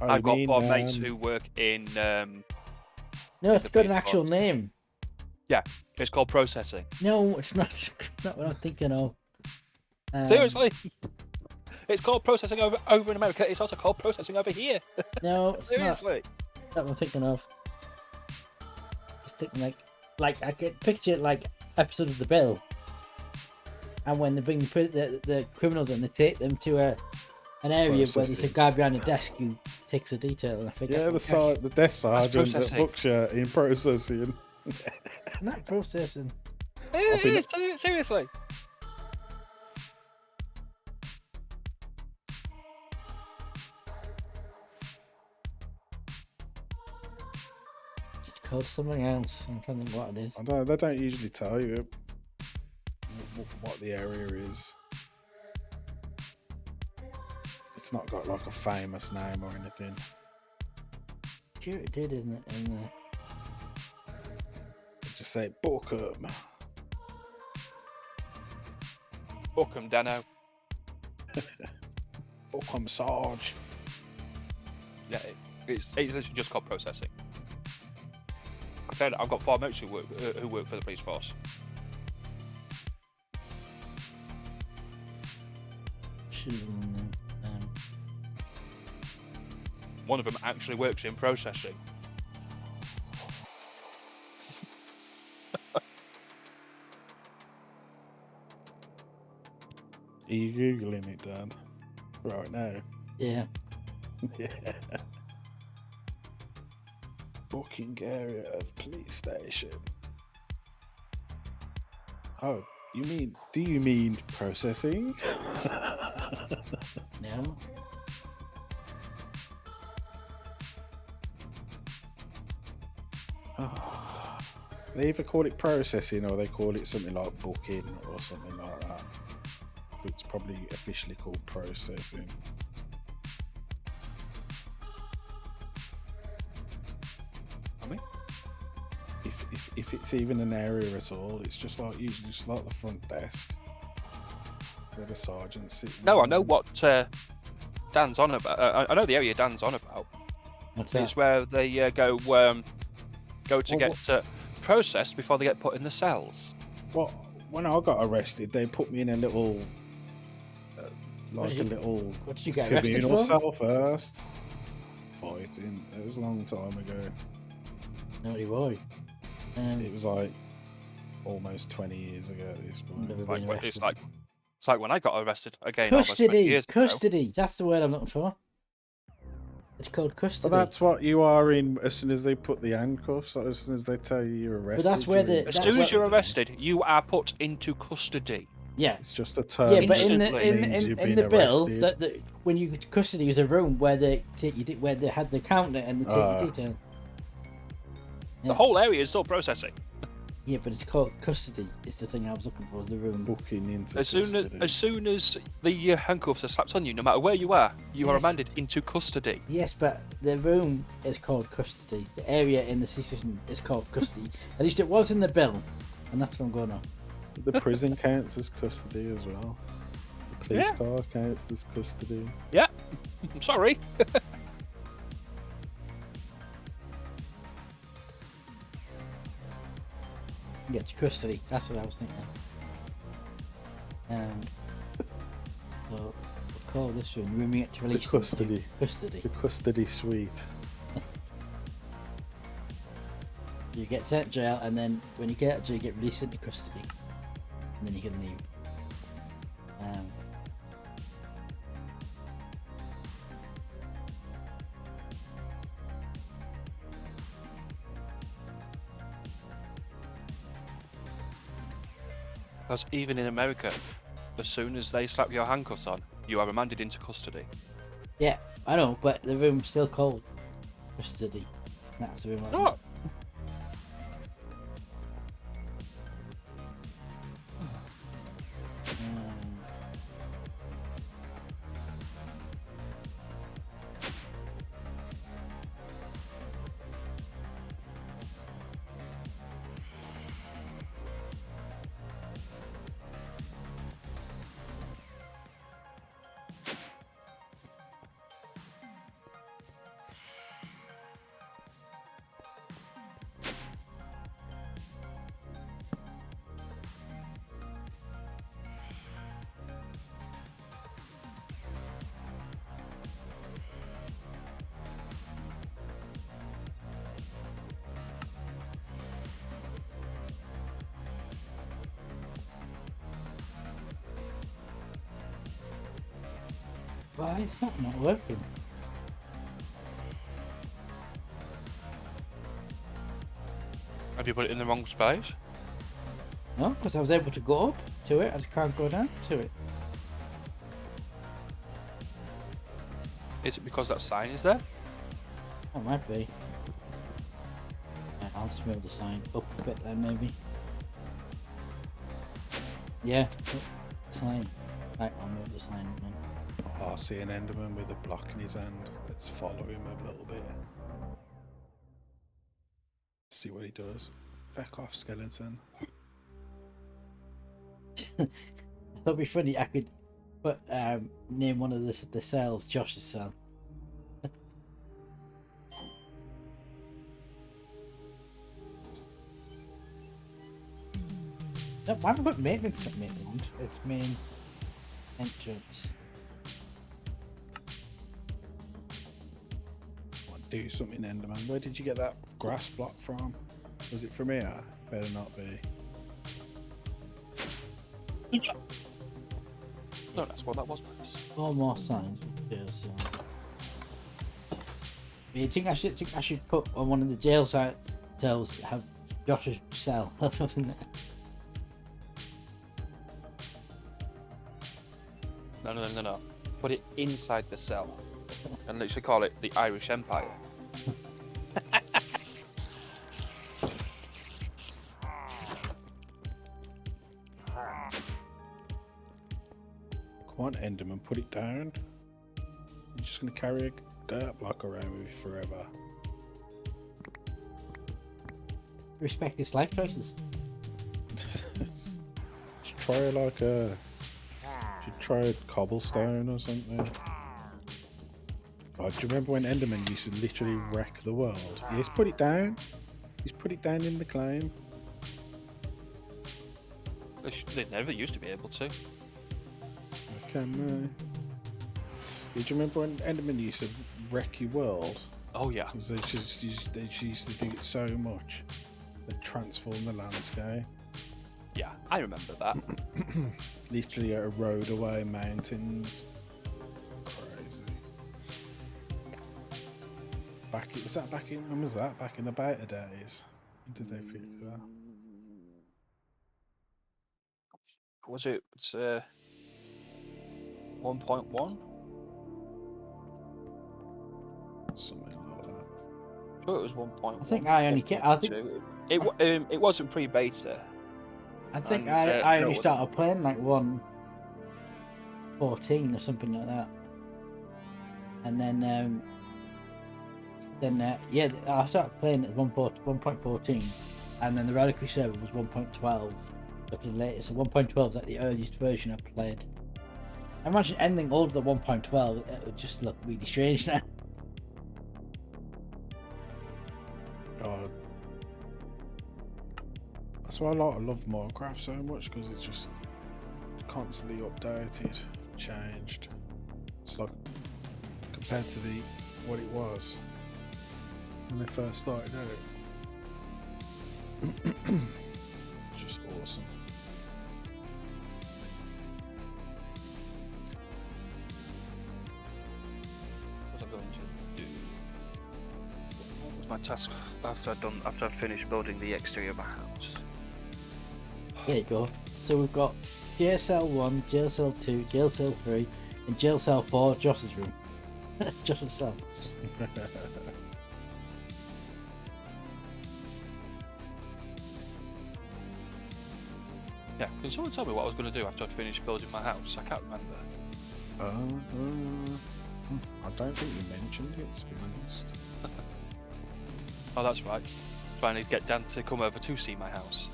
Oh, I've you got mean, four mates who work in. No, it's The got an police actual box. name. It's called processing. No, it's not. It's not what I'm thinking of. Seriously, it's called processing over in America. It's also called processing over here. No, it's not. Seriously. That's what I'm thinking of. Just thinking like I could picture like episode of The Bill, and when they bring the criminals in, they take them to an area where there's a Processing. guy behind a desk who takes a detail, and I forget. Yeah, what the desk sergeant at processing. Bookshare in processing. not processing. It been- is, seriously. It's called something else. I'm trying to think what it is. I don't. They don't usually tell you what the area is. It's not got like a famous name or anything. Sure, it did in the. Just say Bookham. Bookham, Dano. Bookham Sarge. Yeah, it's literally just called processing. I've got 4 mates who work for the police force. Should have been, One of them actually works in processing. Are you googling it, Dad? Right now. yeah. Yeah. Booking area of police station. Oh, do you mean processing? No. Oh, they either call it processing or they call it something like booking or something like that. It's probably officially called processing. I mean, If it's even an area at all, it's just like usually just like the front desk where the sergeants sit. no, I know what Dan's on about. I know the area Dan's on about. What's It's that? where they go to Well, get processed before they get put in the cells. Well, when I got arrested, they put me in a little, What like did a you- little What did you get arrested communal for? cell first. Fighting. It was a long time ago. Naughty boy. It was like almost 20 years ago at this point. Never Like, been when- arrested. it's like when I got arrested again. Almost 20 Custody. years ago. Custody. That's the word I'm looking for. It's called But custody. that's what you are in as soon as they put the handcuffs, as soon as they tell you you're arrested. that's where you're the- in As that's soon as what- you're arrested, you are put into custody. Yeah. It's just a term. Yeah, but in the Instantly means you've in been the bill, arrested. when you custody was a room where they take you where they had the counter and they take your detail. The Yeah. whole area is still processing. Yeah, but it's called custody. It's the thing I was looking for. Is the room? booking into As soon as the handcuffs are slapped on you, no matter where you are Yes. remanded into custody. Yes, but the room is called custody. The area in the situation is called custody. At least it was in the bill, and that's what I'm going on. The prison counts as custody as well. The police Yeah. car counts as custody. Yeah, I'm sorry. Yeah, it's custody. That's what I was thinking. So we'll call this room. Room you get to The release. custody. Custody. The custody suite. You get sent to jail, and then when you get out of jail, you get released into custody, and then you can leave. Because even in America, as soon as they slap your handcuffs on, you are remanded into custody. Yeah, I know, but the room's still called custody. That's the room. Oh, Why is that not working? have you put it in the wrong space? No, because I was able to go up to it. I just can't go down to it. Is it because that sign is there? That might be. Right, I'll just move the sign up a bit then, maybe. Yeah, sign. Right, I'll move the sign up then. I see an Enderman with a block in his hand. Let's follow him a little bit. See what he does. Feck off, skeleton. I thought it'd be funny. I could put name one of the cells Josh's cell. No, why have I put maintenance at maintenance? It's main entrance. Do something, Enderman. Where did you get that grass block from? Was it from here? Better not be. No, that's what that was, Max. 4 more signs. Jail cell. You think I should put on one of the jail cells have Josh's cell or something? No. Put it inside the cell. And literally call it the Irish Empire. Come on, Enderman, put it down. You're just gonna carry a dirt block around with you forever. Respect his life choices. Just try like a. Should try a cobblestone or something. Oh, do you remember when Enderman used to literally wreck the world? He's put it down. He's put it down in the claim. They never used to be able to. Okay, no. Do you remember when Enderman used to wreck your world? Oh yeah. Because they used to do it so much. They transform the landscape. Yeah, I remember that. Literally erode away mountains. Crazy. Was that back in? When was that? Back in the beta days? When did they fix that? Was it 1.1? Something like that. I'm sure it was 1.1. I think I only I think it wasn't pre-beta. I think And, I no, only started playing like 1.14 or something like that, and then yeah, I started playing at 1.14, and then the Reliquary server was 1.12 up to the latest. So 1.12 is like the earliest version I played. I imagine anything older than 1.12 it would just look really strange now. God. That's why I love Minecraft so much, because it's just constantly updated, changed. It's like compared to what it was when they first started out. It's just awesome. What am I going to do? What was my task after I'd finished building the exterior of my house? There you go. So we've got jail cell 1, jail cell 2, jail cell 3, and jail cell 4, Josh's room. Josh's cell. Yeah, can someone tell me what I was going to do after I'd finished building my house? I can't remember. I don't think you mentioned it, to be honest. Oh, that's right. Trying to get Dan to come over to see my house.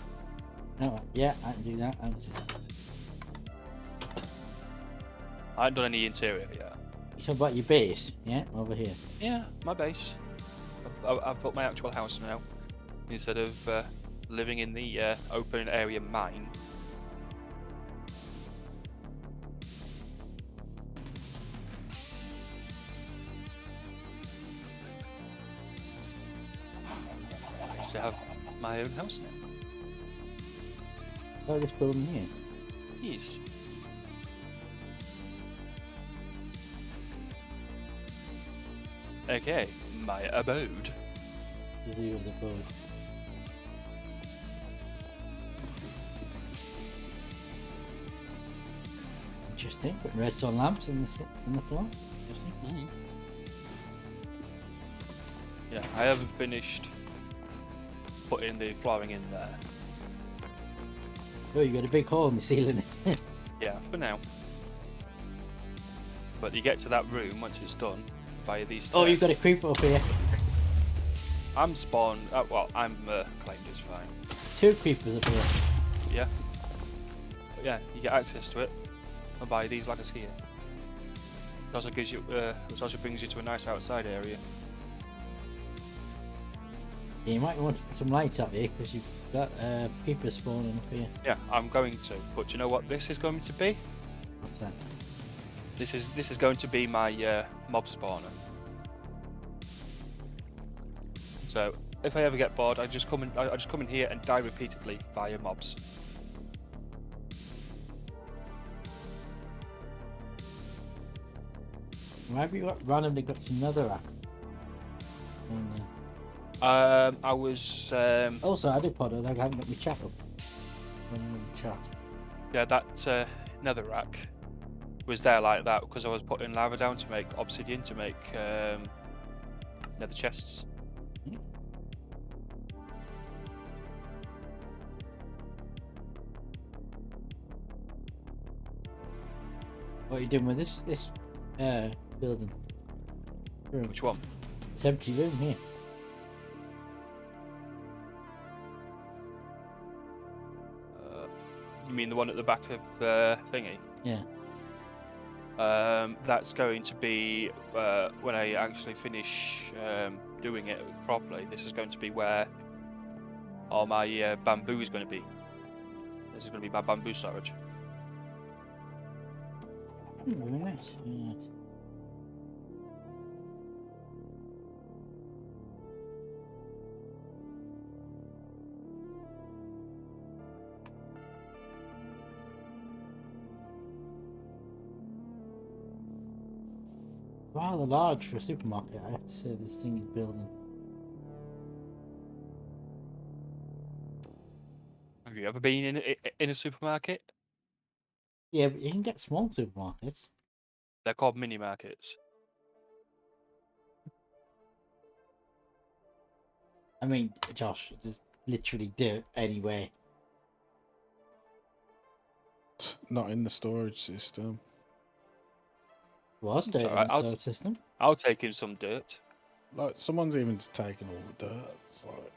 Oh, yeah, I can do that. I haven't done any interior yet. You talking about your base? Yeah, over here. Yeah, my base. I've built my actual house now, instead of living in the open area mine. I used to have my own house now. Oh, this building here. Yes. Okay, my abode. The view of the boat. Interesting. Putting redstone lamps in the floor. Interesting. Yeah, I haven't finished putting the flooring in there. Oh, you got a big hole in the ceiling. Yeah, for now. But you get to that room once it's done via these stairs. Oh, you've got a creeper up here. I'm spawned. Well, I'm claimed as fine. 2 creepers up here. Yeah. But yeah, you get access to it by these ladders here. It also gives you. It also brings you to a nice outside area. Yeah, you might want to put some lights up here because you've got creepers spawning up here. Yeah, I'm going to. But do you know what this is going to be? What's that? This is going to be my mob spawner. So if I ever get bored, I just come in here and die repeatedly via mobs. Why have you randomly got some netherrack? I was Also, I did pod it, I haven't got my chat up. Chat. yeah, that netherrack was there like that because I was putting lava down to make obsidian to make nether chests. What are you doing with this building? Room. Which one? It's empty room here. You mean the one at the back of the thingy? Yeah. That's going to be when I actually finish doing it properly. This is going to be where all my bamboo is going to be. This is going to be my bamboo storage. Very nice. Very nice. Rather large for a supermarket, I have to say. This thing is building. Have you ever been in a supermarket? Yeah, but you can get small supermarkets. They're called mini markets. I mean, Josh, there's literally dirt anywhere. Not in the storage system. Was dirt in alright, the storage system? I'll take in some dirt. Like someone's even just taken all the dirt. It's like,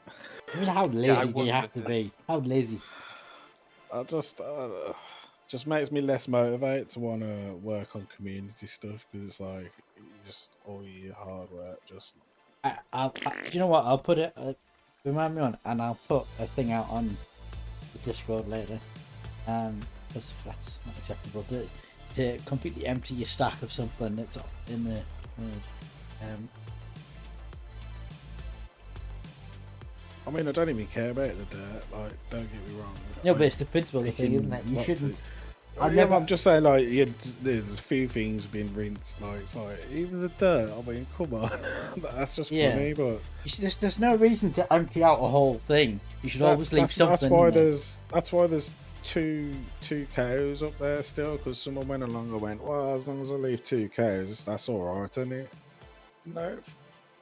I mean, how lazy Yeah, I do you wonder have to if- be? How lazy? I just makes me less motivated to want to work on community stuff because it's like you just all your hard work just. Do you know what? I'll put it. Remind me on, and I'll put a thing out on the Discord later. Because that's not acceptable to completely empty your stack of something that's in the. I mean, I don't even care about the dirt. Like, don't get me wrong. No, but it's the principle of the thing, Making isn't it? You lots shouldn't. of- I've Yeah, never- but I'm just saying, like, there's a few things being rinsed. Like, it's like even the dirt. I mean, come on, that's just Yeah. funny. But There's no reason to empty out a whole thing. You should always leave something. that's why in there. that's why there's two cows up there still. Because someone went along and went, well, as long as I leave 2 cows, that's all right, isn't it? No,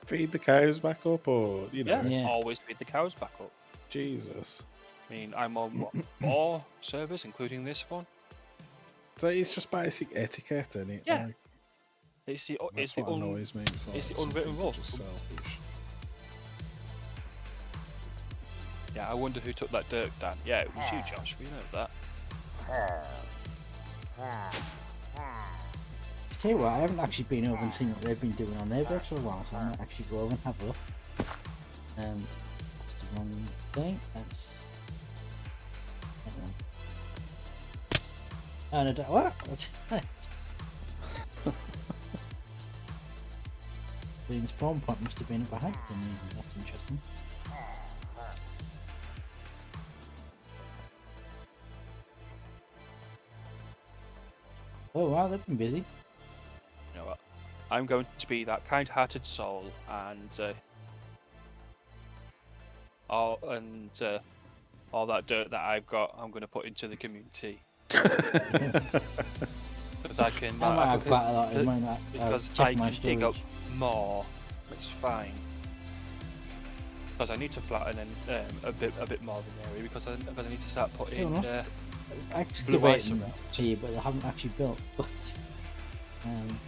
feed the cows back up, or you know, Yeah, Yeah. always feed the cows back up. Jesus. I mean, I'm on what, 4 servers, including this one. So it's just basic etiquette, isn't it? Yeah. Like, It's the that's what annoys me. It's, like, it's the some unwritten people rule. just selfish. Yeah, I wonder who took that dirt down. Yeah, it was you, Josh. We know that. Tell you what, I haven't actually been over and seen what they've been doing on their builds for a while, so I might actually go over and have a look. That's the wrong thing. That's. Hang on. Oh, no, what? That's the spawn point must have been up behind them. That's interesting. Oh wow, they've been busy. You know what? I'm going to be that kind-hearted soul, and all that dirt that I've got, I'm going to put into the community. Because I can. I might have can- quite a lot in mine. because check I my can dig up storage. more. It's fine. Because I need to flatten a bit more of an area because I need to start putting Fair enough. blue ice Excavating around. here, but they haven't actually built. Um,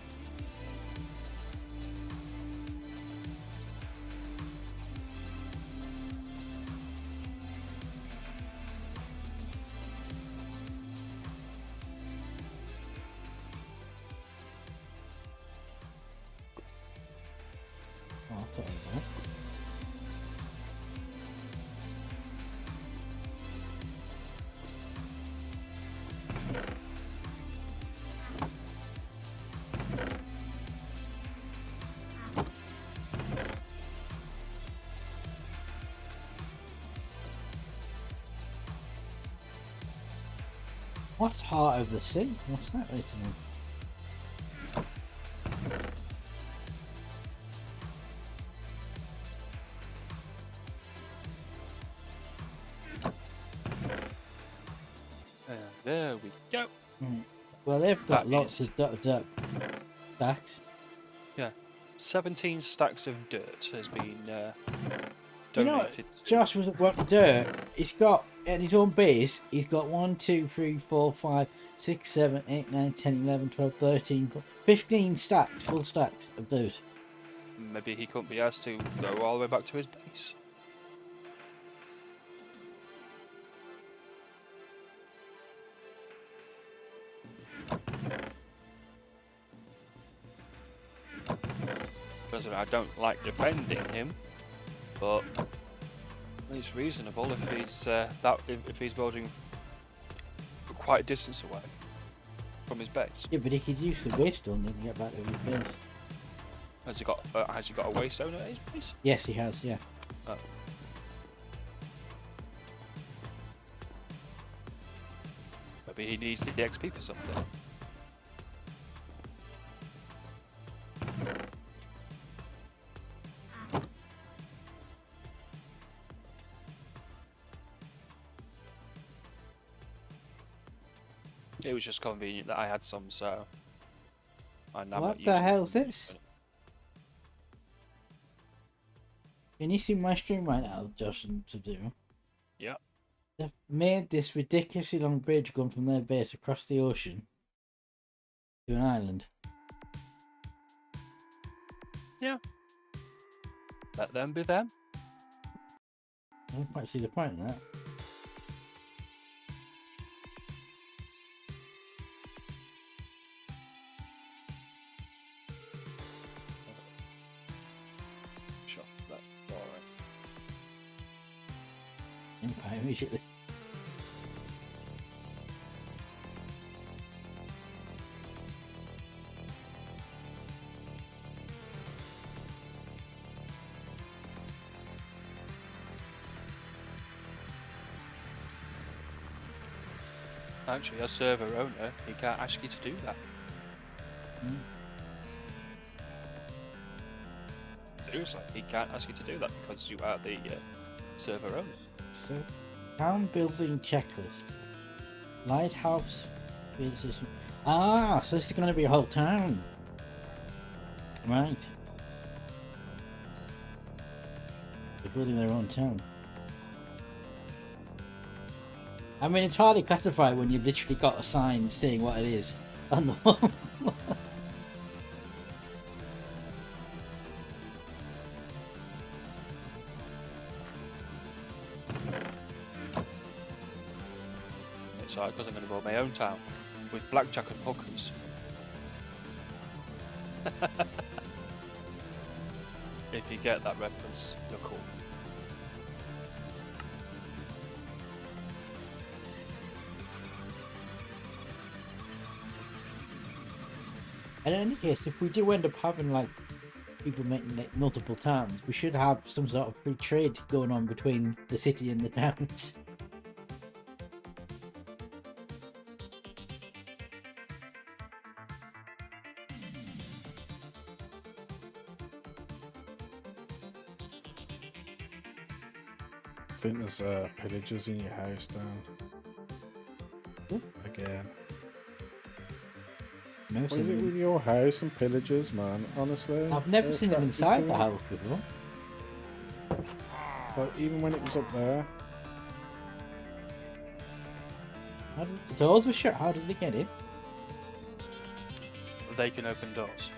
oh, I thought I know. What's Heart of the Sea? What's that written in? There we go. Well, they've got That lots is- of dirt stacks. 17 stacks of dirt has been You know, donated. Josh was at work dirt. He's got at his own base. He's got 1, 2, 3, 4, 5, 6, 7, 8, 9, 10, 11, 12, 13, 15 stacks, full stacks of dirt. Maybe he couldn't be asked to go all the way back to his base. Because I don't like defending him, but it's reasonable if he's if he's building quite a distance away from his base. Yeah, but he could use the waystone then to get back to his base. Has he got a waystone at his base? Yes, he has. Yeah. Oh. Maybe he needs the XP for something. It was just convenient that I had some, so. I'm not What the using hell's them. this? Can you see my stream right now, Josh and to do? Yeah. They've made this ridiculously long bridge going from their base across the ocean to an island. Let them be them. I don't quite see the point in that. Sure, that's alright. Empire immediately. Actually, as server owner, he can't ask you to do that. Seriously, he can't ask you to do that because you are the server owner. So, town building checklist. Lighthouse. Field system. Ah, so this is going to be a whole town. Right. They're building their own town. I mean, it's hardly classified when you've literally got a sign saying what it is on the wall. It's alright because I'm going to build my own town with blackjack and hookers. If you get that reference, you're cool. And in any case, if we do end up having like people making like multiple towns, we should have some sort of free trade going on between the city and the towns. I think there's pillagers in your house, Dan. Again. Never What is seen it them. with your house and pillagers, man? Honestly, I've never they're seen them attracted inside to the it. house before. Like, even when it was up there. How did, the doors were shut. How did they get in? they can open doors.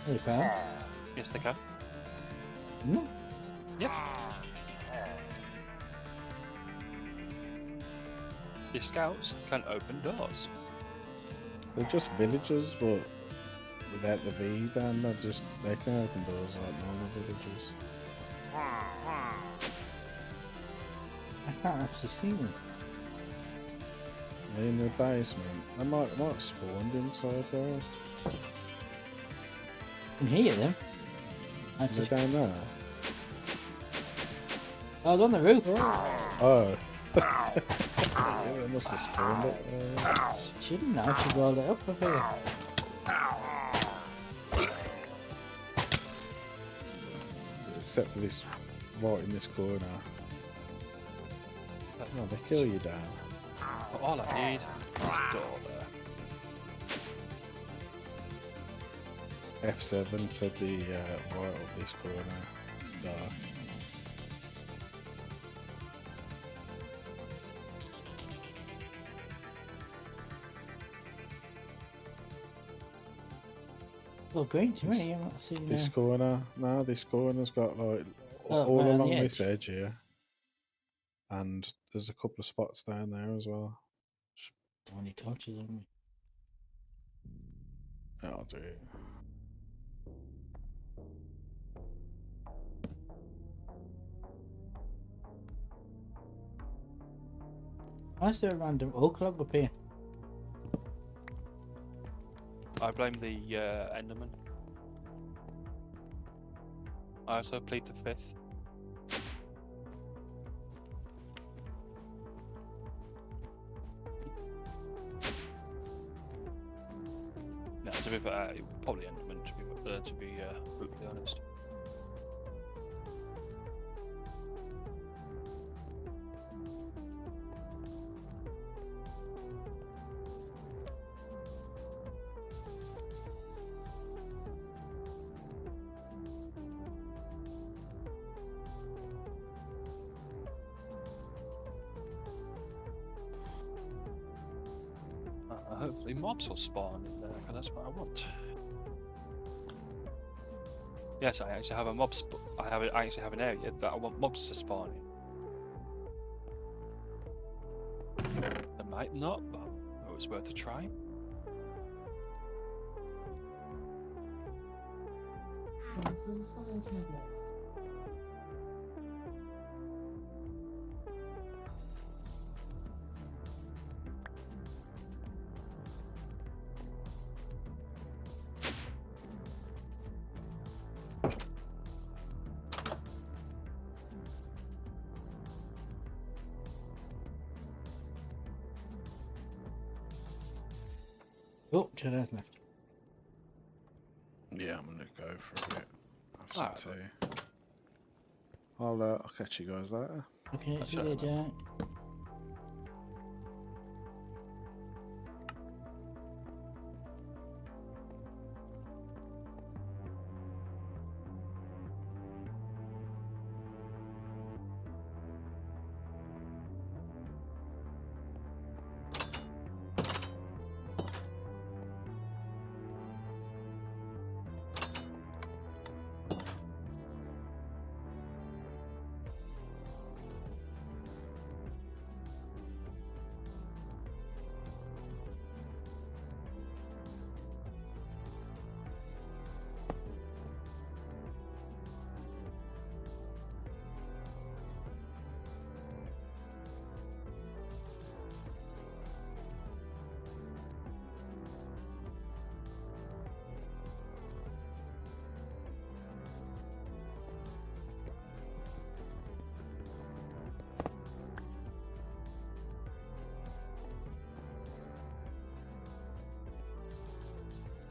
There you go. Yes, they can. No. Yep. The scouts can open doors. They're just villagers, but without the V down, they can open doors like normal villagers. I can't actually see them. They're in the basement. They might have spawned inside there. I can hear them. I They're just... down there. Oh, I was on the roof. Oh. Yeah, they must have spawned it. Shouldn't I should roll it up here. Except for this, right in this corner. Oh, they kill you down. All I need is a door there. F7 said the right of this corner. Dark. Well, green to me. I'm not seeing This corner. No, this corner's got like Oh, all right on the along edge. this edge here. And there's a couple of spots down there as well. Only torches on me. I'll do it. Why is there a random oak log up here? I blame the Enderman. I also plead the fifth. No, to be fair, probably Enderman to be brutally honest. Hopefully mobs will spawn in there, and that's what I want. Yes, I actually have a I actually have an area that I want mobs to spawn in. They might not, but it was worth a try. Oh, Jedi's left. Yeah, I'm gonna go for a bit. Have some Alright. tea. I'll catch you guys later. Okay, That's see you right, later.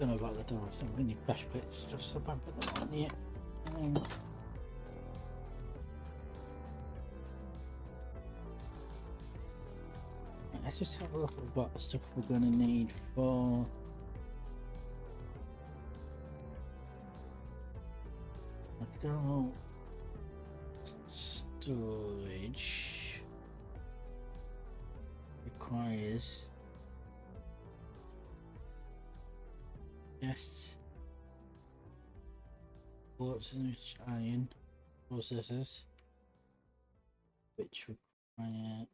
Don't know about the doors. Don't really flash plates stuff, so bad put them on here. Let's just have a look at what stuff we're gonna need for external storage requires Yes. Quartz and rich iron processes, which require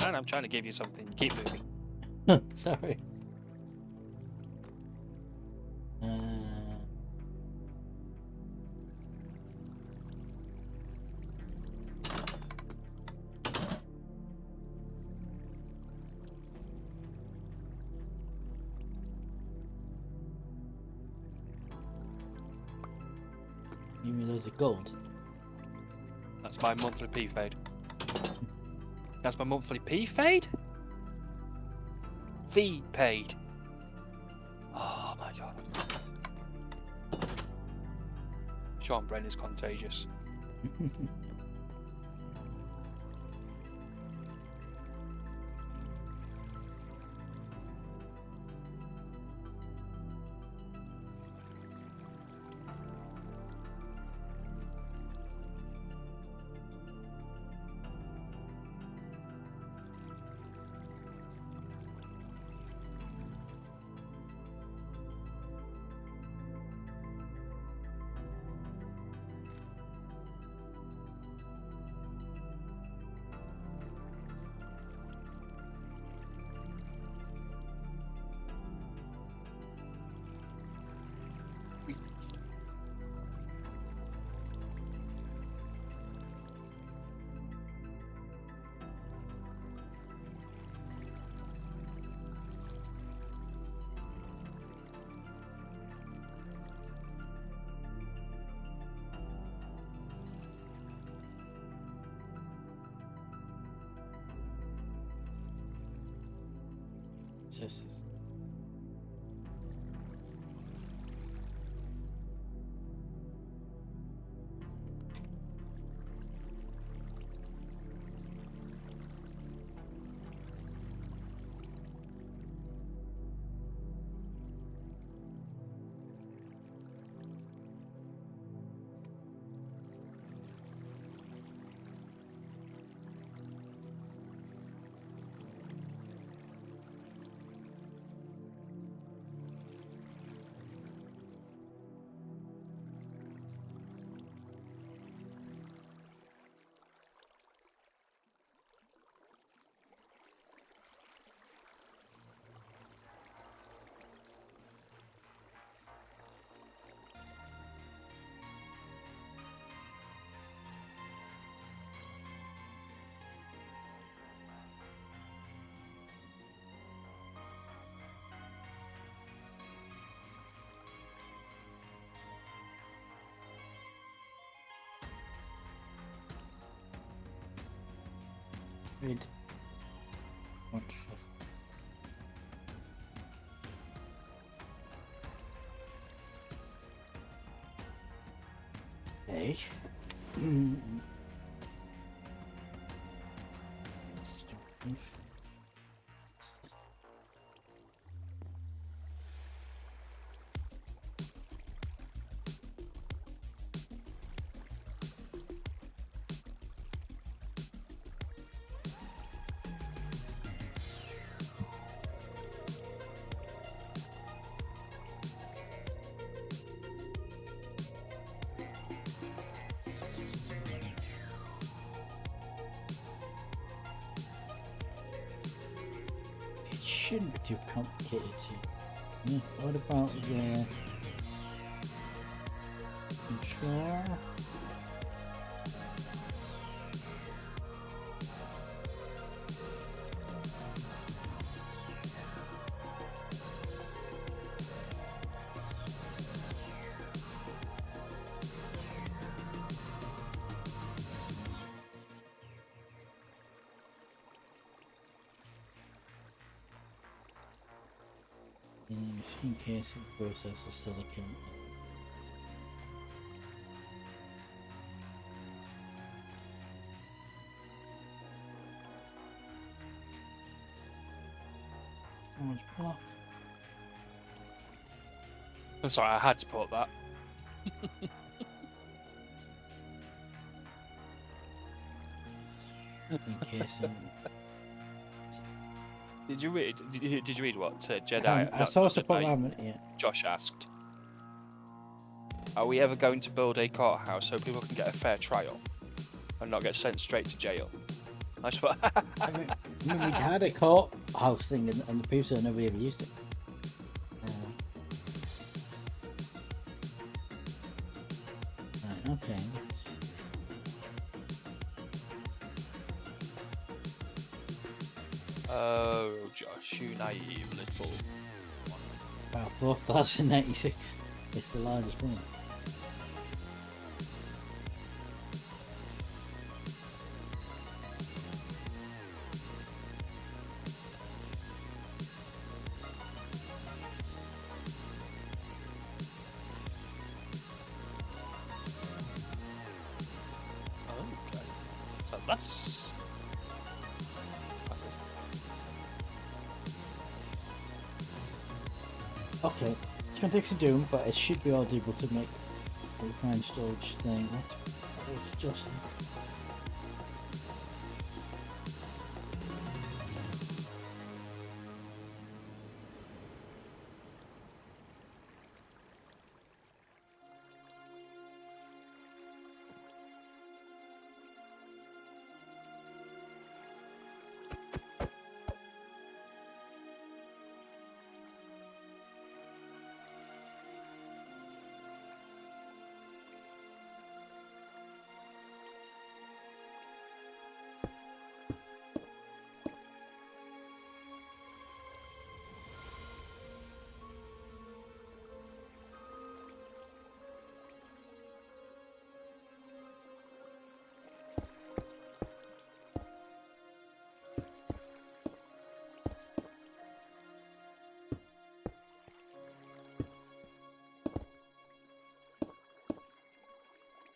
And I'm trying to give you something. You keep moving. sorry. Give me loads of gold. That's my monthly P fade. That's my monthly P fade? Fee paid. Oh my god. Sean Brennan is contagious. Processes. Read. Wonderful. Okay. It shouldn't be too complicated. Yeah, what about the controller? In case it processes silicon. damage block. I'm sorry, I had to put that. In case. Did you read? Did you read what Jedi? I saw not support Jedi, armor, yeah. Josh asked. Are we ever going to build a courthouse so people can get a fair trial and not get sent straight to jail? That's what. I mean, we had a courthouse thing and the people said nobody ever used it. Right, okay. Oh, Josh, you naive little. About 4,096. It's the largest one. Okay. So that's. Okay, it's gonna take some doing, but it should be audible to make the refined storage thing. What? Just.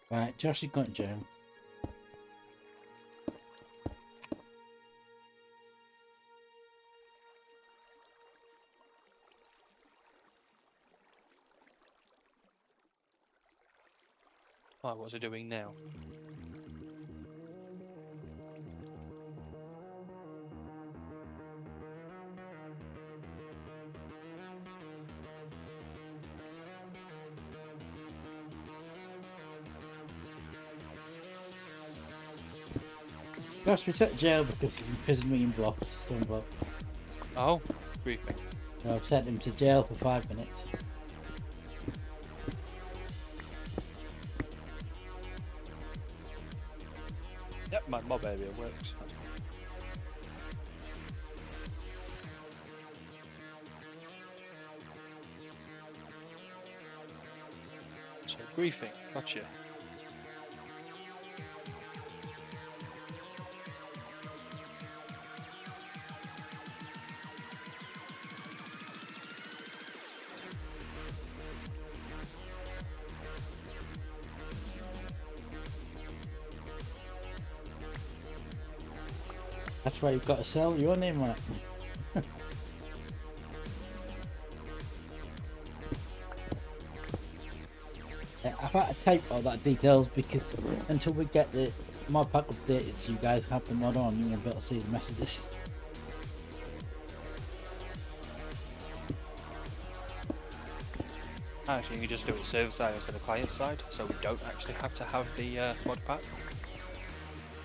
Right, Josh is going to jail. Oh, what's it doing now? Josh was set to jail because he's imprisoned me in blocks, stone blocks. Oh, briefing. So I've sent him to jail for 5 minutes. Yep, my mob area works. That's fine. So briefing, gotcha. That's why you've got to sell your name on it. Yeah, I've had to type all that details because until we get the mod pack updated so you guys have the mod on, you won't be able to see the messages. Actually, you can just do it server side instead of client side, so we don't actually have to have the mod pack.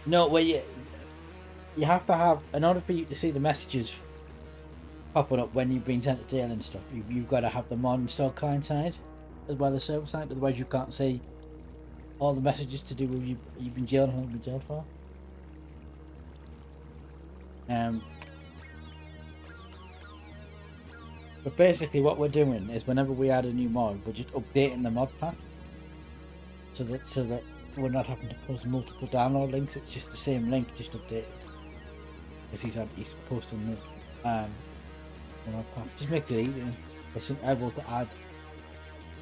No, well, you have to have, in order for you to see the messages popping up when you've been sent to jail and stuff, you've got to have the mod installed client side as well as server side, otherwise you can't see all the messages to do with you've been jailed and haven't been jailed for. But basically what we're doing is whenever we add a new mod, we're just updating the mod pack so that we're not having to post multiple download links. It's just the same link, just updated. Because he's posting the mod pack. Just makes it easier. It's able to add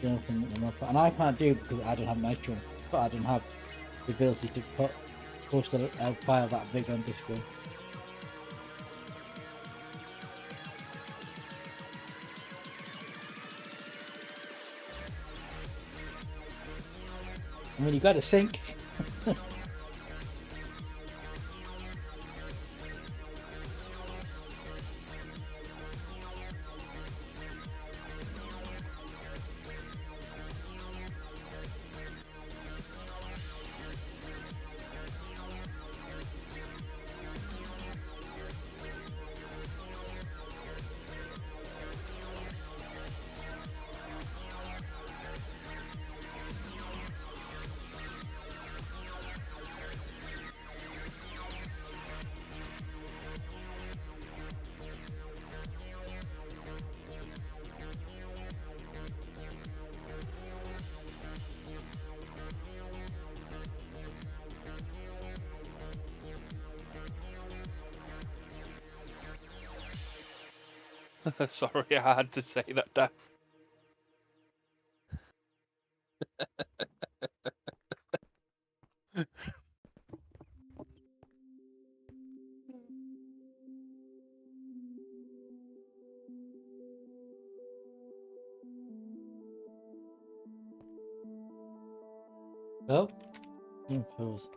the other thing in the mod pack. And I can't do it because I don't have Nitro, but I don't have the ability to post a file that big on Discord. I mean, you got to sink. Sorry, I had to say that down. Oh, infos.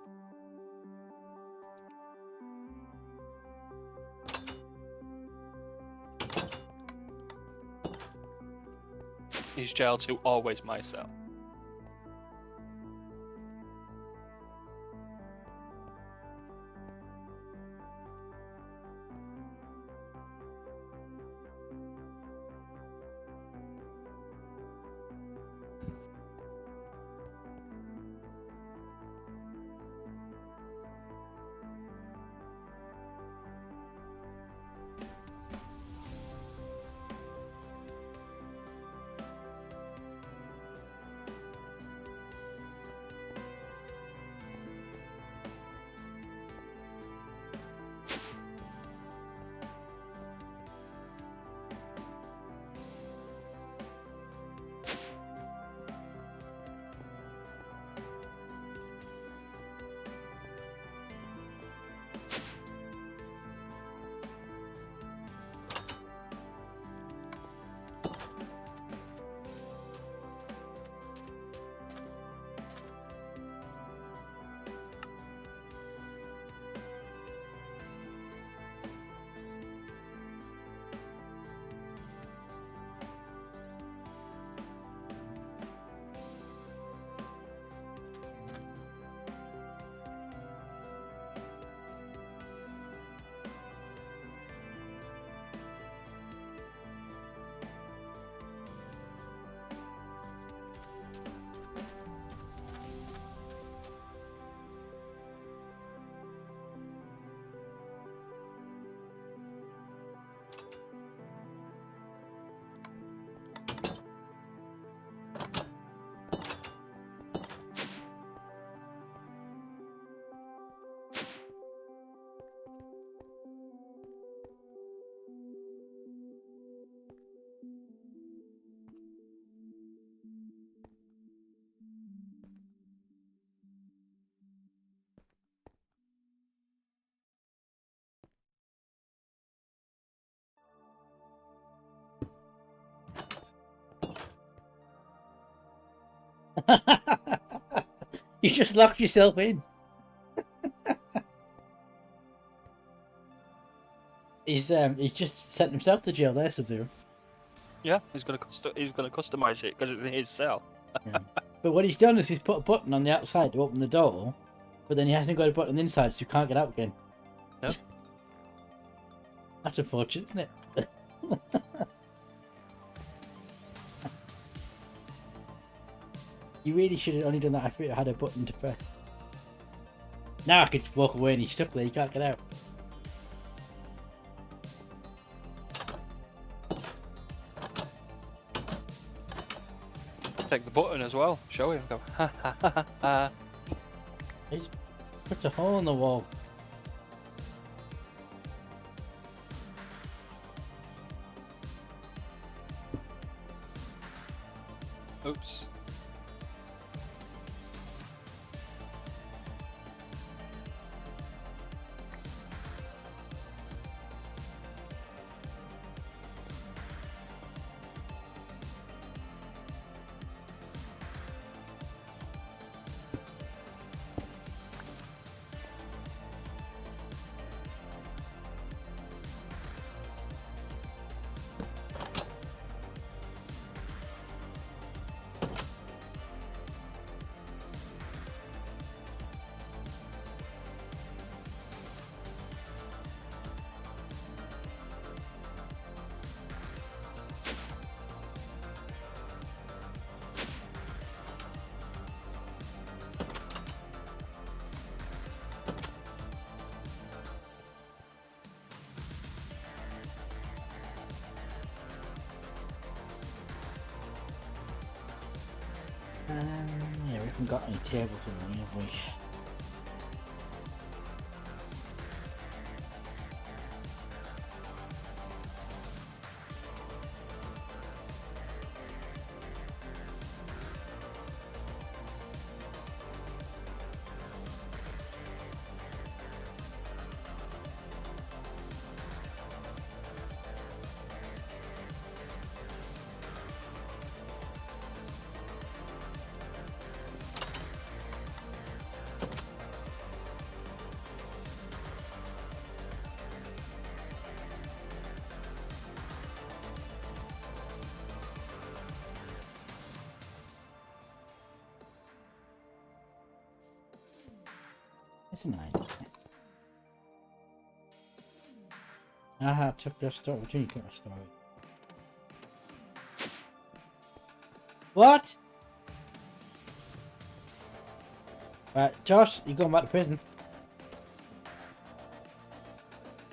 Is jail 2 always my cell? You just locked yourself in. He's just sent himself to jail there, Sub-Zero. Yeah, he's gonna customize it because it's in his cell. Yeah. But what he's done is he's put a button on the outside to open the door, but then he hasn't got a button on the inside, so you can't get out again. Yep. That's unfortunate, isn't it? You really should have only done that if it had a button to press. Now I could just walk away and he's stuck there, you can't get out. Take the button as well. Show him. Go. Ha ha ha ha, ha. He's put a hole in the wall. Oops. Yeah, we haven't got any tables in here, have we? It's a 9. Aha, took their storage. Didn't put my storage. What? Right, Josh, you're going back to prison.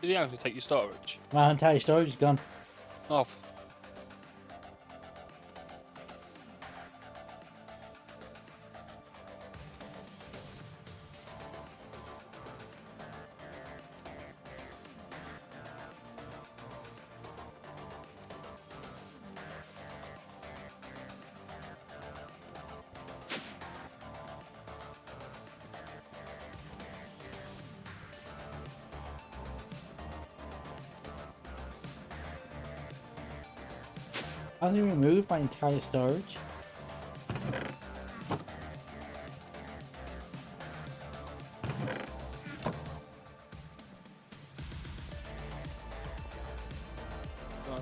Did you actually take your storage? My entire storage is gone. Oh, Has he removed my entire storage?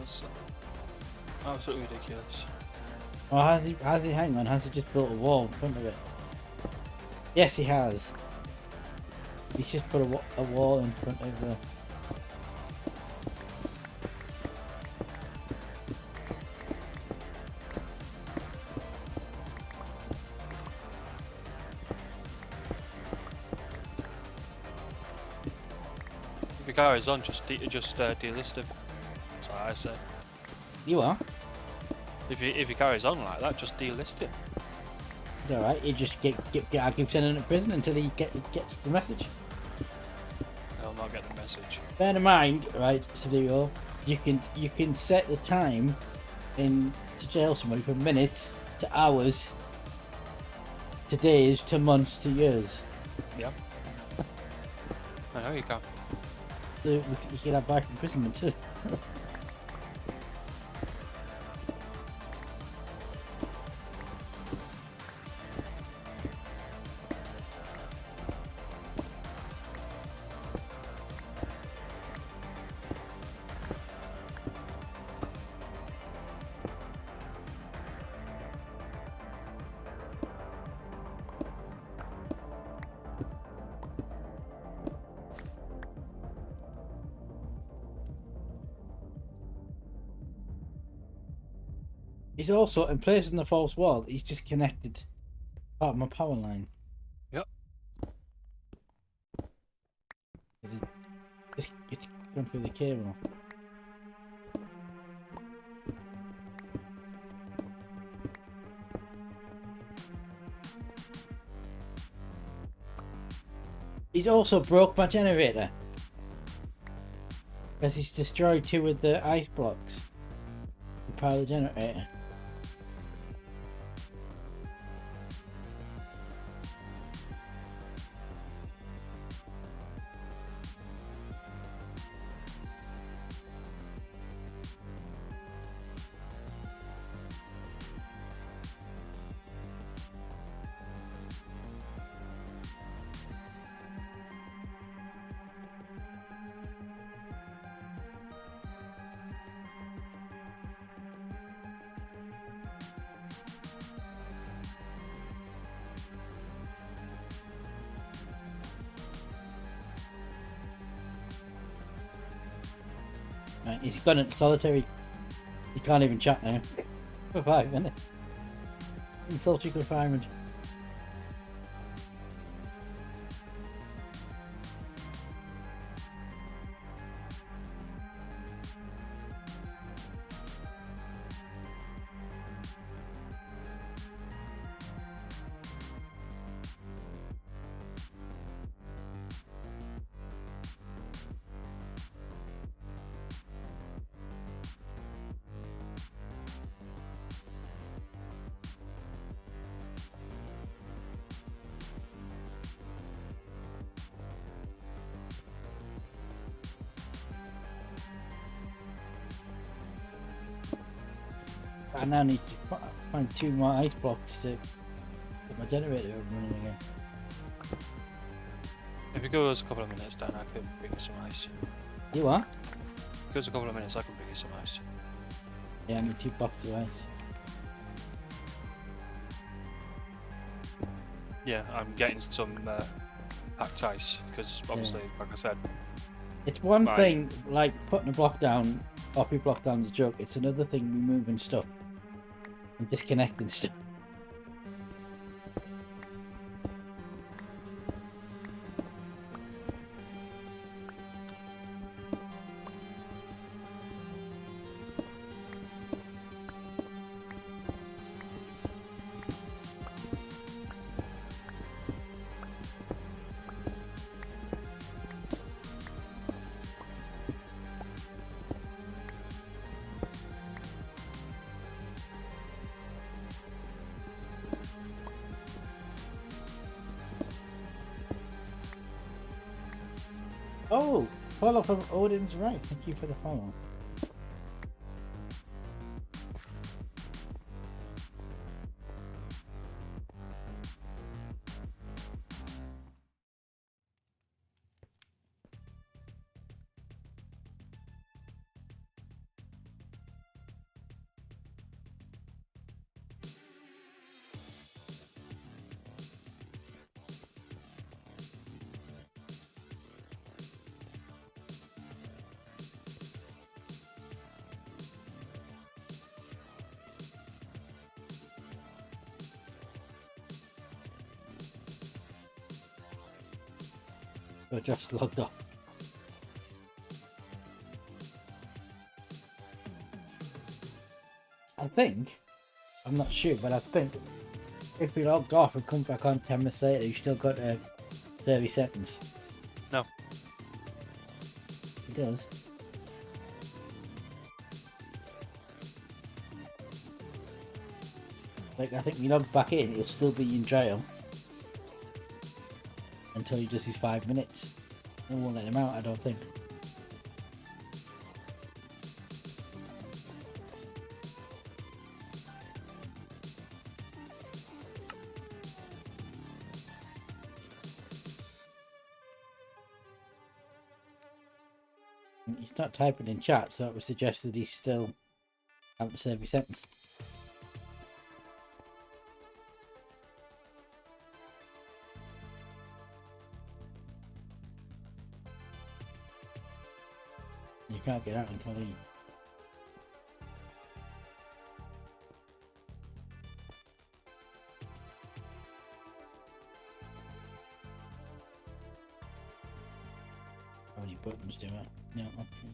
that's absolutely ridiculous. Or has he, hang on, has he just built a wall in front of it? Yes, he has. He's just put a wall in front of the... If the guy is on, just delist him. That's what I say. You are? If he carries on like that, just delist him. It's alright, you just I'll keep sending him to prison until he gets the message. He'll not get the message. Bear in mind, right, Cedillo, you can set the time in to jail somebody from minutes to hours to days to months to years. Yeah. I know you can. So you can have back imprisonment too. He's also, in place in the false wall, he's just connected part of my power line. Yep. It's going through the cable. He's also broke my generator. Because he's destroyed 2 of the ice blocks to power the generator. Right, he's gone into solitary. He can't even chat now. For 5 minutes. In solitary confinement. I now need to find 2 more ice blocks to get my generator up and running again. If it goes a couple of minutes, then I can bring you some ice. You are? If it goes a couple of minutes, I can bring you some ice. Yeah, I need 2 blocks of ice. Yeah, I'm getting some packed ice because obviously, like I said, It's one Right. thing, like putting a block down, off your block down's a joke. It's another thing removing stuff and disconnecting stuff. Oh, follow from Odin's right. Thank you for the follow. Oh, Josh logged off. I think, I'm not sure, but I think if we logged off and come back on 10 minutes later, you still got a 30 seconds. No. It does. Like, I think we logged back in, he'll still be in jail until he does his 5 minutes. We won't let him out, I don't think. He's not typing in chat, so it would suggest that he's still out to serve his sentence. You can't get out until he... How many buttons do I? No, okay.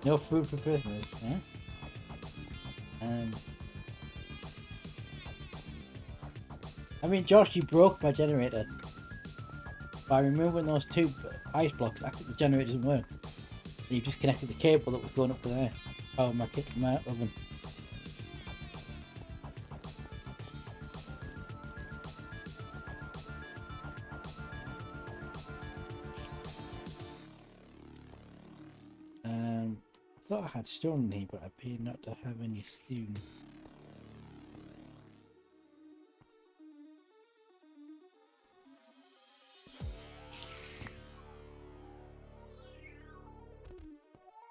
No food for prisoners, huh? I mean, Josh, you broke my generator. By removing those 2 ice blocks, the generator doesn't work. And you just connected the cable that was going up to there. Oh, my oven. I thought I had stone in here, but I appear not to have any stone.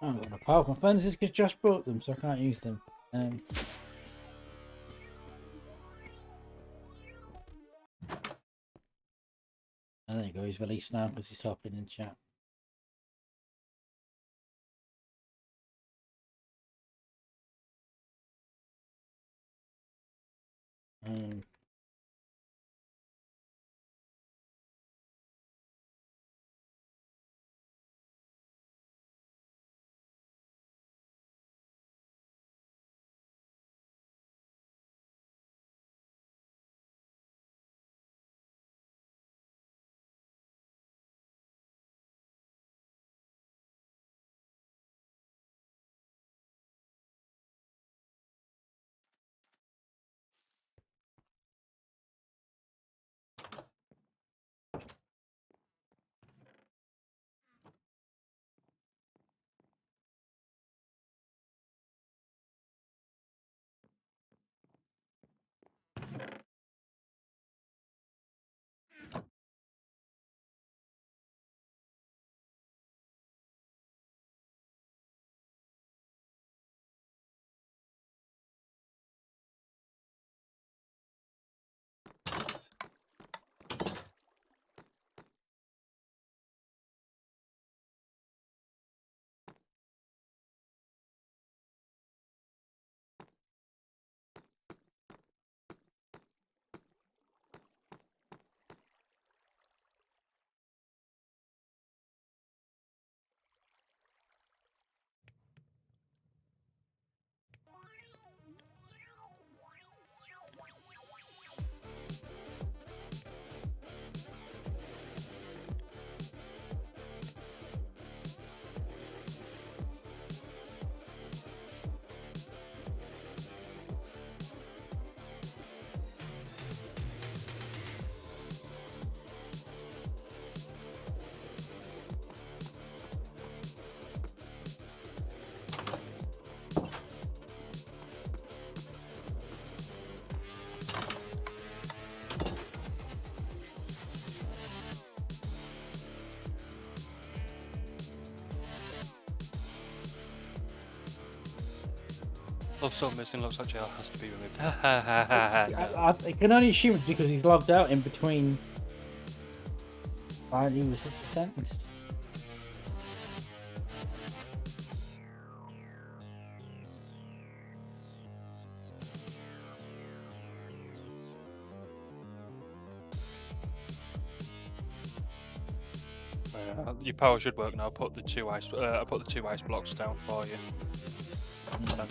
I'm going to power my furnaces because Josh broke them, so I can't use them. There you go, he's released now because he's talking in chat. Um, Love so missing. Looks like jail has to be removed. I can only assume it's because he's logged out in between. While he was sentenced. Your power should work now. I put the two ice blocks down for you. Done.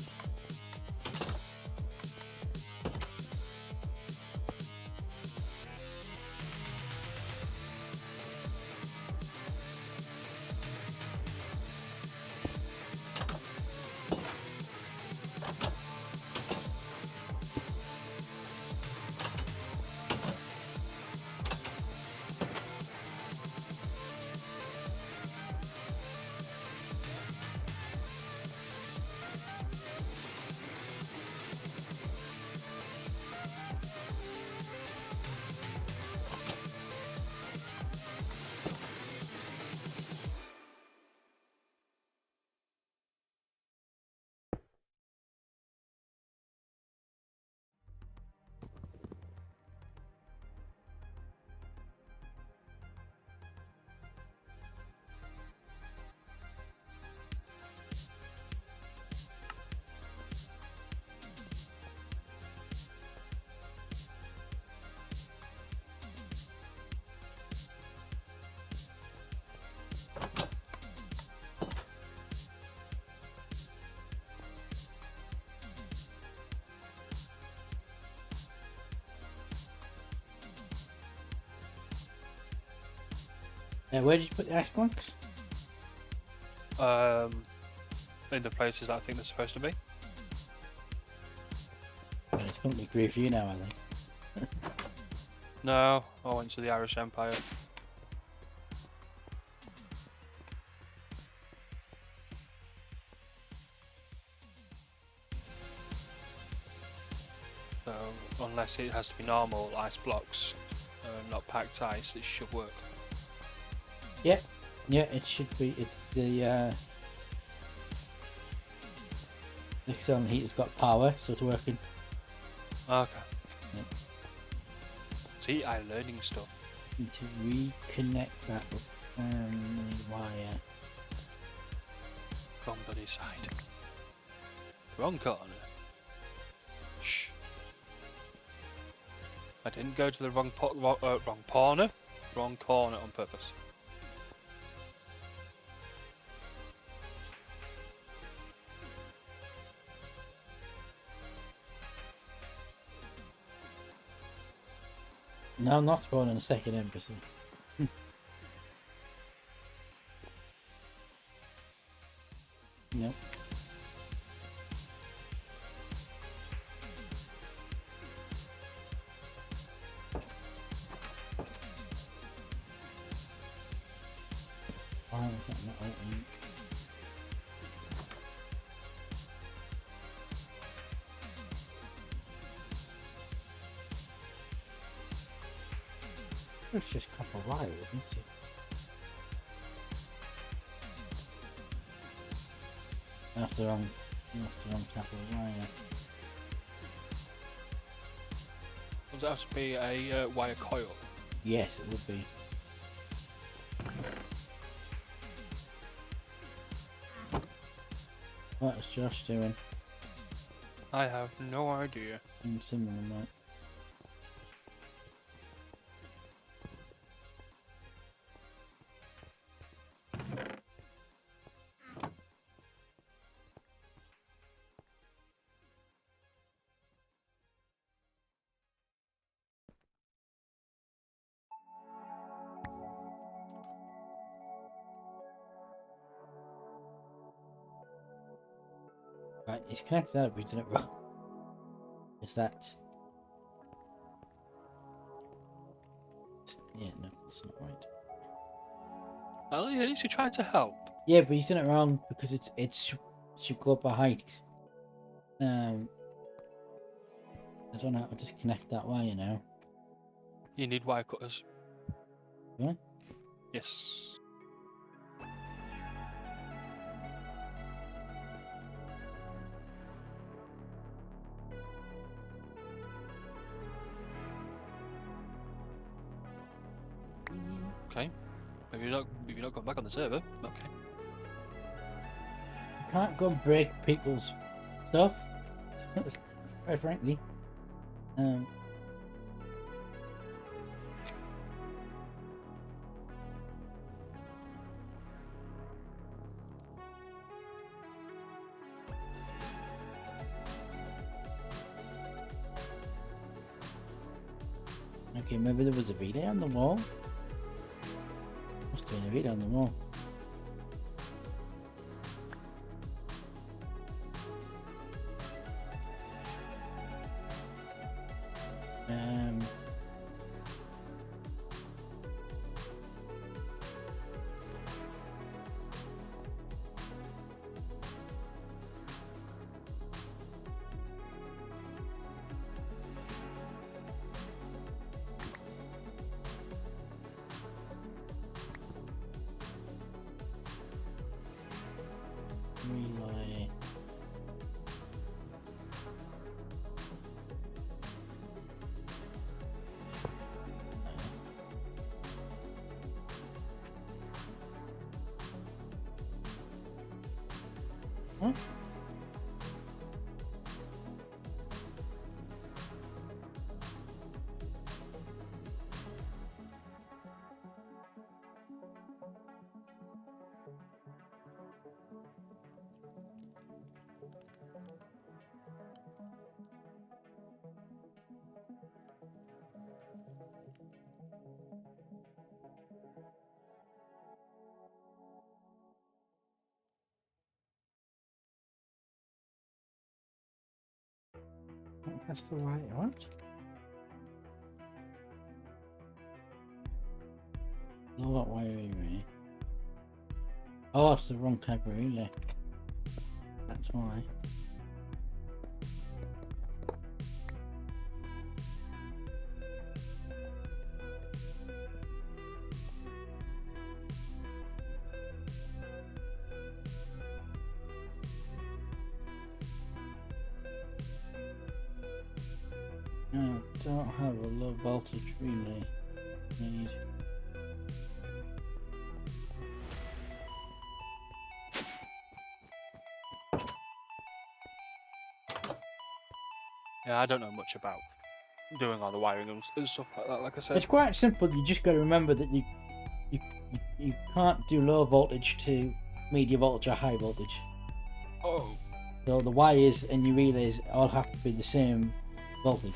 Where did you put the ice blocks? In the places I think they're supposed to be. It's going to agree with you now, I think. No, I went to the Irish Empire. So, unless it has to be normal ice blocks, not packed ice, it should work. Yeah, it should be. It's the external heater's got power, so it's working. Okay. Yeah. See, I'm learning stuff. Need to reconnect that with the wire. Wrong bloody side. Wrong corner. Shh. I didn't go to the wrong corner on purpose. No, I'm not spawning a second embassy. Nope. Why is that not opening? It's just copper wire, isn't it? That's the wrong copper wire. Does it have to be a wire coil? Yes, it would be. What is Josh doing? I have no idea. Similar, mate. Right, it's connected out, but did it wrong. Is that? Yeah, no, it's not right. Well, at least you tried to help. Yeah, but you did it wrong because it should go by height. I don't know how to disconnect that wire now. You need wire cutters. What? Yes. Okay. Maybe you're not going back on the server. Okay. You can't go and break people's stuff. Quite frankly. Okay, maybe there was a relay on the wall. Must have been a relay on the wall. Relay. Huh? Don't press the right. What? No, what wire relay? Oh, it's the wrong type of relay. That's why. No, don't have a low voltage relay. Need. Yeah, I don't know much about doing all the wiring and stuff like that. Like I said, It's quite simple. You just got to remember that you you can't do low voltage to medium voltage or high voltage. oh, So the wires and your relays all have to be the same voltage.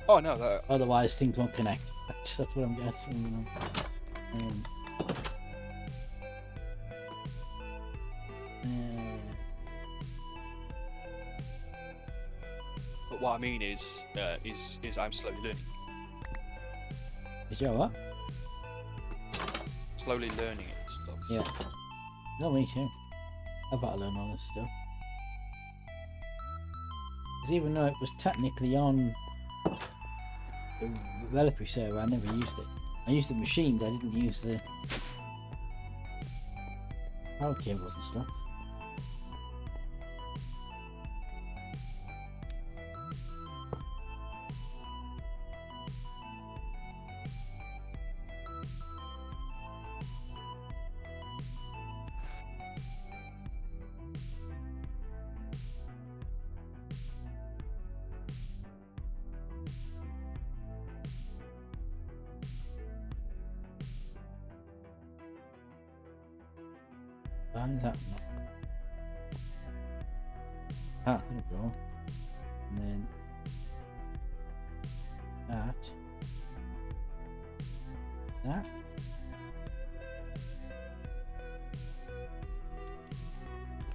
oh no, that Otherwise, things won't connect. That's what I'm guessing. You know. but what I mean is I'm slowly learning, Is your what? slowly learning it and stuff. so- Yeah. No, me too. I've got to learn all this stuff. Because even though it was technically on the Reliquary server, I never used it. I used the machines, I didn't use the power cables and stuff. How's that? Ah, there we go. And then that. That.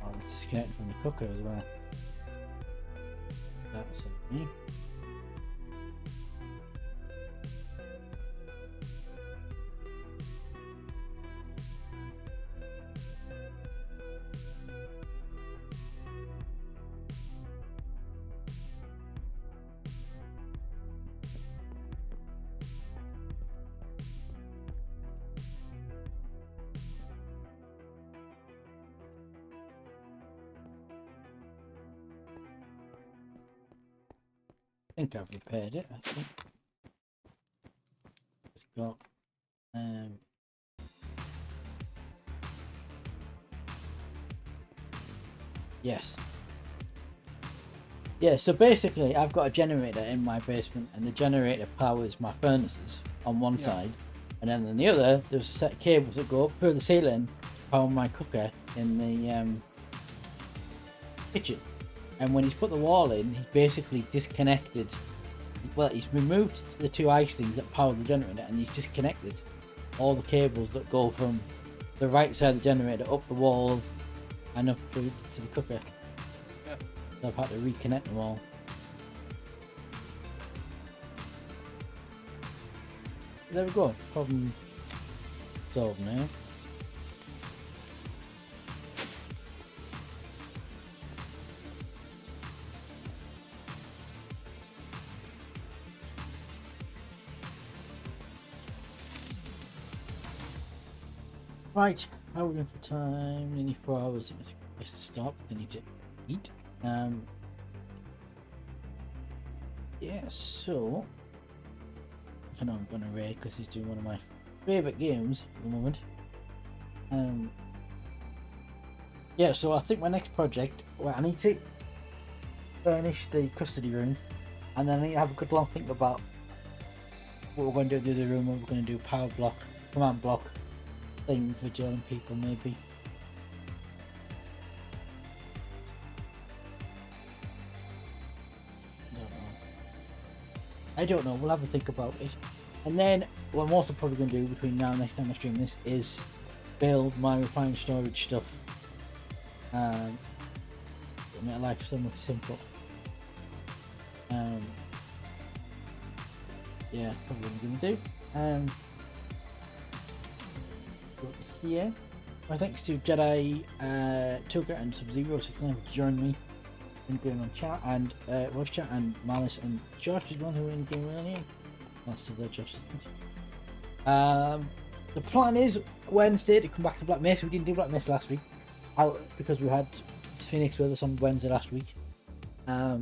Oh, it's disconnected from the cooker as well. That's it. I think I've repaired it. I think it's got yes. Yeah, so basically I've got a generator in my basement and the generator powers my furnaces on one side, and then on the other there's a set of cables that go up through the ceiling to power my cooker in the kitchen. And when he's put the wall in, he's basically disconnected. Well, he's removed the two ice things that power the generator, and he's disconnected all the cables that go from the right side of the generator up the wall and up to the cooker. Yeah. So I've had to reconnect them all. There we go. Problem solved now. Right, how are we doing for time? Nearly 4 hours. It's a place to stop. I need to eat. Yeah, so I know I'm gonna raid because he's doing one of my favourite games at the moment. Yeah, so I think my next project, well, I need to furnish the custody room, and then I need to have a good long think about what we're going to do with the other room. What we're going to do, power block, command block thing for jailing people, maybe. I don't know. We'll have a think about it. And then what I'm also probably going to do between now and next time I stream this is build my refined storage stuff. Make life so much simpler. Yeah, probably what I'm going to do. Here, my thanks to Jedi, Tuga and Sub-Zero69 for joining me in going on chat, and voice chat, and Malice and Josh did one who were in the game earlier. That's still there, Josh, isn't it? The plan is Wednesday to come back to Black Mesa. We didn't do Black Mesa last week because we had Phoenix with us on Wednesday last week. I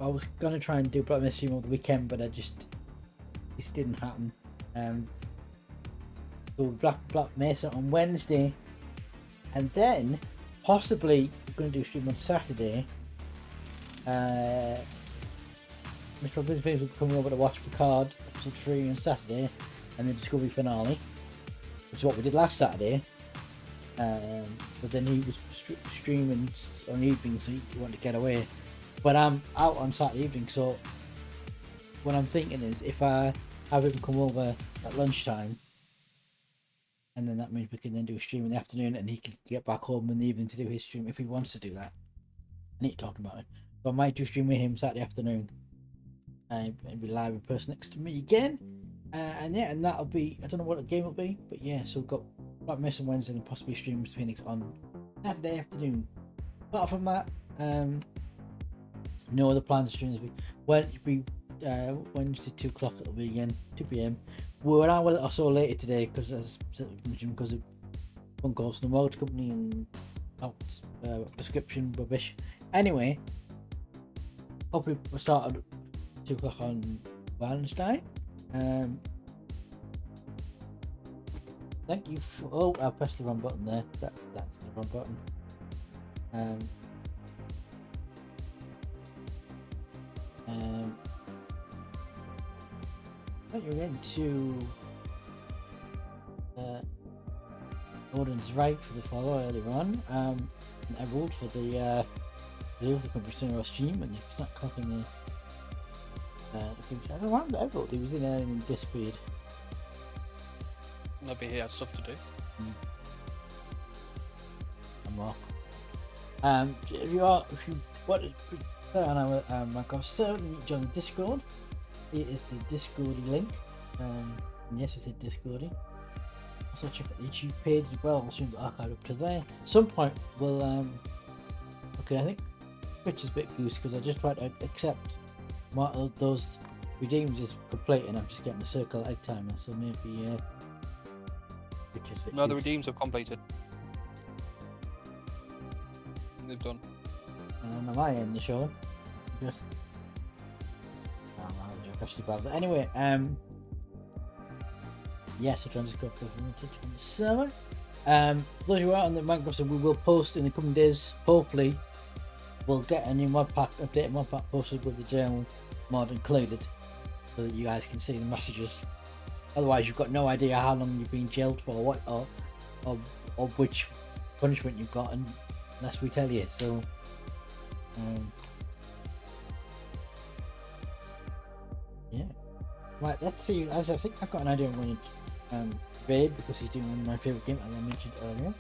was gonna try and do Black Mesa stream over the weekend, but it didn't happen. So Black Mesa on Wednesday, and then possibly we're going to do a stream on Saturday. Mr. Busy Phillips will be coming over to watch Picard episode 3 on Saturday, and the Discovery finale, which is what we did last Saturday. But then he was streaming on the evening, so he wanted to get away. But I'm out on Saturday evening, so what I'm thinking is if I have him come over at lunchtime, and then that means we can then do a stream in the afternoon, and he can get back home in the evening to do his stream if he wants to do that. I need to talk about it. But I might do stream with him Saturday afternoon, and be live in person next to me again. And that'll be, I don't know what the game will be, but yeah, so we've got Black Mesa Wednesday and possibly stream with Phoenix on Saturday afternoon. Apart from that, no other plans to stream this week. Well, it'll be Wednesday 2 o'clock, it'll be again 2 p.m. We're an hour or so later today because of phone calls from the mortgage company and prescription rubbish. Anyway, hopefully we'll start at 2 o'clock on Wednesday. Thank you for. Oh, I pressed the wrong button there. That's the wrong button. Thank you again to Odin's right for the follow earlier on. And Emerald for the other company stream, and you can start clicking the. I don't know, Emerald. He was in there in this speed. Maybe he has stuff to do. And more. If you want to put on our Minecraft server, then you can join the Discord. It is the Discordy link. And yes, it's a Discordy. Also check out the YouTube page as well. I'll stream the archive up to there. At some point we'll okay, I think Twitch is a bit goose because I just tried to accept those redeems is complete and I'm just getting a circle egg timer, so maybe no, the redeems are completed. They've done. And am I in the show? Just anyway, yes, I trying to go for the server. Those who are on the Minecraft server, we will post in the coming days. Hopefully, we'll get a new mod pack, updated mod pack posted with the general mod included, so that you guys can see the messages. Otherwise, you've got no idea how long you've been jailed for, what or which punishment you've got, unless we tell you. So, yeah. Right, let's see. As I think I've got an idea of when Babe, because he's doing one of my favourite games, as I mentioned earlier.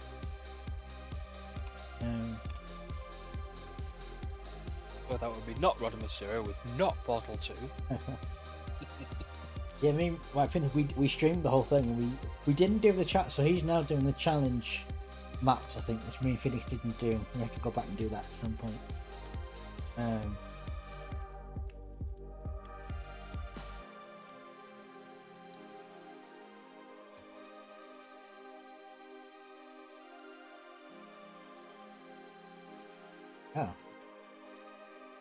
Well, that would be not Rodimus Zero with not Portal 2. Yeah, I mean, well, I think we streamed the whole thing and we didn't do the chat, so he's now doing the challenge maps, I think, which me and Phoenix didn't do. We have to go back and do that at some point. Oh.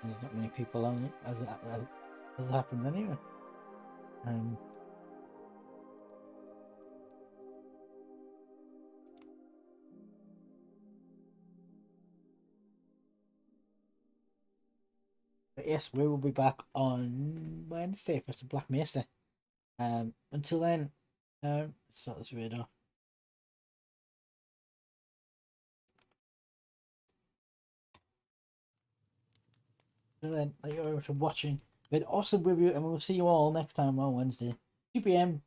There's not many people on it, as it happens anyway. But yes, we will be back on Wednesday for some Black Mesa. Until then, let's start this video off. Until then, thank you very much for watching. We had an awesome review, and we'll see you all next time on Wednesday, 2 PM.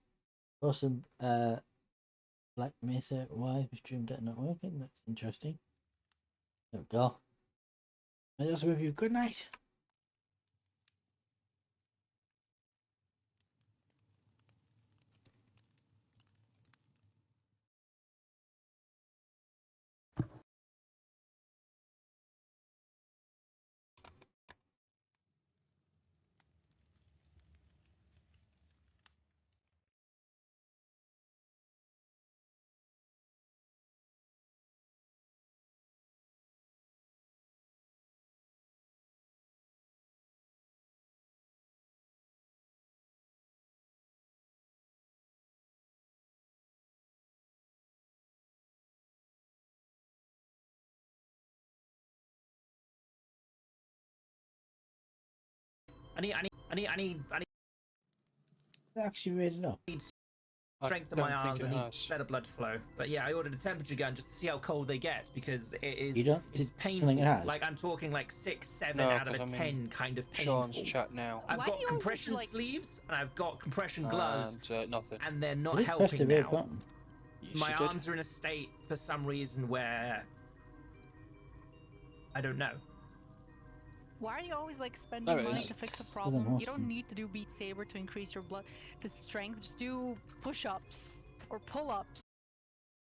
Awesome, Black Mesa. Why is my stream deck not working? That's interesting. There we go. And awesome review. Good night. need They actually read it up. strength in I my don't think arms. it I need has. better blood flow. But yeah, I ordered a temperature gun just to see how cold they get because it is. You don't It's think painful. it has? Like I'm talking like 6, 7 No, out of 'cause a I'm in 10 kind of painful. Sean's chat now. I've Why do got you always, compression like- sleeves and I've got compression gloves, And nothing. and they're I not did press the helping red now. button. Yes, My you did. arms are in a state for some reason where I don't know. Why are you always like No, spending it money is. to fix a Doesn't problem? You want don't to. need to do Beat Saber to increase your blood, to strength. Just do push-ups or pull-ups.